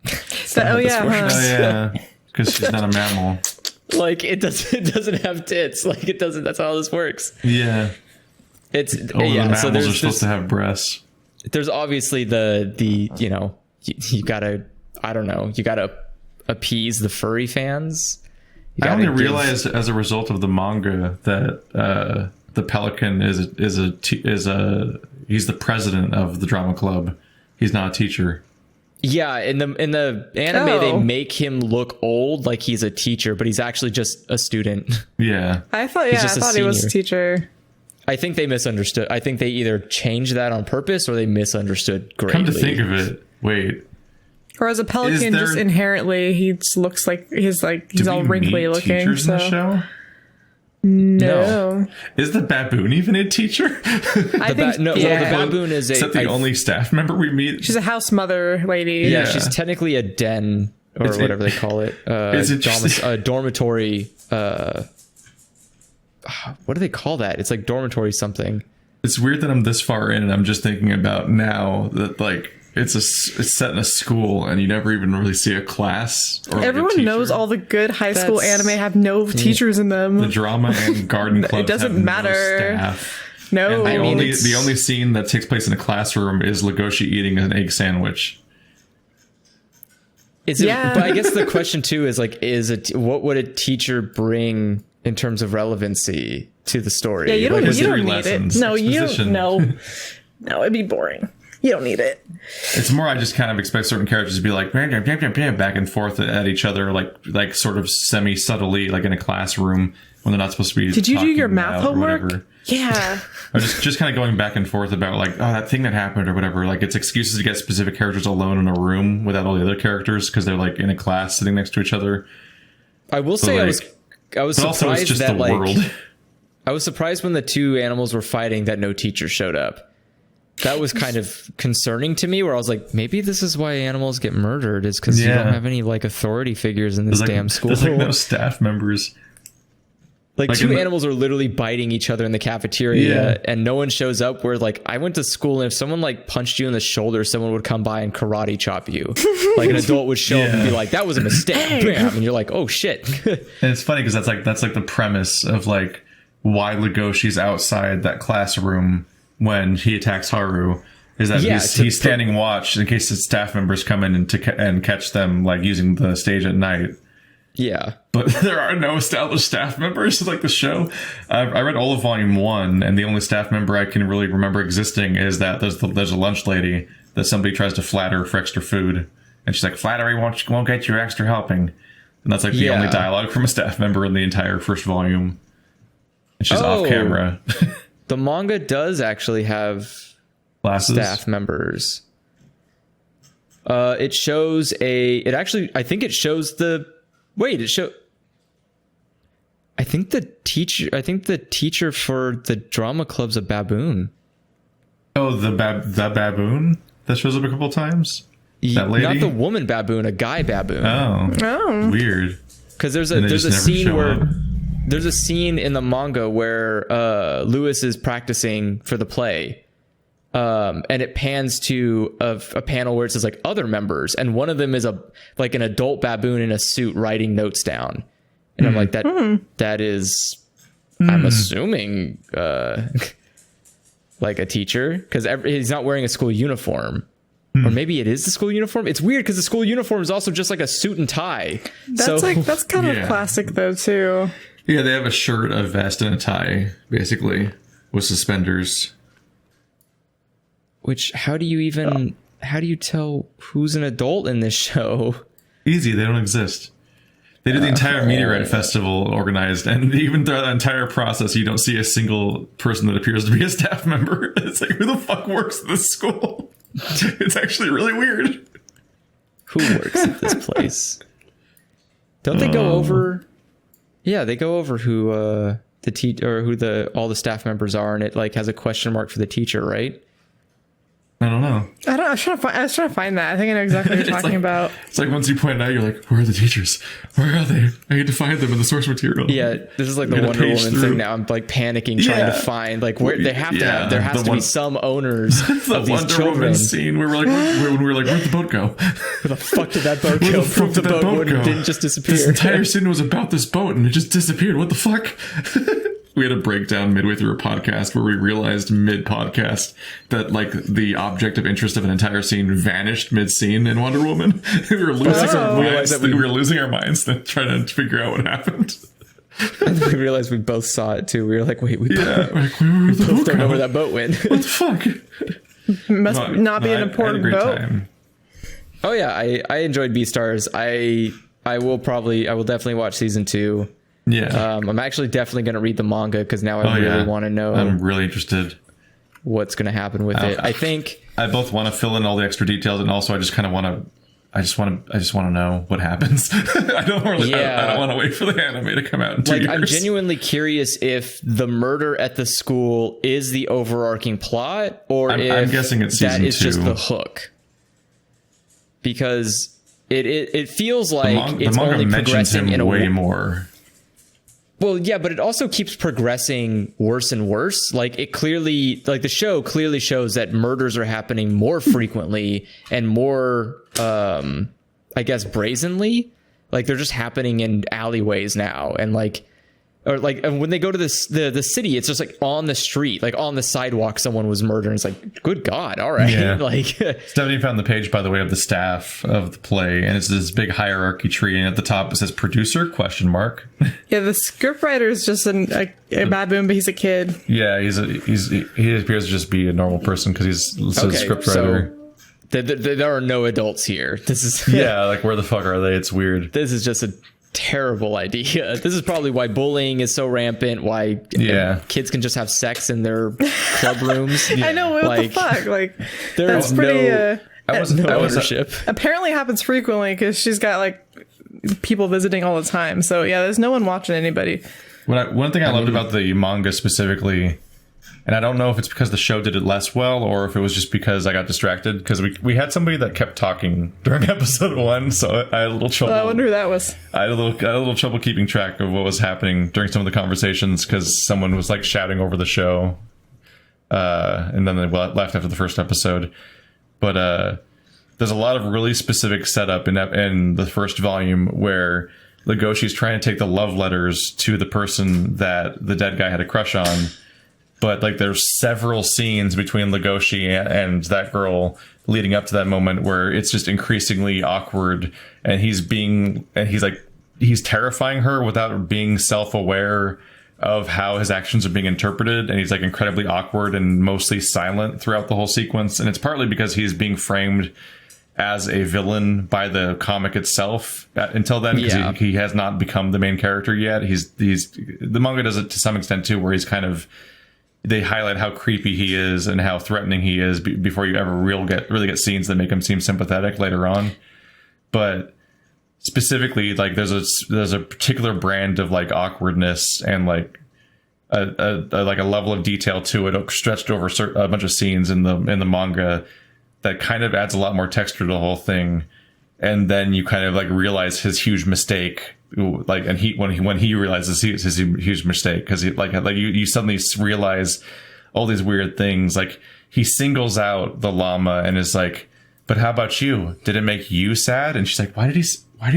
because she's not a mammal. Like it doesn't have tits. Like it doesn't. That's how this works. Yeah. It's The mammals are supposed to have breasts. There's obviously the you gotta, I don't know, you gotta appease the furry fans. I only realized as a result of the manga that the pelican is he's the president of the drama club. He's not a teacher. Yeah, in the anime they make him look old, like he's a teacher, but he's actually just a student. Yeah, I thought he was a teacher. I think they misunderstood. I think they either changed that on purpose or they misunderstood greatly. Come to think of it, wait. Or as a pelican, just inherently, he looks like he's all wrinkly looking. Teachers in the show? No. Is the baboon even a teacher? The baboon is Is that the only staff member we meet? She's a house mother lady. Yeah, she's technically a den or whatever they call it. A dormitory. What do they call that? It's like dormitory something. It's weird that I'm this far in and I'm just thinking about now that like it's set in a school and you never even really see a class. Or everyone knows all the good high school anime have no teachers in them. The drama and garden clubs it doesn't matter. No staff. No, and the only scene that takes place in a classroom is Legoshi eating an egg sandwich. But I guess the question too is like, what would a teacher bring in terms of relevancy to the story? Yeah, you don't need it. No, you don't. No, it'd be boring. You don't need it. It's more I just kind of expect certain characters to be like back and forth at each other, like sort of semi-subtly, like in a classroom when they're not supposed to be. Did you do your math homework? Yeah. Or just kind of going back and forth about like, oh, that thing that happened or whatever. Like it's excuses to get specific characters alone in a room without all the other characters because they're like in a class sitting next to each other. I will say I was surprised that I was surprised when the two animals were fighting that no teacher showed up. That was kind of concerning to me, where I was like, maybe this is why animals get murdered, is because you don't have any like authority figures in this damn school. There's like no staff members. Like two animals are literally biting each other in the cafeteria and no one shows up, where like I went to school and if someone like punched you in the shoulder, someone would come by and karate chop you. Like an adult would show up and be like, that was a mistake. Bam. And you're like, oh shit. And it's funny because that's like the premise of like why Legoshi's outside that classroom when he attacks Haru, is that he's standing watch in case the staff members come in and catch them like using the stage at night. Yeah. But there are no established staff members like the show. I read all of Volume 1, and the only staff member I can really remember existing is that there's a lunch lady that somebody tries to flatter for extra food. And she's like, flattery won't get you extra helping. And that's like the only dialogue from a staff member in the entire first volume. And she's off camera. The manga does actually have staff members. It shows I think it shows the... Wait, I think the teacher for the drama club's a baboon. Oh, the baboon that shows up a couple times? That lady? Not the woman baboon, a guy baboon. Oh. Weird. Because there's a scene in the manga where Lewis is practicing for the play. And it pans to a panel where it says like other members, and one of them is an adult baboon in a suit writing notes down, and I'm like that is I'm assuming like a teacher, because he's not wearing a school uniform, or maybe it is the school uniform. It's weird because the school uniform is also just like a suit and tie. That's kind of classic though too. Yeah, they have a shirt, a vest, and a tie basically with suspenders. Which, how do you tell who's an adult in this show? Easy, they don't exist. They did the entire Meteorite Festival organized, and even throughout the entire process, you don't see a single person that appears to be a staff member. It's like, who the fuck works at this school? It's actually really weird. Who works at this place? Don't they go over? Yeah, they go over who all the staff members are, and it like has a question mark for the teacher, right? I don't know. I was trying to find that. I think I know exactly what you're talking about. It's like once you point it out, you're like, where are the teachers? Where are they? I need to find them in the source material. Yeah, this is like the Wonder Woman thing now. I'm like panicking trying to find like where they have to have. There has to be some owners of these Wonder children. Woman scene where we're like, when we were like, where'd the boat go? Where the fuck did that boat go? The boat didn't just disappear. This entire scene was about this boat and it just disappeared. What the fuck? We had a breakdown midway through a podcast where we realized mid-podcast that like the object of interest of an entire scene vanished mid-scene in Wonder Woman. We were losing our minds then trying to figure out what happened. And then we realized we both saw it too. We were like, wait, we both don't know where that boat went. What the fuck? Must not be an important boat. Time. Oh yeah, I enjoyed Beastars. I will definitely watch season 2. Yeah. I'm actually definitely going to read the manga because now I really want to know. I'm really interested. What's going to happen with it? I think I both want to fill in all the extra details, and also I just kind of want to. I just want to know what happens. I don't want to wait for the anime to come out in 2 years. I'm genuinely curious if the murder at the school is the overarching plot, or if I'm guessing it's season 2. That is just the hook. Because it feels like it's only progressing in a way more. Well, yeah, but it also keeps progressing worse and worse. Like the show clearly shows that murders are happening more frequently and more, I guess, brazenly. Like they're just happening in alleyways now, and and when they go to the city, it's just like on the street, like on the sidewalk, someone was murdered. And it's like, good God, all right. Yeah. Like Stephanie found the page, by the way, of the staff of the play, and it's this big hierarchy tree, and at the top it says producer ? Yeah, the scriptwriter is just a baboon, but he's a kid. Yeah, he appears to just be a normal person because he's a scriptwriter. So there are no adults here. This is yeah, like where the fuck are they? It's weird. This is just a terrible idea. This is probably why bullying is so rampant, why kids can just have sex in their club rooms. I know, what the fuck? Like, that's pretty ownership. Apparently happens frequently because she's got like people visiting all the time. So yeah, there's no one watching anybody. One thing I loved about the manga specifically, and I don't know if it's because the show did it less well or if it was just because I got distracted, because we had somebody that kept talking during episode 1, so I had a little trouble. I wonder who that was. I had a little trouble keeping track of what was happening during some of the conversations because someone was like shouting over the show, and then they left after the first episode. But there's a lot of really specific setup in the first volume where Legoshi's trying to take the love letters to the person that the dead guy had a crush on. But like there's several scenes between Legoshi and that girl leading up to that moment where it's just increasingly awkward, and he's terrifying her without being self-aware of how his actions are being interpreted, and he's like incredibly awkward and mostly silent throughout the whole sequence. And it's partly because he's being framed as a villain by the comic itself until then, because he has not become the main character yet. The manga does it to some extent too, where he's kind of, they highlight how creepy he is and how threatening he is before you ever really get scenes that make him seem sympathetic later on. But specifically, like there's a particular brand of like awkwardness and like a level of detail to it stretched over a bunch of scenes in the manga that kind of adds a lot more texture to the whole thing. And then you kind of like realize his huge mistake. Like, and when he realizes his huge mistake, because you suddenly realize all these weird things. Like he singles out the llama and is like, "But how about you? Did it make you sad?" And she's like, "Why did he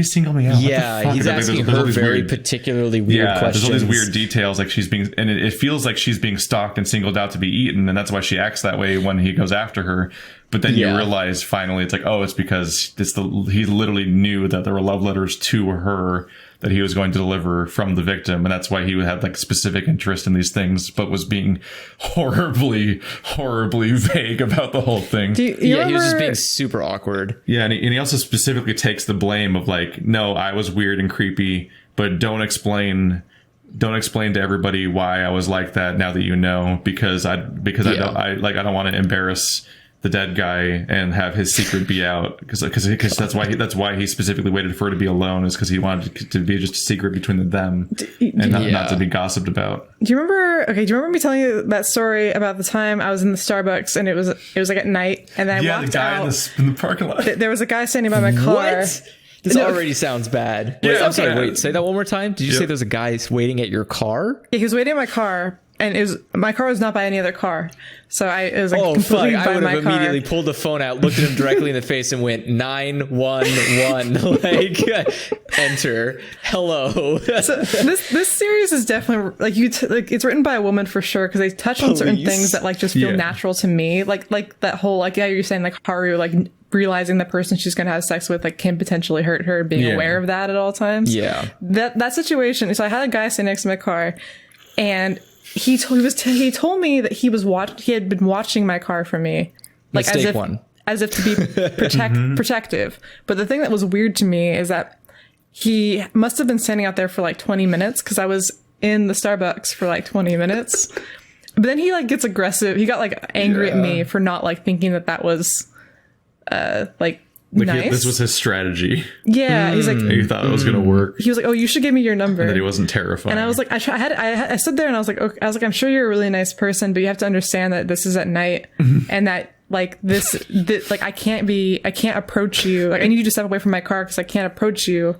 single me out?" Yeah, he's asking her very particularly weird questions. There's all these weird details, like she's being, and it feels like she's being stalked and singled out to be eaten, and that's why she acts that way when he goes after her. But then you realize finally, it's like, oh, it's because he literally knew that there were love letters to her that he was going to deliver from the victim, and that's why he had like specific interest in these things, but was being horribly vague about the whole thing. He was just being super awkward. Yeah, and he also specifically takes the blame of like, no, I was weird and creepy, but don't explain to everybody why I was like that now that you know, because I don't want to embarrass the dead guy and have his secret be out, because that's why he specifically waited for her to be alone, is because he wanted to be just a secret between them and not to be gossiped about. Do you remember me telling you that story about the time I was in the Starbucks and it was like at night, and then I walked out in the parking lot. There was a guy standing by my car. What? This already sounds bad. Wait, I'm sorry. Wait, say that one more time. Did you say there's a guy waiting at your car? Yeah, he was waiting at my car. And my car was not by any other car, so it was like I completely by my car. would have immediately pulled the phone out, looked at him directly in the face, and went 911. Like, enter. Hello. So this series is definitely it's written by a woman for sure, because they touch on certain things that like just feel natural to me, like that whole you're saying like Haru like realizing the person she's gonna have sex with like can potentially hurt her, being aware of that at all times. Yeah, that situation. So I had a guy sitting next to my car, and he told me that he had been watching my car for me, like as if to be protective. But the thing that was weird to me is that he must have been standing out there for like 20 minutes, because I was in the Starbucks for like 20 minutes. But then he like gets aggressive. He got like angry at me for not like thinking that was nice. This was his strategy. Yeah, he's like, he thought it was gonna work. He was like, "Oh, you should give me your number." And that he wasn't terrifying. And I was like, I stood there and I was like, okay, I'm sure you're a really nice person, but you have to understand that this is at night, and that like this like I can't approach you. Like I need you to step away from my car because I can't approach you.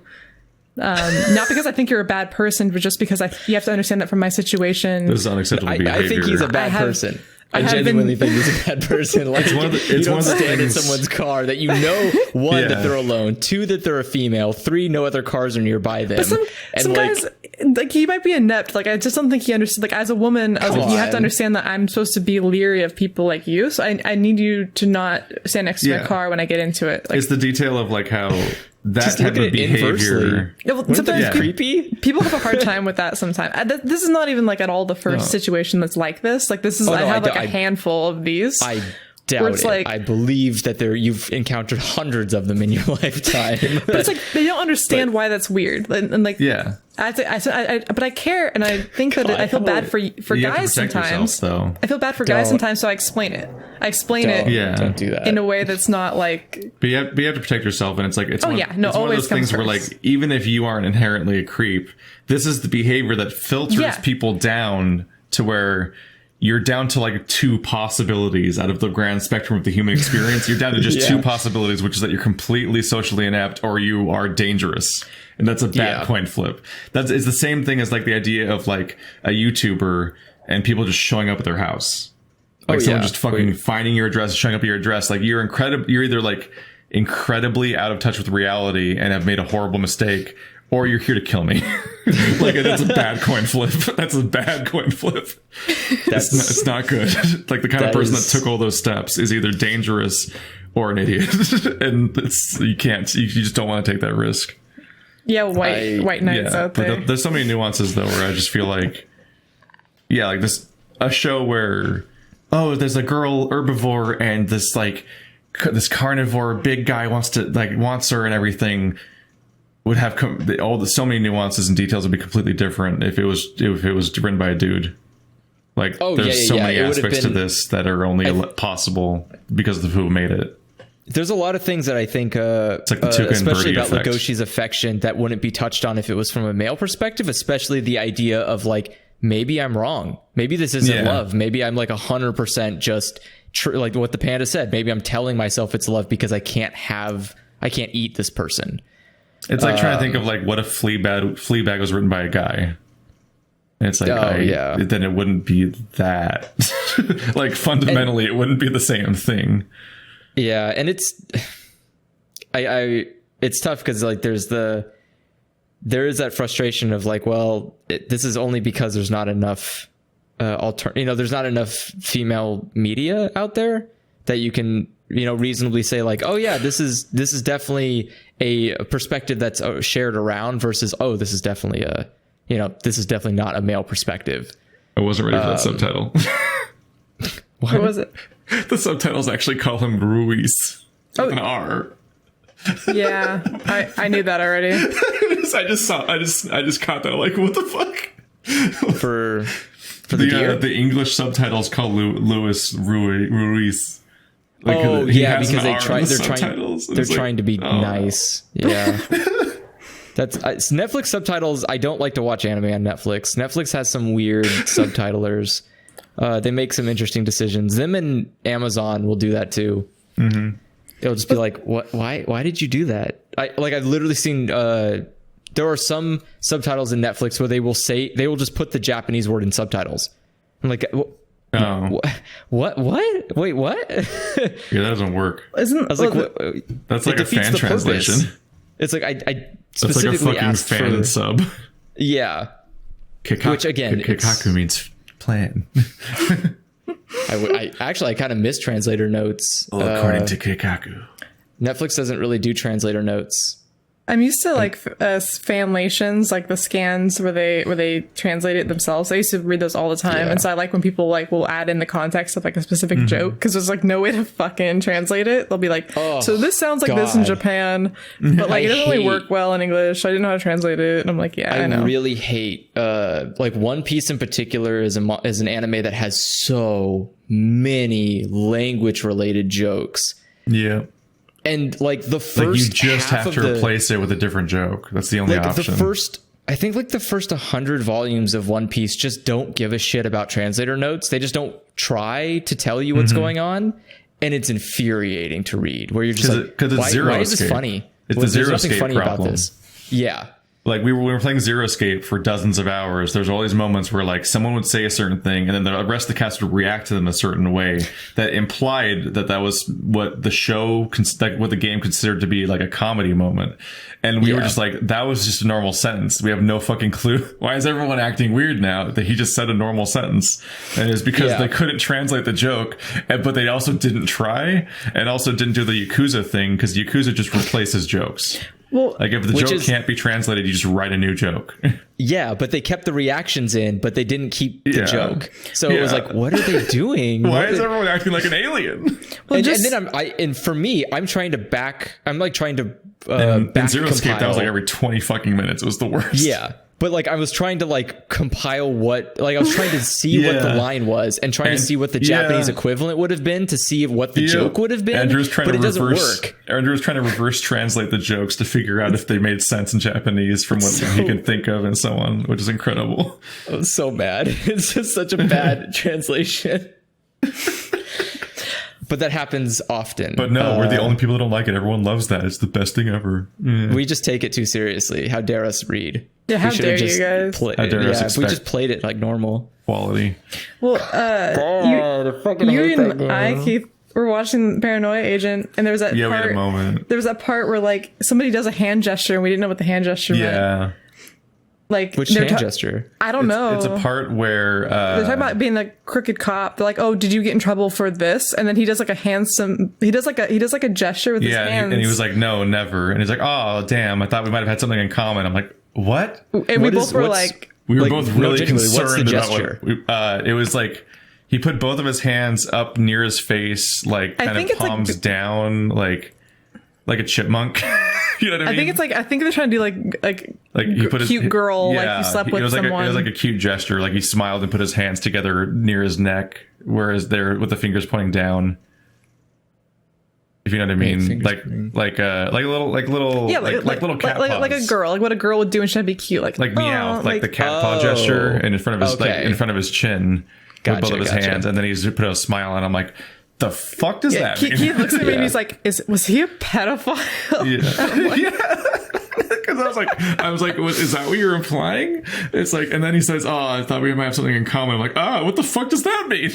Not because I think you're a bad person, but just because you have to understand that from my situation. This is unacceptable behavior. I think he's a bad person. I genuinely think he's a bad person. Like, you don't stand in someone's car that you know, one, that they're alone, two, that they're a female, three, no other cars are nearby them. But some guys, like, he might be inept. Like, I just don't think he understood. Like, as a woman, I was like, you have to understand that I'm supposed to be leery of people like you. So I need you to not stand next to my car when I get into it. Like, it's the detail of like how that type of behavior. Sometimes creepy. People have a hard time with that sometimes. This is not even like at all the first situation that's like this. Like this is I have a handful of these. I doubt it. Like, I believe that you've encountered hundreds of them in your lifetime. But it's like they don't understand why that's weird. And like but I care, and I think that I feel bad for guys sometimes. Yourself, I feel bad for guys sometimes, so I explain it. Don't do that in a way that's not like. But you have to protect yourself, and it's like it's one of those things where like even if you aren't inherently a creep, this is the behavior that filters people down to where you're down to like two possibilities out of the grand spectrum of the human experience. You're down to just two possibilities, which is that you're completely socially inept or you are dangerous. And that's a bad coin flip. It's the same thing as like the idea of like a YouTuber and people just showing up at their house. Like someone just fucking finding your address, showing up at your address. Like you're either like incredibly out of touch with reality and have made a horrible mistake, or you're here to kill me. Like that's a bad coin flip. That's a bad coin flip. It's not good. Like the kind of person that took all those steps is either dangerous or an idiot. And you just don't want to take that risk. Yeah, white knights out there. But there's so many nuances though, where I just feel like, like a show where, there's a girl herbivore and this carnivore big guy wants her and everything, would have so many nuances and details would be completely different if it was written by a dude. Like there's so many aspects to this that are only possible because of who made it. There's a lot of things that I think, it's like the especially about effect. Legoshi's affection, that wouldn't be touched on if it was from a male perspective, especially the idea of like, maybe I'm wrong. Maybe this isn't love. Maybe I'm like 100% just like what the panda said. Maybe I'm telling myself it's love because I can't eat this person. It's like trying to think of like, what if Fleabag was written by a guy? And it's like, then it wouldn't be that. Like fundamentally, it wouldn't be the same thing. Yeah, and it's tough because like there is that frustration of like, well, this is only because there's not enough there's not enough female media out there that you can reasonably say like, oh yeah, this is definitely a perspective that's shared around versus this is definitely not a male perspective. I wasn't ready for that subtitle. What was it? The subtitles actually call him Ruiz with an R. Yeah, I knew that already. I just caught that. Like, what the fuck? For the English subtitles call Luis Ruiz. Like, Oh he yeah, has because an R in the subtitles, and they're it's like, trying to be oh. nice. Yeah. That's Netflix subtitles. I don't like to watch anime on Netflix. Netflix has some weird subtitlers. They make some interesting decisions. Them and Amazon will do that too. Mm-hmm. It'll just be like, "What? Why did you do that?" I've literally seen. There are some subtitles in Netflix where they will just put the Japanese word in subtitles. I'm like, what? Wait, what? Yeah, that doesn't work. I was like, That's like a fan translation. Purpose. It's like I That's like a specifically fucking asked fan for, sub. Yeah. Which again, Kikaku means plan. I kind of miss translator notes. Well, according to Kikaku. Netflix doesn't really do translator notes. I'm used to like fanlations, like the scans where they translate it themselves. I used to read those all the time, and so I like when people like will add in the context of like a specific joke, because there's like no way to fucking translate it. They'll be like, so this sounds like this in Japan, but like it doesn't really work well in English. I didn't know how to translate it, and I'm like, I know. Really hate like One Piece in particular is an anime that has so many language related jokes. Yeah. And like the first, like you just have to replace it with a different joke. That's the only option. I think like the first 100 volumes of One Piece just don't give a shit about translator notes. They just don't try to tell you what's going on, and it's infuriating to read. Where you're just like, why is this funny? It's the zero nothing escape funny problem. about this. Yeah. Like we were playing Zero Escape for dozens of hours. There's all these moments where like someone would say a certain thing, and then the rest of the cast would react to them a certain way that implied that was what the show, what the game considered to be like a comedy moment. And we were just like, that was just a normal sentence. We have no fucking clue. Why is everyone acting weird now that he just said a normal sentence? And it's because they couldn't translate the joke, but they also didn't try, and also didn't do the Yakuza thing, because Yakuza just replaces jokes. Well, like if the joke can't be translated, you just write a new joke. Yeah, but they kept the reactions in, but they didn't keep the joke. So it was like, what are they doing? Why is everyone acting like an alien? Well, and for me, I'm trying to back in Zero Escape, that was like every 20 fucking minutes. It was the worst. Yeah. But like I was trying to like compile I was trying to see what the line was, and trying to see what the Japanese equivalent would have been to see what the joke would have been. Andrew's trying but to it doesn't work. Andrew's trying to reverse translate the jokes to figure out if they made sense in Japanese from what he can think of and so on, which is incredible. I was so mad. It's just such a bad translation. But that happens often. But no, we're the only people that don't like it. Everyone loves that. It's the best thing ever. Yeah. We just take it too seriously. How dare us read? Yeah, how dare you guys? If we just played it like normal. Quality. Well, you and I, Keith, were watching Paranoia Agent, and there was that part. We had a moment. There was that part where like somebody does a hand gesture, and we didn't know what the hand gesture meant. Yeah. Like which hand gesture? I don't know. It's a part where they're talking about being a crooked cop. They're like, "Oh, did you get in trouble for this?" And then he does like a he does like a gesture with his hands. And he was like, "No, never." And he's like, "Oh, damn! I thought we might have had something in common." I'm like, "What?" And we both were like, we were both really concerned about what. It was like he put both of his hands up near his face, like kind of palms down, like a chipmunk. You know what I mean? I think they're trying to do like he put cute his, girl, like you slept with someone. It was like a cute gesture, like he smiled and put his hands together near his neck, whereas they're with the fingers pointing down. If you know what I mean, like a little cat paws. like a girl, like what a girl would do, and she'd be cute, like meow, like the cat paw gesture, and in front of his in front of his chin with both of his hands, and then he's put a smile on. I'm like, the fuck does that mean? He looks at me and he's like, was he a pedophile? Because I was like, is that what you're implying? It's like, and then he says, "Oh, I thought we might have something in common." I'm like, what the fuck does that mean?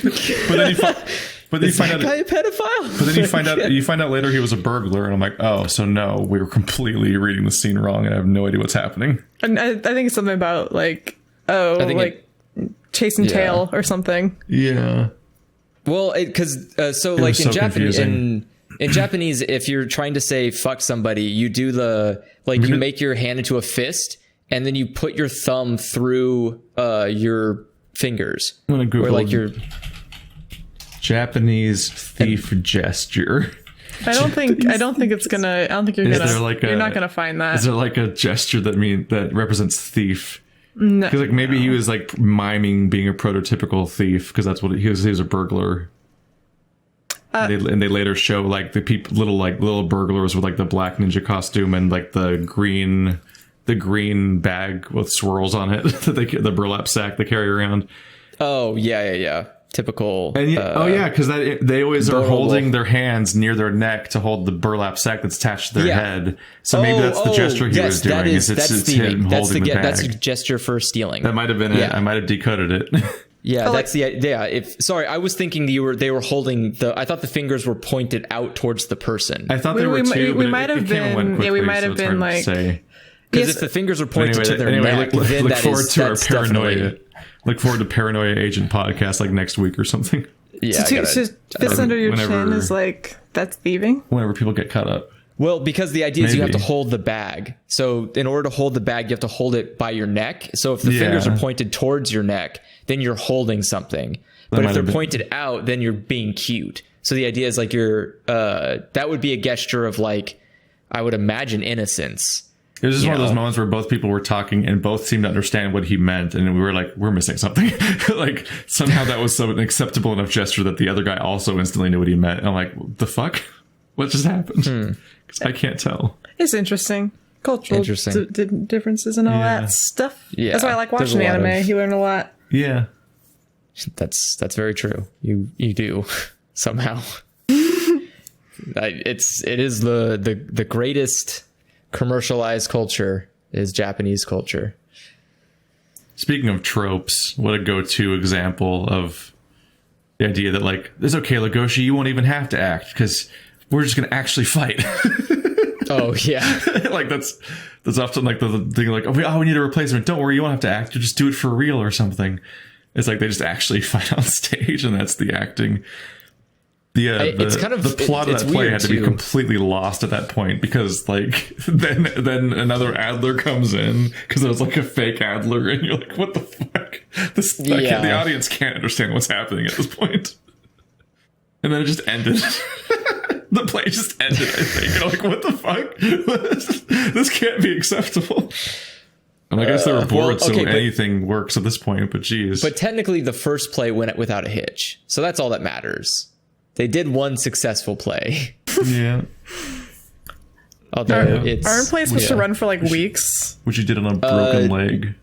But then you find out guy a pedophile. But then you find out later he was a burglar, and I'm like, oh, so no, we were completely reading the scene wrong, and I have no idea what's happening. And I think it's something about like chase and tail or something. Yeah. Well, because like in Japanese, in Japanese, if you're trying to say fuck somebody, you do you make your hand into a fist, and then you put your thumb through your fingers. I'm gonna Google like your Japanese thief gesture. I don't think it's gonna. I don't think you're gonna. You're not gonna find that. Is there like a gesture that represents thief? No, because like maybe he was like miming being a prototypical thief, because that's what he was a burglar. they later show like the people, little burglars with like the black ninja costume and like the green bag with swirls on it, the burlap sack they carry around. Oh yeah. Typical. And because they always are holding their hands near their neck to hold the burlap sack that's attached to their head. So maybe that's the gesture he was doing. It's him holding the bag. That's a gesture for stealing. That might have been it. I might have decoded it. Yeah, that's the idea. Sorry, I was thinking they were holding I thought the fingers were pointed out towards the person. I thought they were too. We might have been. Yeah, we might have been like. Because if the fingers are pointed to their neck, then look forward to our paranoia. Look forward to Paranoia Agent podcast like next week or something. Yeah, so fist under your chin is like that's thieving. Whenever people get cut up. Well, because the idea is you have to hold the bag. So in order to hold the bag, you have to hold it by your neck. So if the fingers are pointed towards your neck, then you're holding something. But if they're pointed out, then you're being cute. So the idea is like that would be a gesture of like, I would imagine innocence. It was just one of those moments where both people were talking and both seemed to understand what he meant. And we were like, we're missing something. Like somehow that was an acceptable enough gesture that the other guy also instantly knew what he meant. And I'm like, the fuck? What just happened? Because I can't tell. It's interesting. Cultural differences and all that stuff. Yeah. That's why I like watching anime. You learn a lot. Yeah. That's very true. You do somehow. It is the greatest commercialized culture is Japanese culture. Speaking of tropes, what a go-to example of the idea that like, it's okay, Legoshi, you won't even have to act because we're just going to actually fight. Oh yeah. Like that's often like the thing like, oh, we need a replacement. Don't worry, you won't have to act. You just do it for real or something. It's like they just actually fight on stage and that's the acting. The plot of that play had to be completely lost at that point because like then another Adler comes in because it was like a fake Adler and you're like, what the fuck? The audience can't understand what's happening at this point. And then it just ended. The play just ended, I think. You're like, what the fuck? This can't be acceptable. And I guess they were bored, so anything works at this point, but geez. But technically the first play went without a hitch. So that's all that matters. They did one successful play. Yeah. Although aren't plays supposed to run for like weeks? Which you did on a broken leg.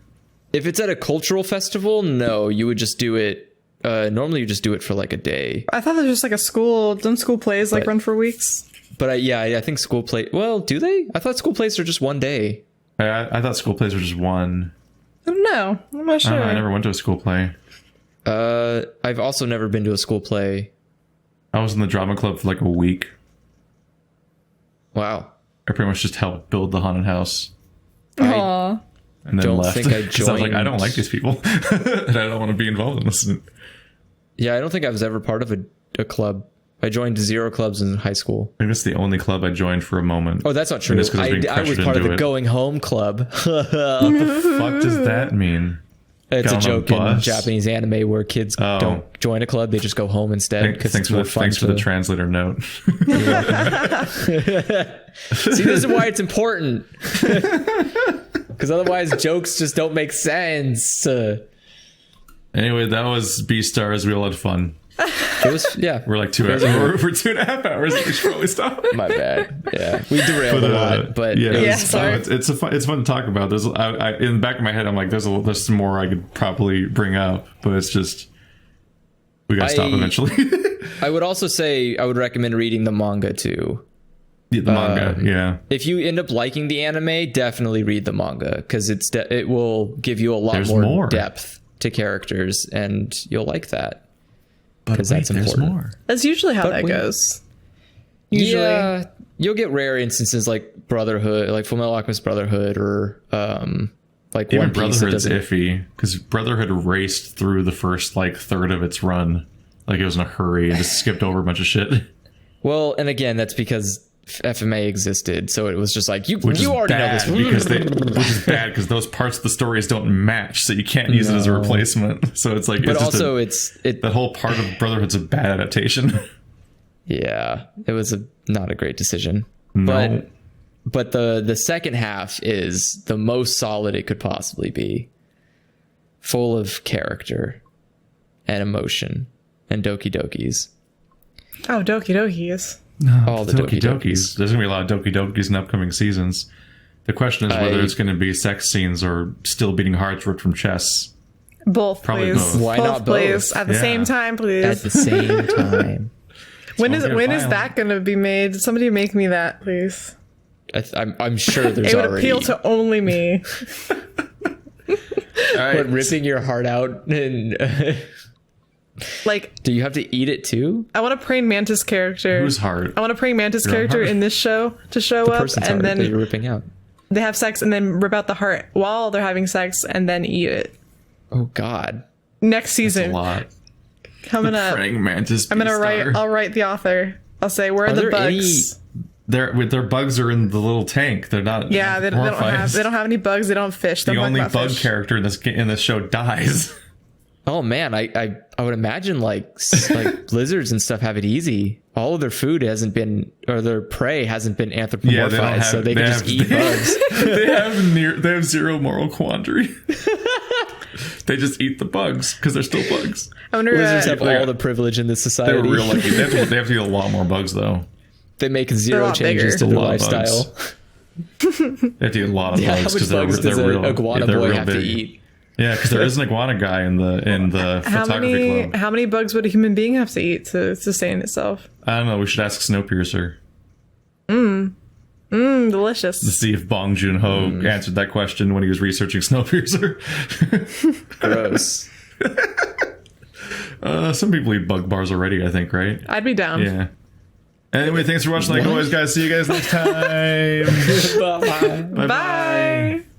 If it's at a cultural festival, no, you would just do it. Normally you just do it for like a day. I thought it was just like a school. Don't school plays like run for weeks? But I think school play. Well, do they? I thought school plays are just one day. I thought school plays were just one. I don't know. I'm not sure. I never went to a school play. I've also never been to a school play. I was in the drama club for like a week. Wow. I pretty much just helped build the haunted house. Aww. And then left. Think I joined. I was like, I don't like these people. And I don't want to be involved in this. Yeah, I don't think I was ever part of a club. I joined 0 clubs in high school. I think that's the only club I joined for a moment. Oh, that's not true. I was part of the going home club. What the fuck does that mean? It's a joke in Japanese anime where kids don't join a club; they just go home instead. Thanks for the translator note. See, this is why it's important, because otherwise jokes just don't make sense. Anyway, that was Beastars. We all had fun. It was We're like 2 hours. We're 2.5 hours. We should probably stop. My bad. Yeah, we derailed a lot, but sorry. It's fun to talk about. There's in the back of my head, I'm like, there's some more I could probably bring up, but it's just we gotta stop eventually. I would also say I would recommend reading the manga too. The manga, yeah. If you end up liking the anime, definitely read the manga because it will give you a lot more depth to characters, and you'll like that. Because that's important. More. That's usually how that goes. Usually. Yeah, you'll get rare instances like Brotherhood, like Fullmetal Alchemist Brotherhood, or like even One Piece. Brotherhood's iffy because Brotherhood raced through the first like third of its run, like it was in a hurry and just skipped over a bunch of shit. Well, and again, that's because FMA existed, so it was just like you already know this. Which is bad because those parts of the stories don't match, so you can't use it as a replacement. So it's like, but it's also the whole part of Brotherhood's a bad adaptation. Yeah, it was not a great decision. No. But the second half is the most solid it could possibly be, full of character and emotion and doki dokis. Oh, Doki Dokis. All the Doki Dokis. There's going to be a lot of Doki Dokis in upcoming seasons. The question is whether it's going to be sex scenes or still beating hearts ripped from chests. Both, Probably please. both. Why both, not both? please. At the same time, please. At the same time. when is that going to be made? Somebody make me that, please. I'm sure there's It would already... appeal to only me. But ripping your heart out and... Like, do you have to eat it too? I want a praying mantis character. Whose heart? I want a praying mantis character heart? in this show to show The up, person's and heart that you're then ripping out. they have sex and then rip out the heart while they're having sex and then eat it. Oh God. Next season, A lot. coming up. Praying mantis. I'm gonna Beastar. I'll write the author. I'll say, where are the there bugs? Their bugs are in the little tank. They're not. Yeah, they don't have any bugs. They don't have fish. The Don't only talk about bug fish. character in this show dies. Oh man, I would imagine like lizards and stuff have it easy. All of their food hasn't been, or their prey hasn't been anthropomorphized, so they can just eat bugs. They have zero moral quandary. They just eat the bugs because they're still bugs. I wonder. Lizards have all the privilege in this society. They're real lucky. They have to eat a lot more bugs though. They make They're a zero lot changes to bigger. their A lot of bugs. lifestyle. They have to eat a lot of Yeah, how bugs much because bugs does they're an real. iguana they're boy real have to big. eat? Yeah, because there is an iguana guy in the photography club. How many bugs would a human being have to eat to sustain itself? I don't know. We should ask Snowpiercer Delicious. to see if Bong Joon-ho answered that question when he was researching Snowpiercer. Gross. Some people eat bug bars already, I think, right? I'd be down. Yeah. Anyway, thanks for watching. Like always, guys. See you guys next time. Bye. Bye.